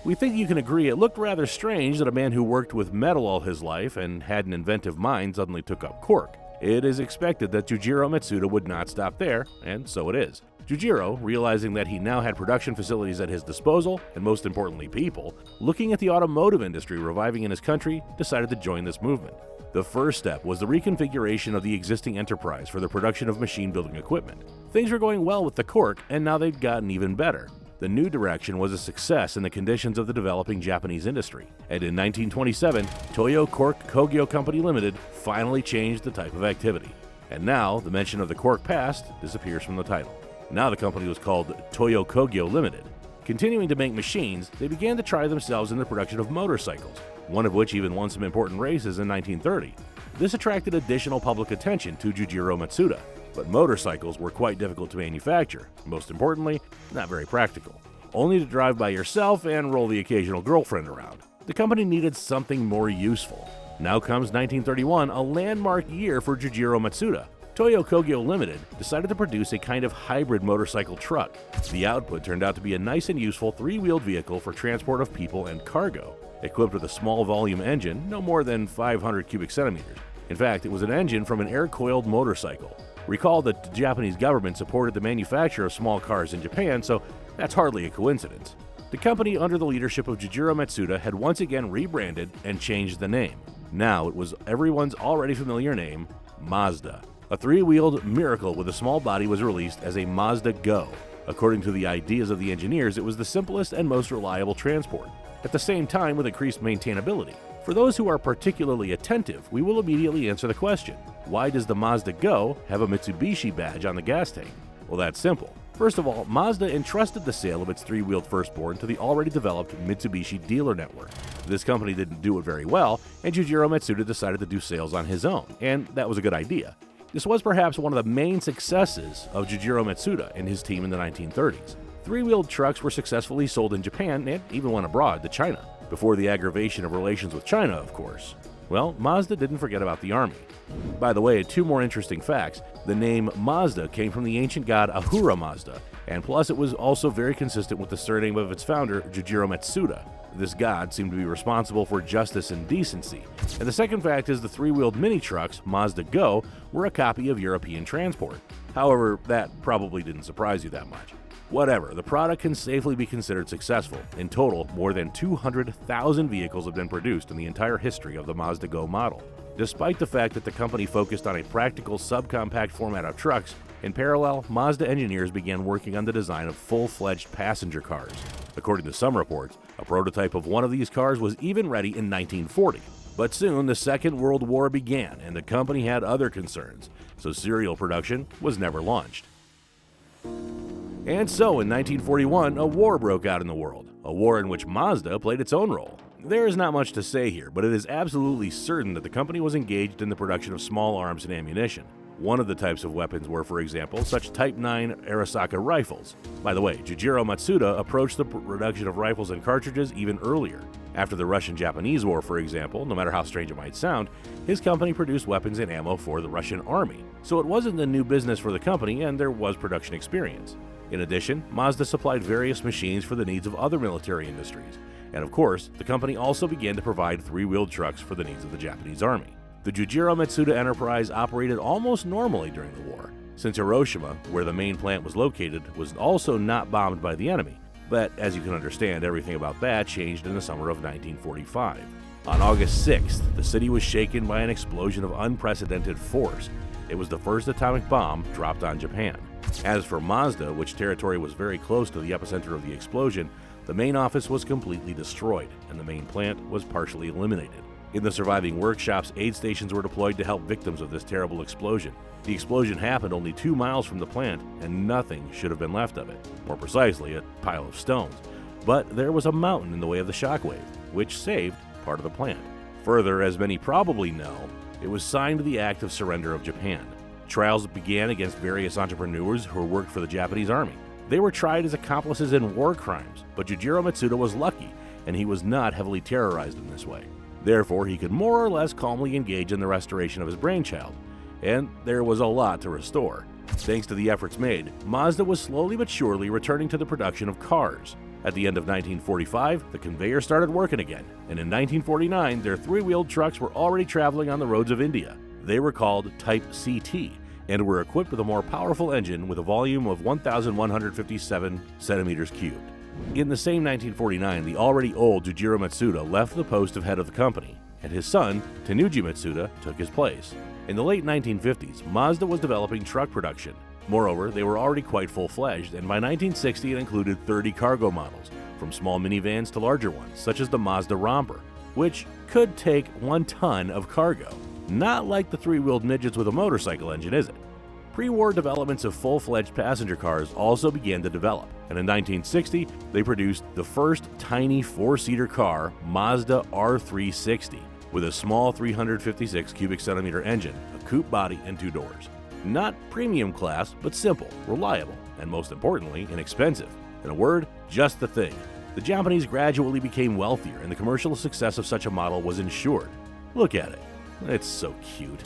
We think you can agree it looked rather strange that a man who worked with metal all his life and had an inventive mind suddenly took up cork. It is expected that Jujiro Matsuda would not stop there, and so it is. Jujiro, realizing that he now had production facilities at his disposal, and most importantly people, looking at the automotive industry reviving in his country, decided to join this movement. The first step was the reconfiguration of the existing enterprise for the production of machine building equipment. Things were going well with the cork, and now they'd gotten even better. The new direction was a success in the conditions of the developing Japanese industry, and in 1927, Toyo Cork Kogyo Company Limited finally changed the type of activity. And now, the mention of the cork past disappears from the title. Now the company was called Toyo Kogyo Limited. Continuing to make machines, they began to try themselves in the production of motorcycles, one of which even won some important races in 1930. This attracted additional public attention to Jujiro Matsuda, but motorcycles were quite difficult to manufacture, most importantly, not very practical. Only to drive by yourself and roll the occasional girlfriend around. The company needed something more useful. Now comes 1931, a landmark year for Jujiro Matsuda. Toyo Kogyo Limited decided to produce a kind of hybrid motorcycle truck. The output turned out to be a nice and useful three-wheeled vehicle for transport of people and cargo, equipped with a small volume engine, no more than 500 cubic centimeters. In fact, it was an engine from an air-coiled motorcycle. Recall that the Japanese government supported the manufacture of small cars in Japan, so that's hardly a coincidence. The company under the leadership of Jujiro Matsuda had once again rebranded and changed the name. Now it was everyone's already familiar name, Mazda. A three-wheeled miracle with a small body was released as a Mazda Go. According to the ideas of the engineers, it was the simplest and most reliable transport, at the same time with increased maintainability. For those who are particularly attentive, we will immediately answer the question, why does the Mazda Go have a Mitsubishi badge on the gas tank? Well, that's simple. First of all, Mazda entrusted the sale of its three-wheeled firstborn to the already developed Mitsubishi dealer network. This company didn't do it very well, and Jujiro Matsuda decided to do sales on his own, and that was a good idea. This was perhaps one of the main successes of Jujiro Matsuda and his team in the 1930s. Three-wheeled trucks were successfully sold in Japan and even went abroad to China, before the aggravation of relations with China, of course. Well, Mazda didn't forget about the army. By the way, two more interesting facts. The name Mazda came from the ancient god Ahura Mazda, and plus it was also very consistent with the surname of its founder, Jujiro Matsuda. This god seemed to be responsible for justice and decency. And the second fact is the three-wheeled mini-trucks, Mazda Go, were a copy of European transport. However, that probably didn't surprise you that much. Whatever, the product can safely be considered successful. In total, more than 200,000 vehicles have been produced in the entire history of the Mazda Go model. Despite the fact that the company focused on a practical subcompact format of trucks, in parallel, Mazda engineers began working on the design of full-fledged passenger cars. According to some reports, a prototype of one of these cars was even ready in 1940. But soon, the Second World War began, and the company had other concerns, so serial production was never launched. And so, in 1941, a war broke out in the world, a war in which Mazda played its own role. There is not much to say here, but it is absolutely certain that the company was engaged in the production of small arms and ammunition. One of the types of weapons were, for example, such Type 9 Arisaka rifles. By the way, Jujiro Matsuda approached the production of rifles and cartridges even earlier. After the Russian-Japanese War, for example, no matter how strange it might sound, his company produced weapons and ammo for the Russian army. So it wasn't a new business for the company, and there was production experience. In addition, Mazda supplied various machines for the needs of other military industries. And of course, the company also began to provide three-wheeled trucks for the needs of the Japanese army. The Jujiro Matsuda enterprise operated almost normally during the war, since Hiroshima, where the main plant was located, was also not bombed by the enemy. But as you can understand, everything about that changed in the summer of 1945. On August 6th, the city was shaken by an explosion of unprecedented force. It was the first atomic bomb dropped on Japan. As for Mazda, which territory was very close to the epicenter of the explosion, the main office was completely destroyed, and the main plant was partially eliminated. In the surviving workshops, aid stations were deployed to help victims of this terrible explosion. The explosion happened only 2 miles from the plant, and nothing should have been left of it. More precisely, a pile of stones. But there was a mountain in the way of the shockwave, which saved part of the plant. Further, as many probably know, it was signed the Act of Surrender of Japan. Trials began against various entrepreneurs who worked for the Japanese army. They were tried as accomplices in war crimes, but Jujiro Matsuda was lucky, and he was not heavily terrorized in this way. Therefore, he could more or less calmly engage in the restoration of his brainchild, and there was a lot to restore. Thanks to the efforts made, Mazda was slowly but surely returning to the production of cars. At the end of 1945, the conveyor started working again, and in 1949, their three-wheeled trucks were already traveling on the roads of India. They were called Type CT, and were equipped with a more powerful engine with a volume of 1,157 centimeters cubed. In the same 1949, the already old Jujiro Matsuda left the post of head of the company, and his son, Tenuji Matsuda, took his place. In the late 1950s, Mazda was developing truck production. Moreover, they were already quite full-fledged, and by 1960 it included 30 cargo models, from small minivans to larger ones, such as the Mazda Romper, which could take 1 ton of cargo. Not like the three-wheeled midgets with a motorcycle engine, is it? Pre-war developments of full-fledged passenger cars also began to develop, and in 1960, they produced the first tiny 4-seater car, Mazda R360, with a small 356 cubic centimeter engine, a coupe body, and 2 doors. Not premium class, but simple, reliable, and most importantly, inexpensive. In a word, just the thing. The Japanese gradually became wealthier, and the commercial success of such a model was ensured. Look at it. It's so cute.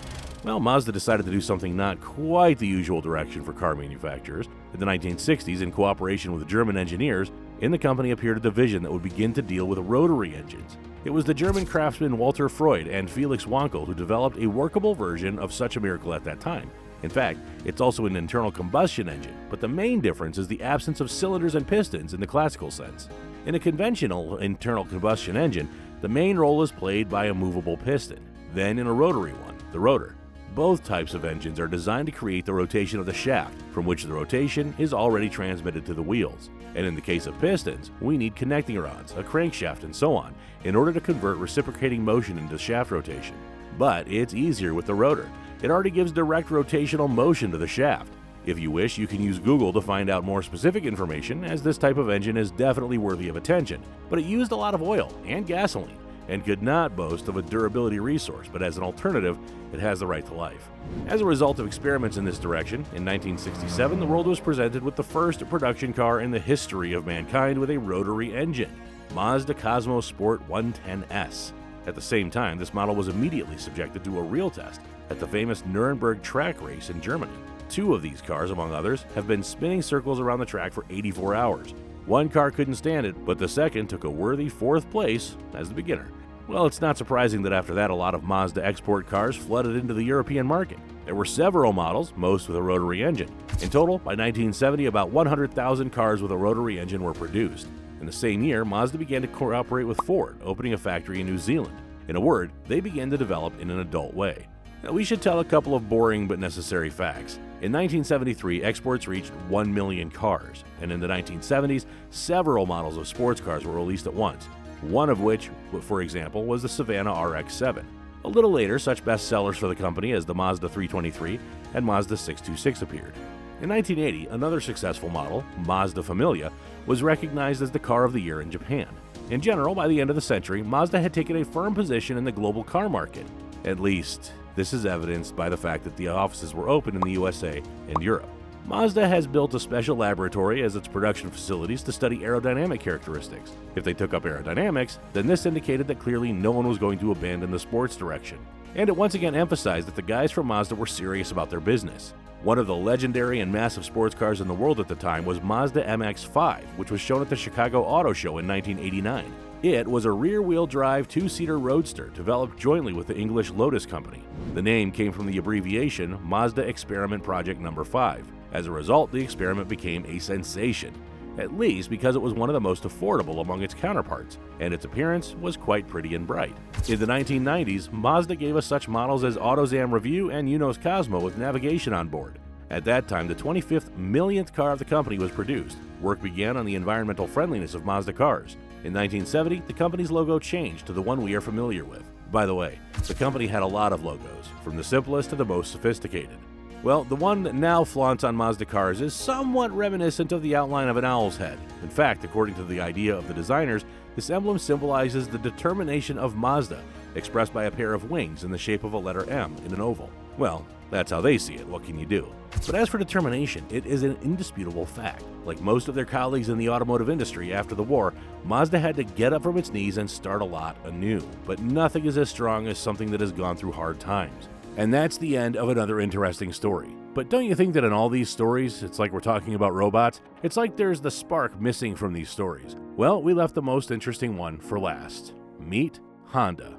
Well, Mazda decided to do something not quite the usual direction for car manufacturers. In the 1960s, in cooperation with German engineers, in the company appeared a division that would begin to deal with rotary engines. It was the German craftsman Walter Freud and Felix Wankel who developed a workable version of such a miracle at that time. In fact, it's also an internal combustion engine, but the main difference is the absence of cylinders and pistons in the classical sense. In a conventional internal combustion engine, the main role is played by a movable piston. Then in a rotary one, the rotor. Both types of engines are designed to create the rotation of the shaft, from which the rotation is already transmitted to the wheels. And in the case of pistons, we need connecting rods, a crankshaft, and so on, in order to convert reciprocating motion into shaft rotation. But it's easier with the rotor. It already gives direct rotational motion to the shaft. If you wish, you can use Google to find out more specific information, as this type of engine is definitely worthy of attention, but it used a lot of oil and gasoline, and could not boast of a durability resource, but as an alternative, it has the right to life. As a result of experiments in this direction, in 1967 the world was presented with the first production car in the history of mankind with a rotary engine, Mazda Cosmo Sport 110S. At the same time, this model was immediately subjected to a real test at the famous Nuremberg track race in Germany. Two of these cars, among others, have been spinning circles around the track for 84 hours. One car couldn't stand it, but the second took a worthy 4th place as the beginner. Well, it's not surprising that after that a lot of Mazda export cars flooded into the European market. There were several models, most with a rotary engine. In total, by 1970, about 100,000 cars with a rotary engine were produced. In the same year, Mazda began to cooperate with Ford, opening a factory in New Zealand. In a word, they began to develop in an adult way. Now, we should tell a couple of boring but necessary facts. In 1973, exports reached 1 million cars, and in the 1970s, several models of sports cars were released at once, one of which, for example, was the Savannah RX-7. A little later, such bestsellers for the company as the Mazda 323 and Mazda 626 appeared. In 1980, another successful model, Mazda Familia, was recognized as the car of the year in Japan. In general, by the end of the century, Mazda had taken a firm position in the global car market. At least, this is evidenced by the fact that the offices were open in the USA and Europe. Mazda has built a special laboratory as its production facilities to study aerodynamic characteristics. If they took up aerodynamics, then this indicated that clearly no one was going to abandon the sports direction. And it once again emphasized that the guys from Mazda were serious about their business. One of the legendary and massive sports cars in the world at the time was Mazda MX-5, which was shown at the Chicago Auto Show in 1989. It was a rear-wheel drive 2-seater roadster developed jointly with the English Lotus Company. The name came from the abbreviation Mazda Experiment Project No. 5. As a result, the experiment became a sensation, at least because it was one of the most affordable among its counterparts, and its appearance was quite pretty and bright. In the 1990s, Mazda gave us such models as AutoZam Review and Uno's Cosmo with navigation on board. At that time, the 25th millionth car of the company was produced. Work began on the environmental friendliness of Mazda cars. In 1970, the company's logo changed to the one we are familiar with. By the way, the company had a lot of logos, from the simplest to the most sophisticated. Well, the one that now flaunts on Mazda cars is somewhat reminiscent of the outline of an owl's head. In fact, according to the idea of the designers, this emblem symbolizes the determination of Mazda, expressed by a pair of wings in the shape of a letter M in an oval. Well, that's how they see it, what can you do? But as for determination, it is an indisputable fact. Like most of their colleagues in the automotive industry after the war, Mazda had to get up from its knees and start a lot anew. But nothing is as strong as something that has gone through hard times. And that's the end of another interesting story. But don't you think that in all these stories, it's like we're talking about robots? It's like there's the spark missing from these stories. Well, we left the most interesting one for last. Meet Honda.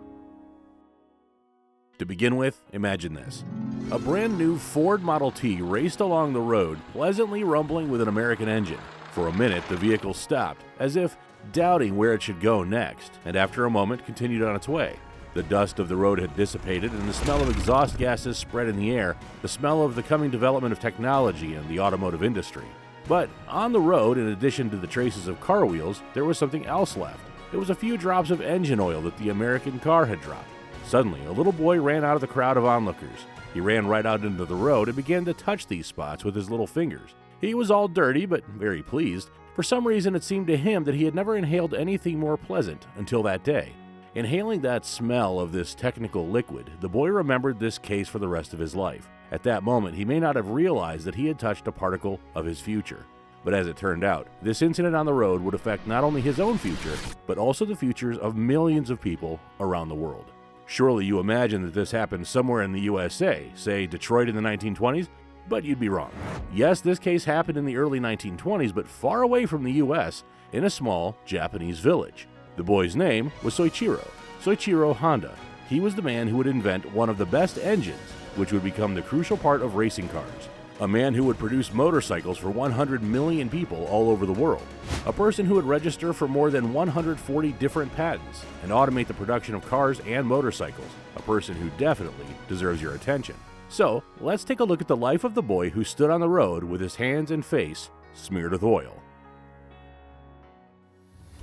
To begin with, imagine this. A brand new Ford Model T raced along the road, pleasantly rumbling with an American engine. For a minute, the vehicle stopped, as if doubting where it should go next, and after a moment continued on its way. The dust of the road had dissipated and the smell of exhaust gases spread in the air, the smell of the coming development of technology in the automotive industry. But on the road, in addition to the traces of car wheels, there was something else left. It was a few drops of engine oil that the American car had dropped. Suddenly, a little boy ran out of the crowd of onlookers. He ran right out into the road and began to touch these spots with his little fingers. He was all dirty, but very pleased. For some reason, it seemed to him that he had never inhaled anything more pleasant until that day. Inhaling that smell of this technical liquid, the boy remembered this case for the rest of his life. At that moment, he may not have realized that he had touched a particle of his future. But as it turned out, this incident on the road would affect not only his own future, but also the futures of millions of people around the world. Surely you imagine that this happened somewhere in the USA, say Detroit in the 1920s? But you'd be wrong. Yes, this case happened in the early 1920s, but far away from the US, in a small Japanese village. The boy's name was Soichiro Honda. He was the man who would invent one of the best engines, which would become the crucial part of racing cars. A man who would produce motorcycles for 100 million people all over the world. A person who would register for more than 140 different patents and automate the production of cars and motorcycles. A person who definitely deserves your attention. So, let's take a look at the life of the boy who stood on the road with his hands and face smeared with oil.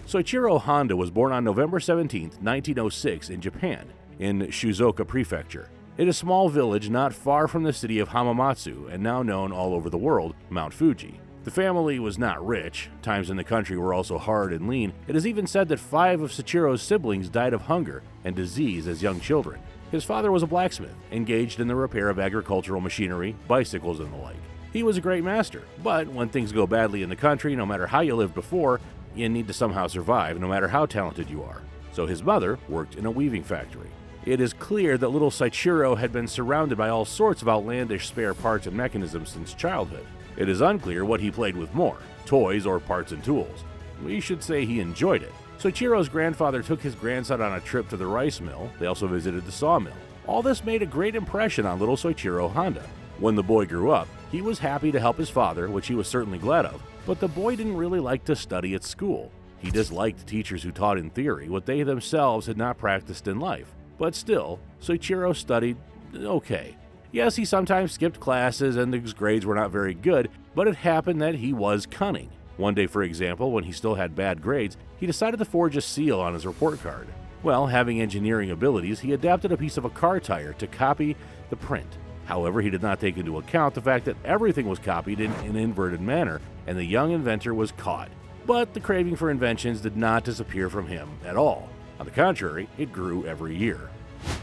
Soichiro Honda was born on November 17, 1906 in Japan, in Shizuoka Prefecture. It is a small village not far from the city of Hamamatsu and now known all over the world, Mount Fuji. The family was not rich. Times in the country were also hard and lean. It is even said that 5 of Soichiro's siblings died of hunger and disease as young children. His father was a blacksmith, engaged in the repair of agricultural machinery, bicycles, and the like. He was a great master, but when things go badly in the country, no matter how you lived before, you need to somehow survive, no matter how talented you are. So his mother worked in a weaving factory. It is clear that little Soichiro had been surrounded by all sorts of outlandish spare parts and mechanisms since childhood. It is unclear what he played with more, toys or parts and tools. We should say he enjoyed it. Soichiro's grandfather took his grandson on a trip to the rice mill. They also visited the sawmill. All this made a great impression on little Soichiro Honda. When the boy grew up, he was happy to help his father, which he was certainly glad of, but the boy didn't really like to study at school. He disliked teachers who taught in theory what they themselves had not practiced in life. But still, Soichiro studied okay. Yes, he sometimes skipped classes and his grades were not very good, but it happened that he was cunning. One day, for example, when he still had bad grades, he decided to forge a seal on his report card. Well, having engineering abilities, he adapted a piece of a car tire to copy the print. However, he did not take into account the fact that everything was copied in an inverted manner, and the young inventor was caught. But the craving for inventions did not disappear from him at all. On the contrary, it grew every year.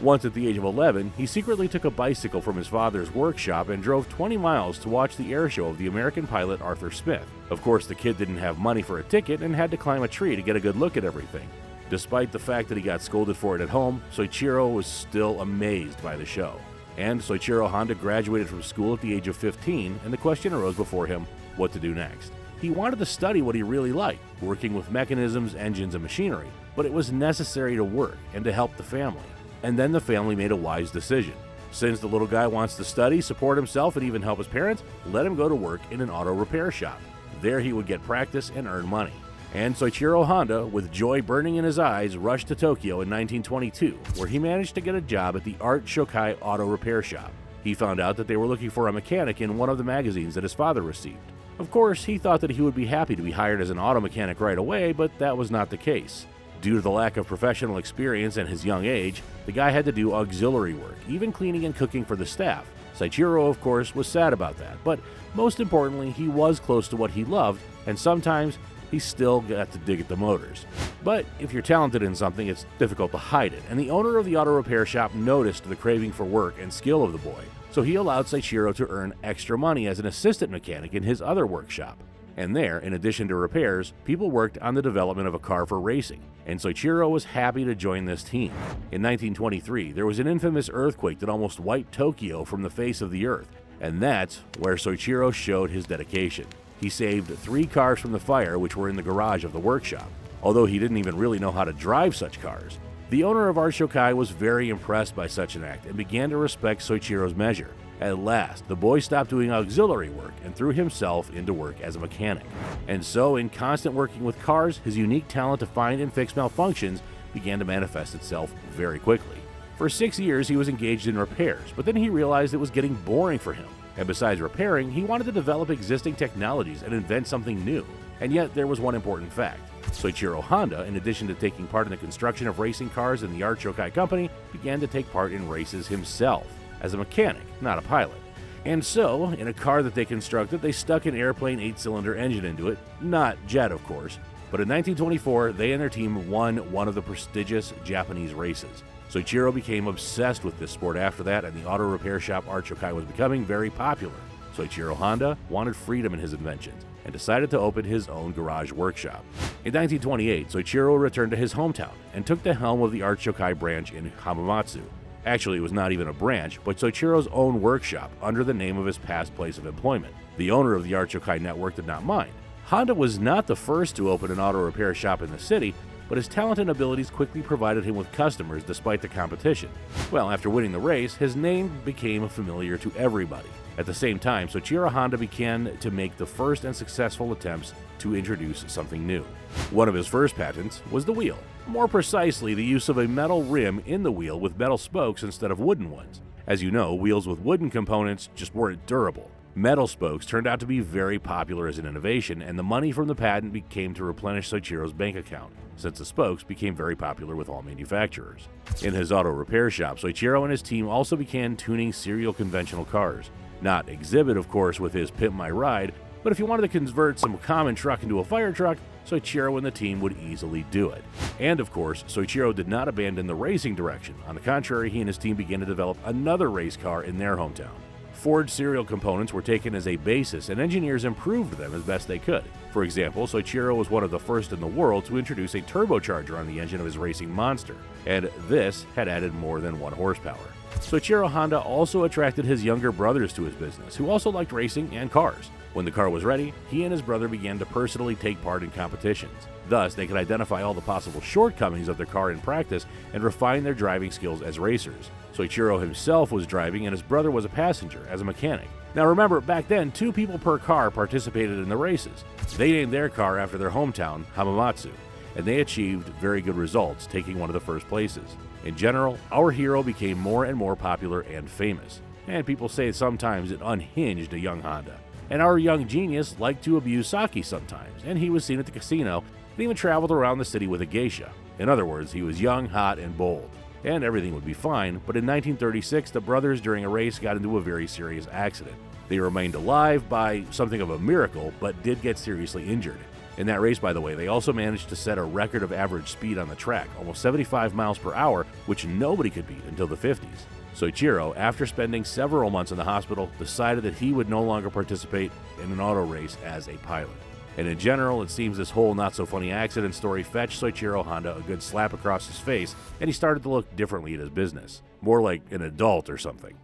Once at the age of 11, he secretly took a bicycle from his father's workshop and drove 20 miles to watch the air show of the American pilot Arthur Smith. Of course, the kid didn't have money for a ticket and had to climb a tree to get a good look at everything. Despite the fact that he got scolded for it at home, Soichiro was still amazed by the show. And Soichiro Honda graduated from school at the age of 15, and the question arose before him what to do next. He wanted to study what he really liked, working with mechanisms, engines, and machinery, but it was necessary to work and to help the family. And then the family made a wise decision. Since the little guy wants to study, support himself, and even help his parents, let him go to work in an auto repair shop. There he would get practice and earn money. And Soichiro Honda, with joy burning in his eyes, rushed to Tokyo in 1922, where he managed to get a job at the Art Shokai Auto Repair Shop. He found out that they were looking for a mechanic in one of the magazines that his father received. Of course, he thought that he would be happy to be hired as an auto mechanic right away, but that was not the case. Due to the lack of professional experience and his young age, the guy had to do auxiliary work, even cleaning and cooking for the staff. Soichiro, of course, was sad about that, but most importantly, he was close to what he loved, and sometimes he still got to dig at the motors. But if you're talented in something, it's difficult to hide it, and the owner of the auto repair shop noticed the craving for work and skill of the boy, so he allowed Soichiro to earn extra money as an assistant mechanic in his other workshop. And there, in addition to repairs, people worked on the development of a car for racing, and Soichiro was happy to join this team. In 1923, there was an infamous earthquake that almost wiped Tokyo from the face of the earth, and that's where Soichiro showed his dedication. He saved 3 cars from the fire which were in the garage of the workshop, although he didn't even really know how to drive such cars. The owner of Art Shokai was very impressed by such an act and began to respect Soichiro's measure. At last, the boy stopped doing auxiliary work and threw himself into work as a mechanic. And so, in constant working with cars, his unique talent to find and fix malfunctions began to manifest itself very quickly. For 6 years, he was engaged in repairs, but then he realized it was getting boring for him. And besides repairing, he wanted to develop existing technologies and invent something new. And yet, there was one important fact. Soichiro Honda, in addition to taking part in the construction of racing cars in the Art Shokai company, began to take part in races himself, as a mechanic, not a pilot. And so, in a car that they constructed, they stuck an airplane 8-cylinder engine into it, not jet of course, but in 1924, they and their team won one of the prestigious Japanese races. Soichiro became obsessed with this sport after that, and the auto repair shop Art Shokai was becoming very popular. Soichiro Honda wanted freedom in his inventions, and decided to open his own garage workshop. In 1928, Soichiro returned to his hometown, and took the helm of the Art Shokai branch in Hamamatsu. Actually, it was not even a branch, but Soichiro's own workshop under the name of his past place of employment. The owner of the Art Shokai network did not mind. Honda was not the first to open an auto repair shop in the city, but his talent and abilities quickly provided him with customers despite the competition. Well, after winning the race, his name became familiar to everybody. At the same time, Soichiro Honda began to make the first and successful attempts to introduce something new. One of his first patents was the wheel. More precisely, the use of a metal rim in the wheel with metal spokes instead of wooden ones. As you know, wheels with wooden components just weren't durable. Metal spokes turned out to be very popular as an innovation, and the money from the patent became to replenish Soichiro's bank account, since the spokes became very popular with all manufacturers. In his auto repair shop, Soichiro and his team also began tuning serial conventional cars. Not Exhibit, of course, with his Pimp My Ride, but if you wanted to convert some common truck into a fire truck, Soichiro and the team would easily do it. And of course, Soichiro did not abandon the racing direction. On the contrary, he and his team began to develop another race car in their hometown. Forged serial components were taken as a basis, and engineers improved them as best they could. For example, Soichiro was one of the first in the world to introduce a turbocharger on the engine of his racing monster, and this had added more than 1 horsepower. Soichiro Honda also attracted his younger brothers to his business, who also liked racing and cars. When the car was ready, he and his brother began to personally take part in competitions. Thus, they could identify all the possible shortcomings of their car in practice and refine their driving skills as racers. Soichiro himself was driving and his brother was a passenger as a mechanic. Now remember, back then, 2 people per car participated in the races. They named their car after their hometown, Hamamatsu, and they achieved very good results, taking one of the first places. In general, our hero became more and more popular and famous, and people say sometimes it unhinged a young Honda. And our young genius liked to abuse sake sometimes, and he was seen at the casino and even traveled around the city with a geisha. In other words, he was young, hot, and bold. And everything would be fine, but in 1936, the brothers during a race got into a very serious accident. They remained alive by something of a miracle, but did get seriously injured. In that race, by the way, they also managed to set a record of average speed on the track, almost 75 miles per hour, which nobody could beat until the 50s. Soichiro, after spending several months in the hospital, decided that he would no longer participate in an auto race as a pilot. And in general, it seems this whole not-so-funny accident story fetched Soichiro Honda a good slap across his face, and he started to look differently at his business. More like an adult or something.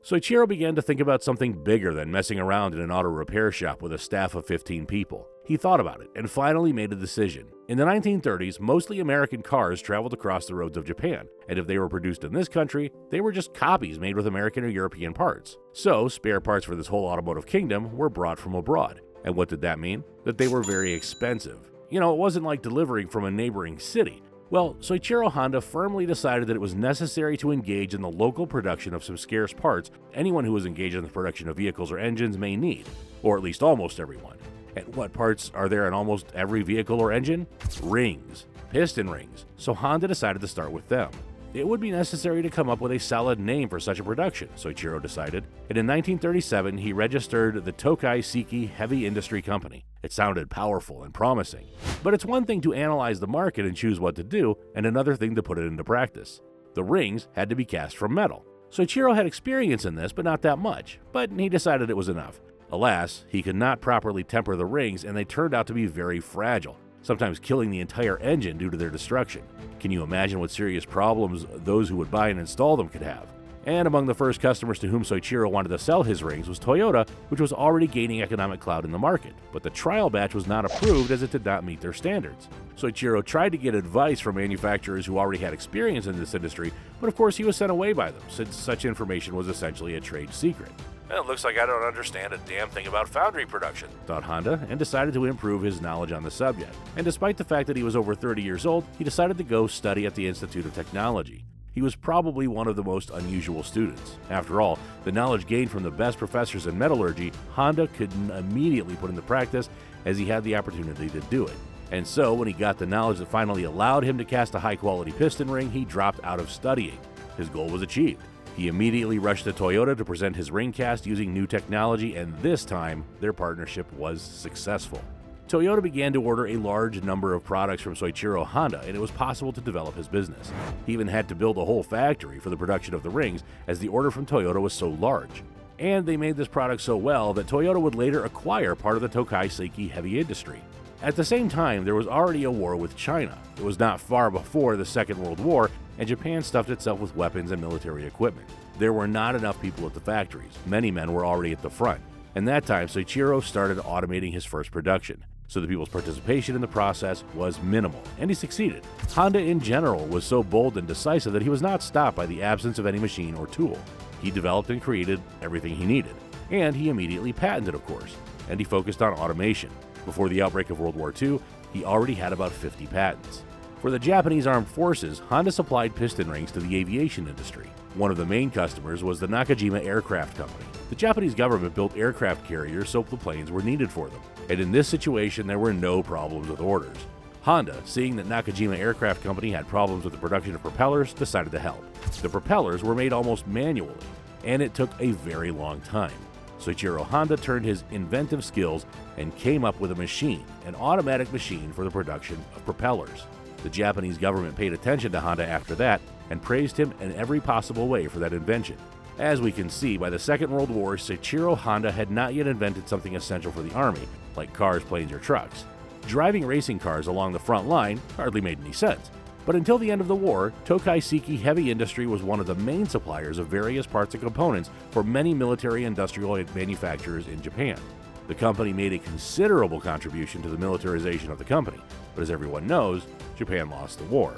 Soichiro began to think about something bigger than messing around in an auto repair shop with a staff of 15 people. He thought about it and finally made a decision. In the 1930s, mostly American cars traveled across the roads of Japan, and if they were produced in this country, they were just copies made with American or European parts. So, spare parts for this whole automotive kingdom were brought from abroad. And what did that mean? That they were very expensive. You know, it wasn't like delivering from a neighboring city. Well, Soichiro Honda firmly decided that it was necessary to engage in the local production of some scarce parts anyone who was engaged in the production of vehicles or engines may need, or at least almost everyone. And what parts are there in almost every vehicle or engine? Rings, piston rings. So Honda decided to start with them. It would be necessary to come up with a solid name for such a production, Soichiro decided, and in 1937 he registered the Tokai Seiki Heavy Industry Company. It sounded powerful and promising. But it's one thing to analyze the market and choose what to do, and another thing to put it into practice. The rings had to be cast from metal. Soichiro had experience in this, but not that much, but he decided it was enough. Alas, he could not properly temper the rings, and they turned out to be very fragile, sometimes killing the entire engine due to their destruction. Can you imagine what serious problems those who would buy and install them could have? And among the first customers to whom Soichiro wanted to sell his rings was Toyota, which was already gaining economic clout in the market, but the trial batch was not approved as it did not meet their standards. Soichiro tried to get advice from manufacturers who already had experience in this industry, but of course he was sent away by them, since such information was essentially a trade secret. Well, it looks like I don't understand a damn thing about foundry production, thought Honda, and decided to improve his knowledge on the subject. And despite the fact that he was over 30 years old, he decided to go study at the Institute of Technology. He was probably one of the most unusual students. After all, the knowledge gained from the best professors in metallurgy, Honda could immediately put into practice as he had the opportunity to do it. And so, when he got the knowledge that finally allowed him to cast a high-quality piston ring, he dropped out of studying. His goal was achieved. He immediately rushed to Toyota to present his ring cast using new technology, and this time, their partnership was successful. Toyota began to order a large number of products from Soichiro Honda, and it was possible to develop his business. He even had to build a whole factory for the production of the rings, as the order from Toyota was so large. And they made this product so well that Toyota would later acquire part of the Tokai Seiki heavy industry. At the same time, there was already a war with China. It was not far before the Second World War, and Japan stuffed itself with weapons and military equipment. There were not enough people at the factories. Many men were already at the front. And that time, Soichiro started automating his first production, so the people's participation in the process was minimal, and he succeeded. Honda in general was so bold and decisive that he was not stopped by the absence of any machine or tool. He developed and created everything he needed, and he immediately patented, of course, and he focused on automation. Before the outbreak of World War II, he already had about 50 patents. For the Japanese armed forces, Honda supplied piston rings to the aviation industry. One of the main customers was the Nakajima Aircraft Company. The Japanese government built aircraft carriers so the planes were needed for them, and in this situation there were no problems with orders. Honda, seeing that Nakajima Aircraft Company had problems with the production of propellers, decided to help. The propellers were made almost manually, and it took a very long time. Soichiro Honda turned his inventive skills and came up with a machine, an automatic machine for the production of propellers. The Japanese government paid attention to Honda after that and praised him in every possible way for that invention. As we can see, by the Second World War, Soichiro Honda had not yet invented something essential for the army, like cars, planes, or trucks. Driving racing cars along the front line hardly made any sense. But until the end of the war, Tokai Seiki Heavy Industry was one of the main suppliers of various parts and components for many military industrial manufacturers in Japan. The company made a considerable contribution to the militarization of the company, but as everyone knows, Japan lost the war.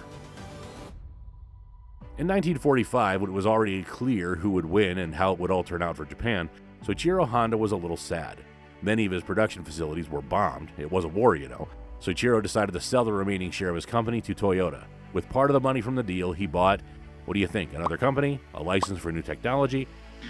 In 1945, when it was already clear who would win and how it would all turn out for Japan, Soichiro Honda was a little sad. Many of his production facilities were bombed. It was a war, you know. Soichiro decided to sell the remaining share of his company to Toyota. With part of the money from the deal, he bought, what do you think, another company? A license for new technology?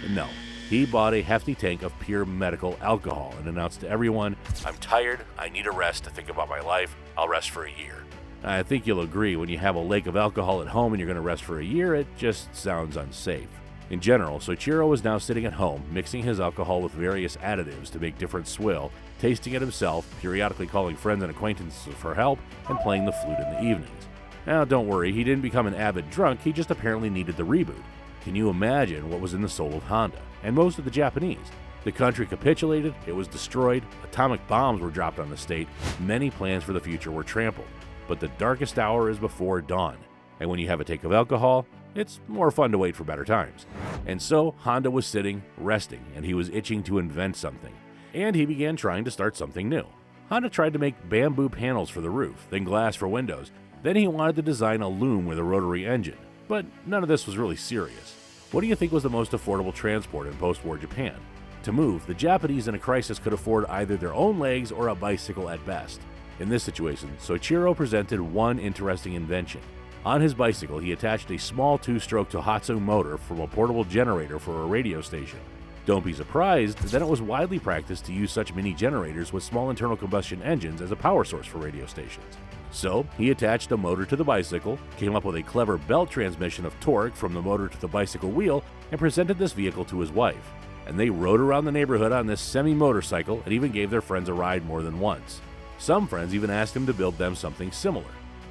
No. He bought a hefty tank of pure medical alcohol and announced to everyone, "I'm tired, I need a rest to think about my life, I'll rest for a year." I think you'll agree when you have a lake of alcohol at home and you're going to rest for a year, it just sounds unsafe. In general, Soichiro was now sitting at home, mixing his alcohol with various additives to make different swill, tasting it himself, periodically calling friends and acquaintances for help, and playing the flute in the evenings. Now, don't worry, he didn't become an avid drunk, he just apparently needed the reboot. Can you imagine what was in the soul of Honda, and most of the Japanese? The country capitulated, it was destroyed, atomic bombs were dropped on the state, many plans for the future were trampled. But the darkest hour is before dawn, and when you have a tank of alcohol, it's more fun to wait for better times. And so, Honda was sitting, resting, and he was itching to invent something. And he began trying to start something new. Honda tried to make bamboo panels for the roof, then glass for windows. Then he wanted to design a loom with a rotary engine. But none of this was really serious. What do you think was the most affordable transport in post-war Japan? To move, the Japanese in a crisis could afford either their own legs or a bicycle at best. In this situation, Soichiro presented one interesting invention. On his bicycle, he attached a small two-stroke Tohatsu motor from a portable generator for a radio station. Don't be surprised that it was widely practiced to use such mini generators with small internal combustion engines as a power source for radio stations. So, he attached a motor to the bicycle, came up with a clever belt transmission of torque from the motor to the bicycle wheel, and presented this vehicle to his wife. And they rode around the neighborhood on this semi-motorcycle and even gave their friends a ride more than once. Some friends even asked him to build them something similar.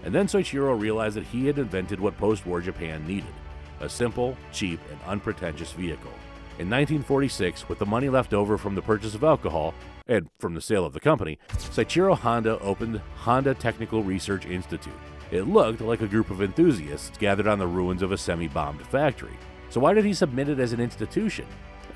And then Soichiro realized that he had invented what post-war Japan needed: a simple, cheap, and unpretentious vehicle. In 1946, with the money left over from the purchase of alcohol, and from the sale of the company, Soichiro Honda opened Honda Technical Research Institute. It looked like a group of enthusiasts gathered on the ruins of a semi-bombed factory. So why did he submit it as an institution?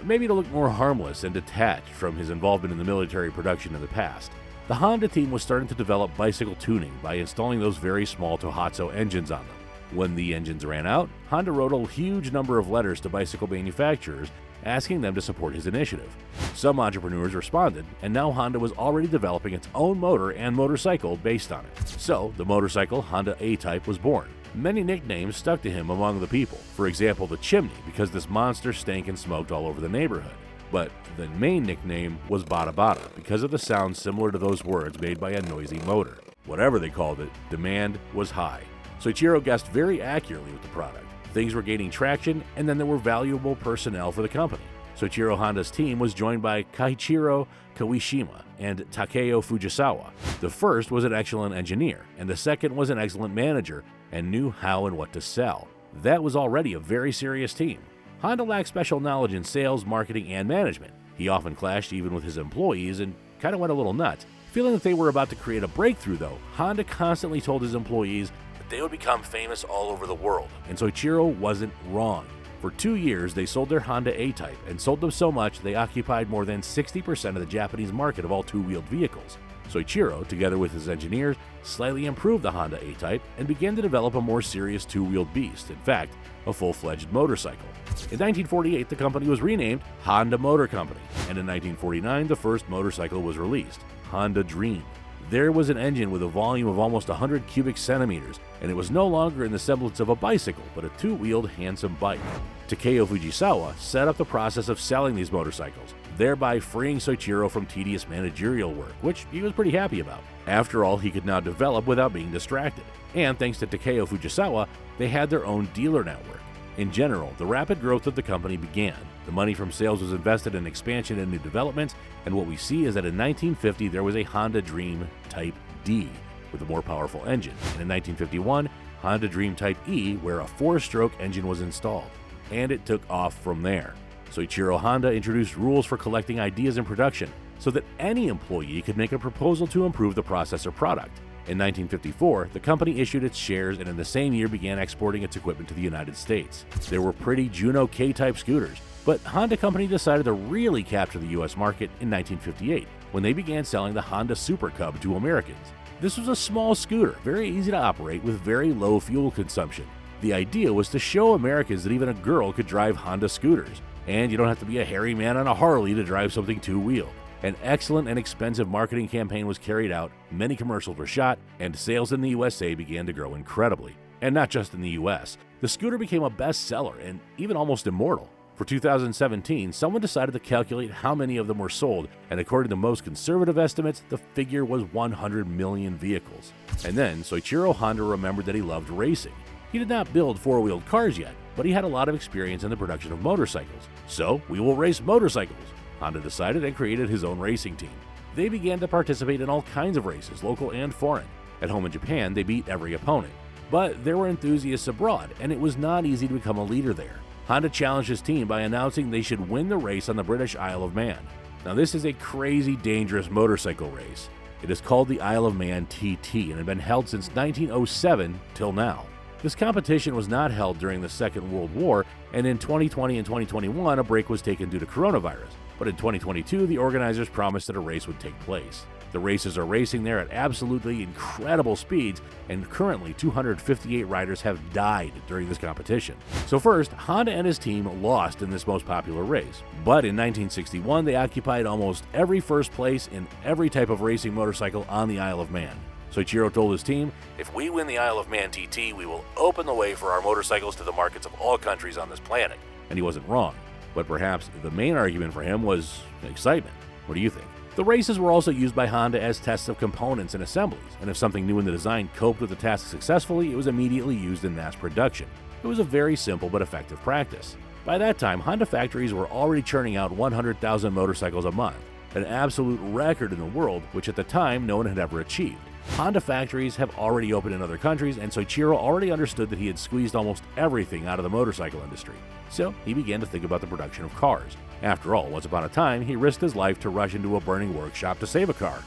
Maybe to look more harmless and detached from his involvement in the military production in the past. The Honda team was starting to develop bicycle tuning by installing those very small Tohatsu engines on them. When the engines ran out, Honda wrote a huge number of letters to bicycle manufacturers asking them to support his initiative. Some entrepreneurs responded, and now Honda was already developing its own motor and motorcycle based on it. So, the motorcycle Honda A-Type was born. Many nicknames stuck to him among the people. For example, the Chimney, because this monster stank and smoked all over the neighborhood. But the main nickname was Bada Bada, because of the sound similar to those words made by a noisy motor. Whatever they called it, demand was high. Soichiro guessed very accurately with the product. Things were gaining traction, and then there were valuable personnel for the company. Soichiro Honda's team was joined by Kaiichiro Kawashima and Takeo Fujisawa. The first was an excellent engineer, and the second was an excellent manager and knew how and what to sell. That was already a very serious team. Honda lacked special knowledge in sales, marketing, and management. He often clashed even with his employees and kind of went a little nuts. Feeling that they were about to create a breakthrough, though, Honda constantly told his employees that they would become famous all over the world, and Soichiro wasn't wrong. For 2 years, they sold their Honda A-Type, and sold them so much they occupied more than 60% of the Japanese market of all two-wheeled vehicles. Soichiro, together with his engineers, slightly improved the Honda A-Type and began to develop a more serious two-wheeled beast, in fact, a full-fledged motorcycle. In 1948, the company was renamed Honda Motor Company, and in 1949, the first motorcycle was released, Honda Dream. There was an engine with a volume of almost 100 cubic centimeters, and it was no longer in the semblance of a bicycle, but a two-wheeled handsome bike. Takeo Fujisawa set up the process of selling these motorcycles, thereby freeing Soichiro from tedious managerial work, which he was pretty happy about. After all, he could now develop without being distracted. And thanks to Takeo Fujisawa, they had their own dealer network. In general, the rapid growth of the company began. The money from sales was invested in expansion and new developments, and what we see is that in 1950 there was a Honda Dream Type D with a more powerful engine, and in 1951, Honda Dream Type E, where a 4-stroke engine was installed. And it took off from there. Soichiro Honda introduced rules for collecting ideas in production so that any employee could make a proposal to improve the process or product. In 1954, the company issued its shares and in the same year began exporting its equipment to the United States. There were pretty Juno K-type scooters, but Honda Company decided to really capture the US market in 1958 when they began selling the Honda Super Cub to Americans. This was a small scooter, very easy to operate with very low fuel consumption. The idea was to show Americans that even a girl could drive Honda scooters, and you don't have to be a hairy man on a Harley to drive something two-wheeled. An excellent and expensive marketing campaign was carried out, many commercials were shot, and sales in the USA began to grow incredibly. And not just in the US, the scooter became a bestseller and even almost immortal. For 2017, someone decided to calculate how many of them were sold, and according to most conservative estimates, the figure was 100 million vehicles. And then Soichiro Honda remembered that he loved racing. He did not build four-wheeled cars yet, but he had a lot of experience in the production of motorcycles. So, we will race motorcycles, Honda decided, and created his own racing team. They began to participate in all kinds of races, local and foreign. At home in Japan, they beat every opponent. But there were enthusiasts abroad, and it was not easy to become a leader there. Honda challenged his team by announcing they should win the race on the British Isle of Man. Now this is a crazy dangerous motorcycle race. It is called the Isle of Man TT and had been held since 1907 till now. This competition was not held during the Second World War, and in 2020 and 2021 a break was taken due to coronavirus. But in 2022, the organizers promised that a race would take place. The races are racing there at absolutely incredible speeds, and currently 258 riders have died during this competition. So first, Honda and his team lost in this most popular race. But in 1961, they occupied almost every first place in every type of racing motorcycle on the Isle of Man. Soichiro told his team, "If we win the Isle of Man TT, we will open the way for our motorcycles to the markets of all countries on this planet." And he wasn't wrong. But perhaps the main argument for him was excitement. What do you think? The races were also used by Honda as tests of components and assemblies, and if something new in the design coped with the task successfully, it was immediately used in mass production. It was a very simple but effective practice. By that time, Honda factories were already churning out 100,000 motorcycles a month, an absolute record in the world, which at the time no one had ever achieved. Honda factories have already opened in other countries, and Soichiro already understood that he had squeezed almost everything out of the motorcycle industry. So he began to think about the production of cars. After all, once upon a time, he risked his life to rush into a burning workshop to save a car.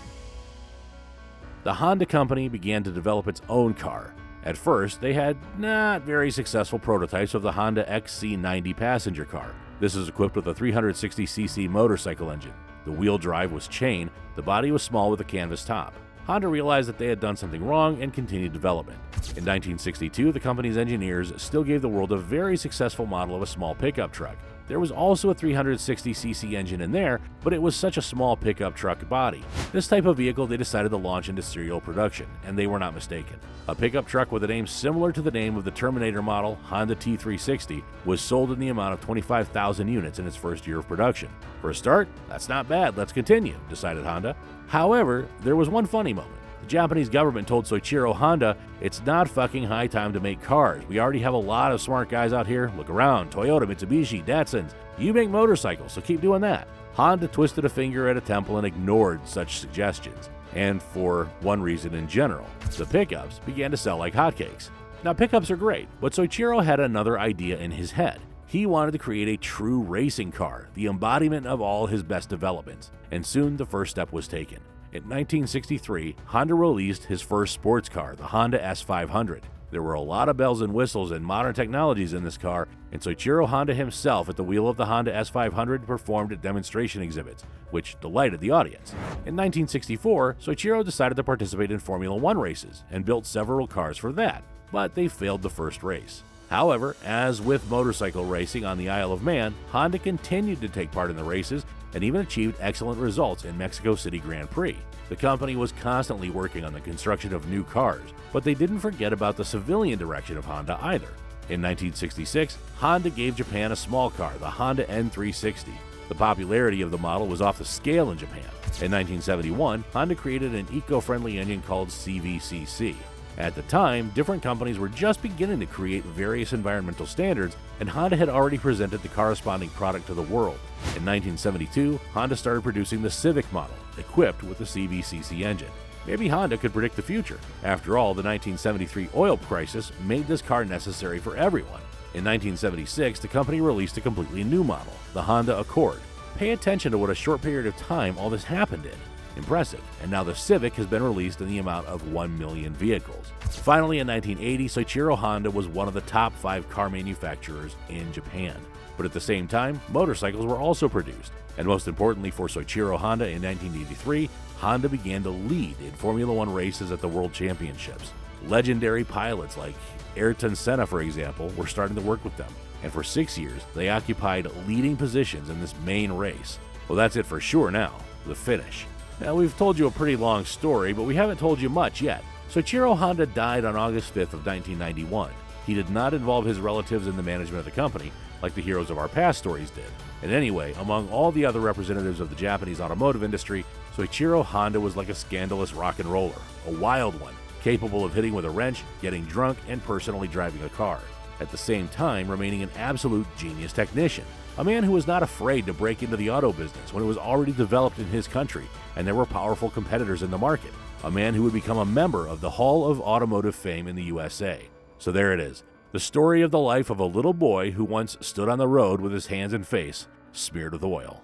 The Honda company began to develop its own car. At first, they had not very successful prototypes of the Honda XC90 passenger car. This is equipped with a 360cc motorcycle engine. The wheel drive was chain, the body was small with a canvas top. Honda realized that they had done something wrong and continued development. In 1962, the company's engineers still gave the world a very successful model of a small pickup truck. There was also a 360cc engine in there, but it was such a small pickup truck body. This type of vehicle they decided to launch into serial production, and they were not mistaken. A pickup truck with a name similar to the name of the Terminator model, Honda T360, was sold in the amount of 25,000 units in its first year of production. For a start, that's not bad, let's continue, decided Honda. However, there was one funny moment. The Japanese government told Soichiro Honda, "It's not fucking high time to make cars. We already have a lot of smart guys out here. Look around, Toyota, Mitsubishi, Datsuns. You make motorcycles, so keep doing that." Honda twisted a finger at a temple and ignored such suggestions. And for one reason in general, the pickups began to sell like hotcakes. Now pickups are great, but Soichiro had another idea in his head. He wanted to create a true racing car, the embodiment of all his best developments, and soon the first step was taken. In 1963, Honda released his first sports car, the Honda S500. There were a lot of bells and whistles and modern technologies in this car, and Soichiro Honda himself at the wheel of the Honda S500 performed at demonstration exhibits, which delighted the audience. In 1964, Soichiro decided to participate in Formula One races and built several cars for that, but they failed the first race. However, as with motorcycle racing on the Isle of Man, Honda continued to take part in the races and even achieved excellent results in Mexico City Grand Prix. The company was constantly working on the construction of new cars, but they didn't forget about the civilian direction of Honda either. In 1966, Honda gave Japan a small car, the Honda N360. The popularity of the model was off the scale in Japan. In 1971, Honda created an eco-friendly engine called CVCC. At the time, different companies were just beginning to create various environmental standards, and Honda had already presented the corresponding product to the world. In 1972, Honda started producing the Civic model, equipped with the CVCC engine. Maybe Honda could predict the future. After all, the 1973 oil crisis made this car necessary for everyone. In 1976, the company released a completely new model, the Honda Accord. Pay attention to what a short period of time all this happened in. Impressive. And now the Civic has been released in the amount of 1 million vehicles. Finally, in 1980, Soichiro Honda was one of the top 5 car manufacturers in Japan. But at the same time, motorcycles were also produced. And most importantly for Soichiro Honda, in 1983, Honda began to lead in Formula One races at the World Championships. Legendary pilots like Ayrton Senna, for example, were starting to work with them. And for 6 years, they occupied leading positions in this main race. Well, that's it for sure now, the finish. Now, we've told you a pretty long story, but we haven't told you much yet. Soichiro Honda died on August 5th of 1991. He did not involve his relatives in the management of the company, like the heroes of our past stories did. And anyway, among all the other representatives of the Japanese automotive industry, Soichiro Honda was like a scandalous rock and roller, a wild one, capable of hitting with a wrench, getting drunk, and personally driving a car. At the same time, remaining an absolute genius technician. A man who was not afraid to break into the auto business when it was already developed in his country and there were powerful competitors in the market. A man who would become a member of the Hall of Automotive Fame in the USA. So there it is, the story of the life of a little boy who once stood on the road with his hands and face smeared with oil.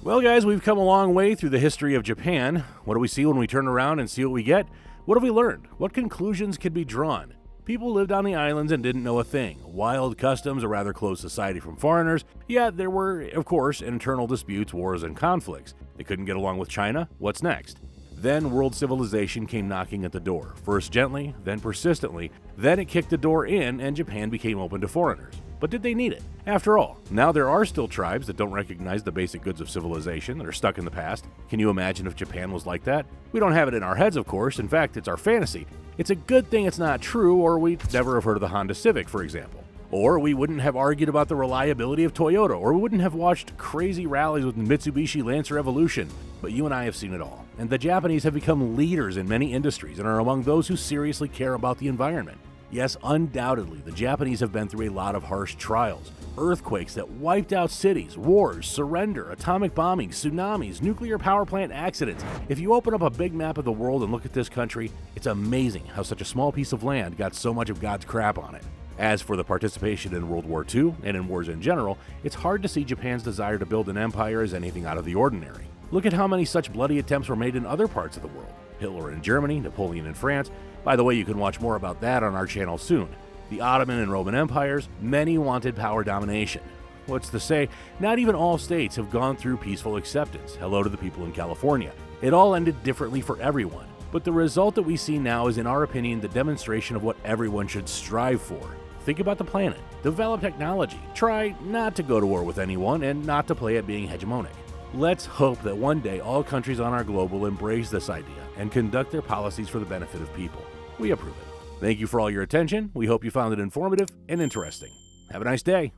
Well, guys, we've come a long way through the history of Japan. What do we see when we turn around and see what we get? What have we learned? What conclusions can be drawn? People lived on the islands and didn't know a thing. Wild customs, a rather closed society from foreigners. Yet there were, of course, internal disputes, wars, and conflicts. They couldn't get along with China. What's next? Then world civilization came knocking at the door. First gently, then persistently. Then it kicked the door in and Japan became open to foreigners. But did they need it? After all, now there are still tribes that don't recognize the basic goods of civilization, that are stuck in the past. Can you imagine if Japan was like that? We don't have it in our heads, of course. In fact, it's our fantasy. It's a good thing it's not true, or we'd never have heard of the Honda Civic, for example. Or we wouldn't have argued about the reliability of Toyota, or we wouldn't have watched crazy rallies with Mitsubishi Lancer Evolution. But you and I have seen it all. And the Japanese have become leaders in many industries and are among those who seriously care about the environment. Yes, undoubtedly, the Japanese have been through a lot of harsh trials. Earthquakes that wiped out cities, wars, surrender, atomic bombing, tsunamis, nuclear power plant accidents. If you open up a big map of the world and look at this country, it's amazing how such a small piece of land got so much of God's crap on it. As for the participation in World War II and in wars in general, it's hard to see Japan's desire to build an empire as anything out of the ordinary. Look at how many such bloody attempts were made in other parts of the world. Hitler in Germany, Napoleon in France. By the way, you can watch more about that on our channel soon. The Ottoman and Roman empires, many wanted power domination. What's to say, not even all states have gone through peaceful acceptance. Hello to the people in California. It all ended differently for everyone. But the result that we see now is, in our opinion, the demonstration of what everyone should strive for. Think about the planet. Develop technology. Try not to go to war with anyone and not to play at being hegemonic. Let's hope that one day all countries on our globe will embrace this idea and conduct their policies for the benefit of people. We approve it. Thank you for all your attention. We hope you found it informative and interesting. Have a nice day.